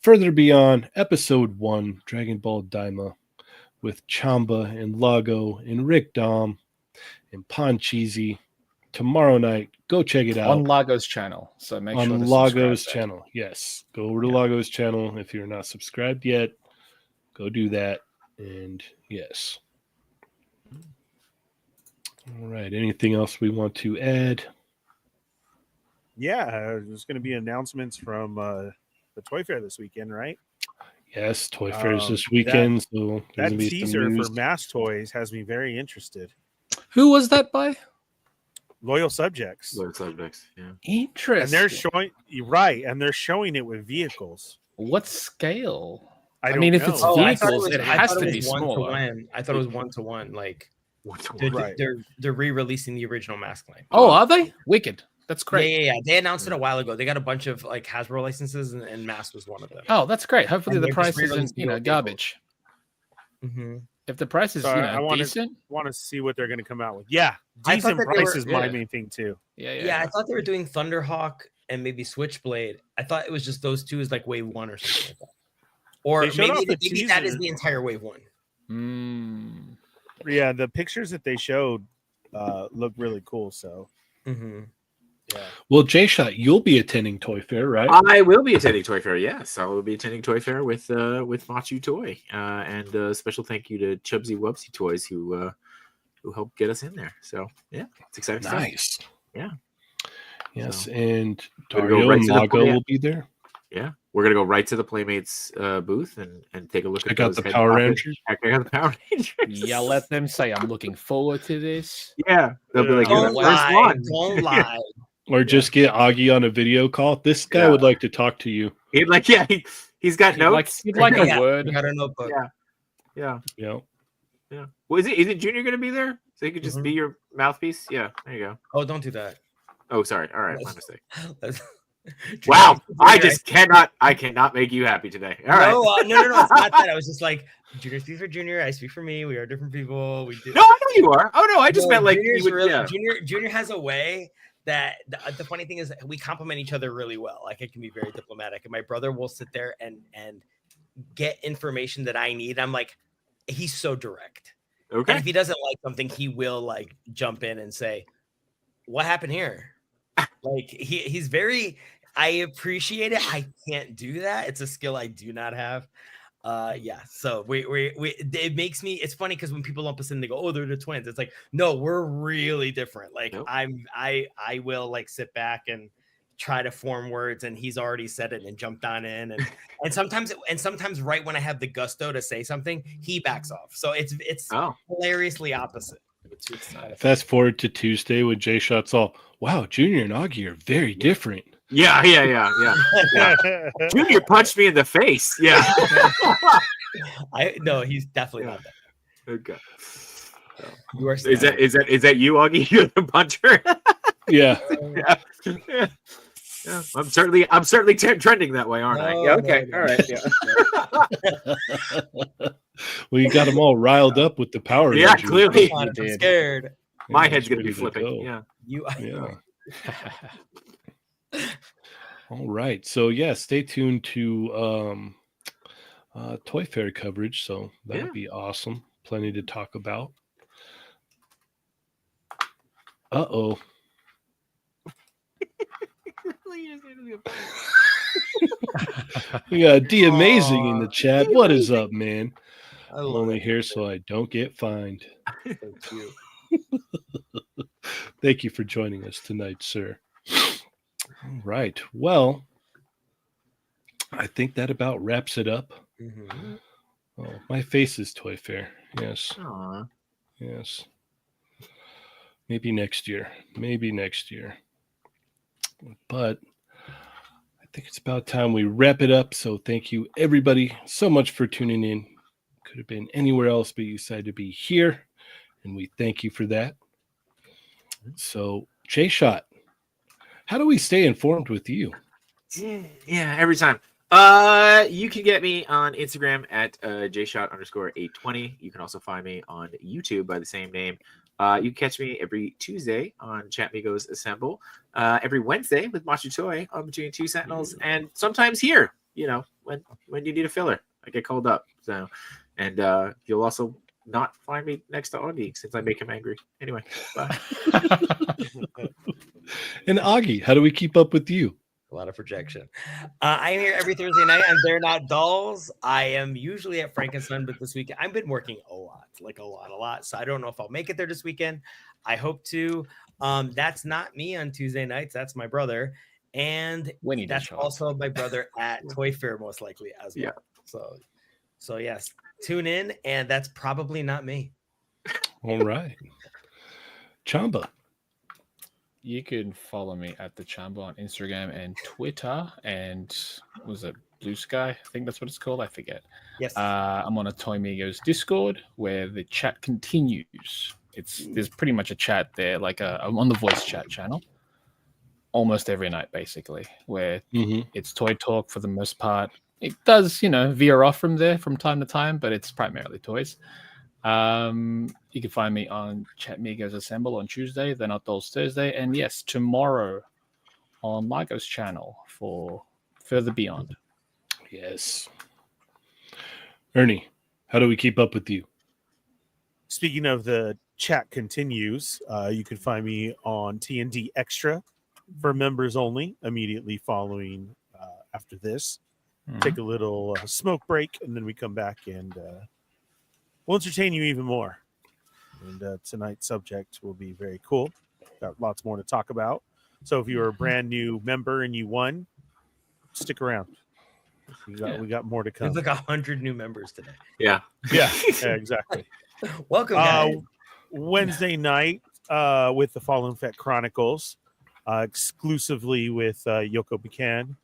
Further Beyond, Episode 1, Dragon Ball Daima, with Chamba and Lago and Rick Dom and Pon Cheesy. Tomorrow night, go check it out. On Lago's channel. So make sure On to Lago's subscribe there. channel. Yes. Go over to Lago's channel. If you're not subscribed yet, go do that. And yes. All right. Anything else we want to add? Yeah, there's going to be announcements from the Toy Fair this weekend, right? Yes. Toy Fair's this That- weekend. So there's That gonna be some teaser news. for Mass Toys has me very interested. Who was that by? Loyal Subjects. Load subjects. Yeah. Interesting. And they're showing you're right, and they're showing it with vehicles. What scale? I mean, don't if it's know. vehicles, it I has thought to it be was one to smaller. one. I thought it was 1-to-1. Like What's they're, Right. they're re-releasing the original mask line. Oh, are they? Wicked. That's great. Yeah. They announced it a while ago. They got a bunch of like Hasbro licenses, and Mask was one of them. Oh, that's great. Hopefully And the they're price just isn't, re-releasing the garbage. Mm-hmm. If the price is, So I wanna- decent. Want to see what they're going to come out with. Yeah, I thought decent that they were- price is my yeah. main thing too. Yeah, I thought they were doing Thunderhawk and maybe Switchblade. I thought it was just those two as like wave 1 or something like that. Or They showed off maybe, the maybe that is teaser. the entire wave 1. Mm. Yeah, the pictures that they showed look really cool. So Mm-hmm. yeah, Well, J-Shot, you'll be attending Toy Fair, right? I will be attending Toy Fair. Yes, I will be attending Toy Fair with Machu Toy, and special thank you to Chubsy Wubsy Toys who helped get us in there. So yeah, it's exciting stuff. Nice. Yeah. Yes, So, and we're gonna go Dario right and to the Lago point. will be there. Yeah, we're gonna go right to the Playmates booth and take a look Check at out those the head Power pocket- Rangers. Check out the Power Rangers. Yeah, let them say I'm looking forward to this. Yeah, they'll be like, Yeah. "You're Don't the first lie. one." Don't lie. Or just get Augie on a video call. This guy Yeah. would like to talk to you. He'd like, he's got notes. You'd like a Yeah, word. I got a notebook. Yeah. You know, Yeah. Well, isn't Junior going to be there? So he could just Mhm. be your mouthpiece? Yeah. There you go. Oh, don't do that. Oh, sorry. All right. My mistake. That's- Wow. Junior, I cannot make you happy today. All right. No, it's not that. I was just like, Junior speaks for Junior. I speak for me. We are different people. We do. No, I know you are. Oh, no. I just No, meant like, Junior's you would, really, yeah. Junior has a way that the funny thing is we complement each other really well. Like it can be very diplomatic, and my brother will sit there and get information that I need. I'm like, he's so direct. And Okay. if he doesn't like something, he will like jump in and say, "What happened here?" Like he's very. I appreciate it. I can't do that. It's a skill I do not have. Yeah. So we it makes me. It's funny because when people lump us in, they go, "Oh, they're the twins." It's like, no, we're really different. Like Nope. I will like sit back and try to form words, and he's already said it and jumped on in, and sometimes right when I have the gusto to say something, he backs off. So it's Oh. hilariously opposite. fast forward to Tuesday with J-Shot's all, wow, Junior and Augie are very different. Yeah. Junior punched me in the face. Yeah. No, he's definitely not that. Okay. You are Is that you, Augie? You're the puncher? Yeah. Yeah. Yeah. I'm certainly trending that way, aren't I? No, Yeah. Okay. no, All right. Yeah. Well, you got them all riled up with the Power Yeah, Rangers. clearly. I'm did. scared. My Yeah, head's it's gonna be ready to flipping. go. Yeah. You Yeah. All right. So yeah, stay tuned to Toy Fair coverage. So that'll Yeah. be awesome. Plenty to talk about. Uh-oh. We got D Amazing in the chat. What is up, man? I I'm love only it. here so I don't get fined. So cute. Thank you for joining us tonight, sir. All right. Well, I think that about wraps it up. Mhm. Oh, my face is Toy Fair. Yes. Aw. Yes. Maybe next year. Maybe next year. But I think it's about time we wrap it up. So thank you, everybody, so much for tuning in. Could have been anywhere else, but you decided to be here. And we thank you for that. So, J-Shot, how do we stay informed with you? Yeah, every time. You can get me on Instagram at jshot_820. You can also find me on YouTube by the same name. You can catch me every Tuesday on Chatmigos Assemble, every Wednesday with Machu Toy on Between Two Sentinels, and sometimes here, when you need a filler, I get called up. So, and you'll also not find me next to Augie since I make him angry. Anyway, bye. And Augie, how do we keep up with you? A lot of projection. I am here every Thursday night on They're Not Dolls. I am usually at Frankenstein, but this weekend I've been working a lot. So I don't know if I'll make it there this weekend. I hope to. That's not me on Tuesday nights. That's my brother. And that's also my brother at Toy Fair, most likely as well. Yeah. So yes, tune in, and that's probably not me. All right. Chamba. You can follow me at the Chamba on Instagram and Twitter, and was it Blue Sky? I think that's what it's called. I forget. Yes. I'm on a Toy Migos Discord where the chat continues. There's pretty much a chat there, like I'm on the voice chat channel, almost every night basically, where it's toy talk for the most part. It does, veer off from there from time to time, but it's primarily toys. You can find me on Chatmigos Assemble on Tuesday, They're Not Dolls Thursday, and yes, tomorrow on Margot's channel for Further Beyond. Yes. Ernie, how do we keep up with you? Speaking of the chat continues, you can find me on TND Extra for members only, immediately following after this. Take a little smoke break, and then we come back and we'll entertain you even more. And tonight's subject will be very cool. Got lots more to talk about. So if you're a brand new member and you won, stick around. We got more to come. There's like 100 new members today. Yeah, exactly. Welcome, guys. Wednesday night with the Fallen Fett Chronicles, exclusively with Yoko Buchan.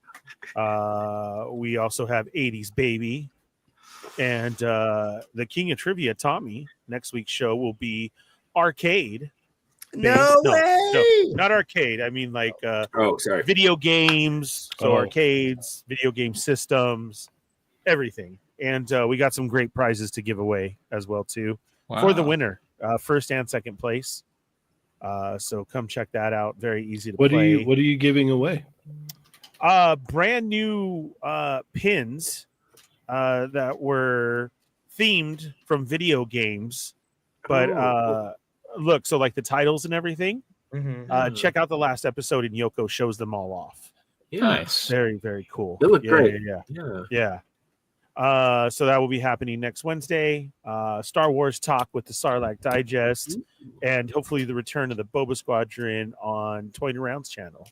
We also have 80s Baby. And the King of Trivia, Tommy, next week's show will be arcade. No way! No, not arcade. I mean, like video games. So arcades, video game systems, everything. And we got some great prizes to give away as well, too, for the winner, first and second place. So come check that out. Very easy to play. What are you giving away? Brand new pins. That were themed from video games, but look, so like the titles and everything. Check out the last episode, and Yoko shows them all off. Yeah. Nice, very, very cool. They look great. Yeah. So that will be happening next Wednesday. Star Wars talk with the Sarlacc Digest, and hopefully the return of the Boba Squadron on Toy and Rounds channel.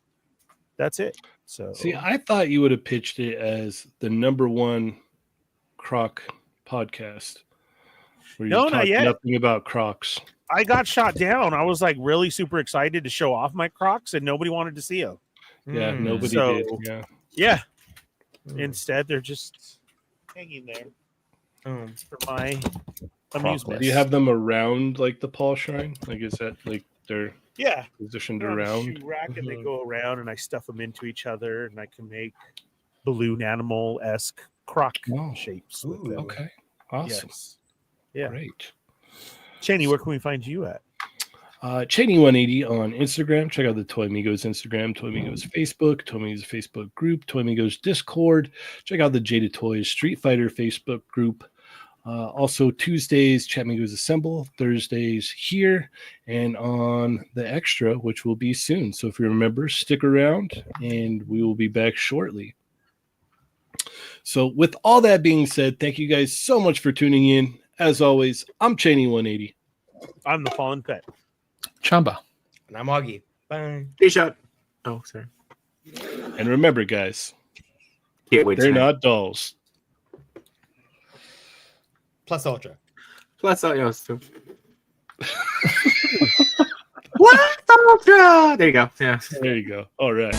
That's it. So see, I thought you would have pitched it as the #1 Croc podcast, where you talk nothing about Crocs. I got shot down. I was like really super excited to show off my Crocs, and nobody wanted to see them. Yeah, nobody did. Yeah. Instead, they're just hanging there for my amusement. Do you have them around like the Paul Shrine? Like, is that like they're positioned They're on a around? shoe rack, and they go around, and I stuff them into each other, and I can make balloon animal-esque Croc shapes. With them. Okay, awesome. Yes. Yeah, great. Cheynee, where can we find you at? Cheynee180 on Instagram. Check out the Toy Migos Instagram, Toy Migos Facebook, Toy Migos Facebook group, Toy Migos Discord. Check out the Jada Toys Street Fighter Facebook group. Also Tuesdays, Chat Migos Assemble. Thursdays here, and on the Extra, which will be soon. So if you remember, stick around, and we will be back shortly. So with all that being said, thank you guys so much for tuning in. As always, I'm Cheynee180. I'm the Fallen Fett. Chamba. And I'm Augie. Bye. T-shot. Oh, sorry. And remember, guys, they're not dolls. Plus Ultra. Plus Ultra. What Ultra? There you go. Yeah. There you go. All right.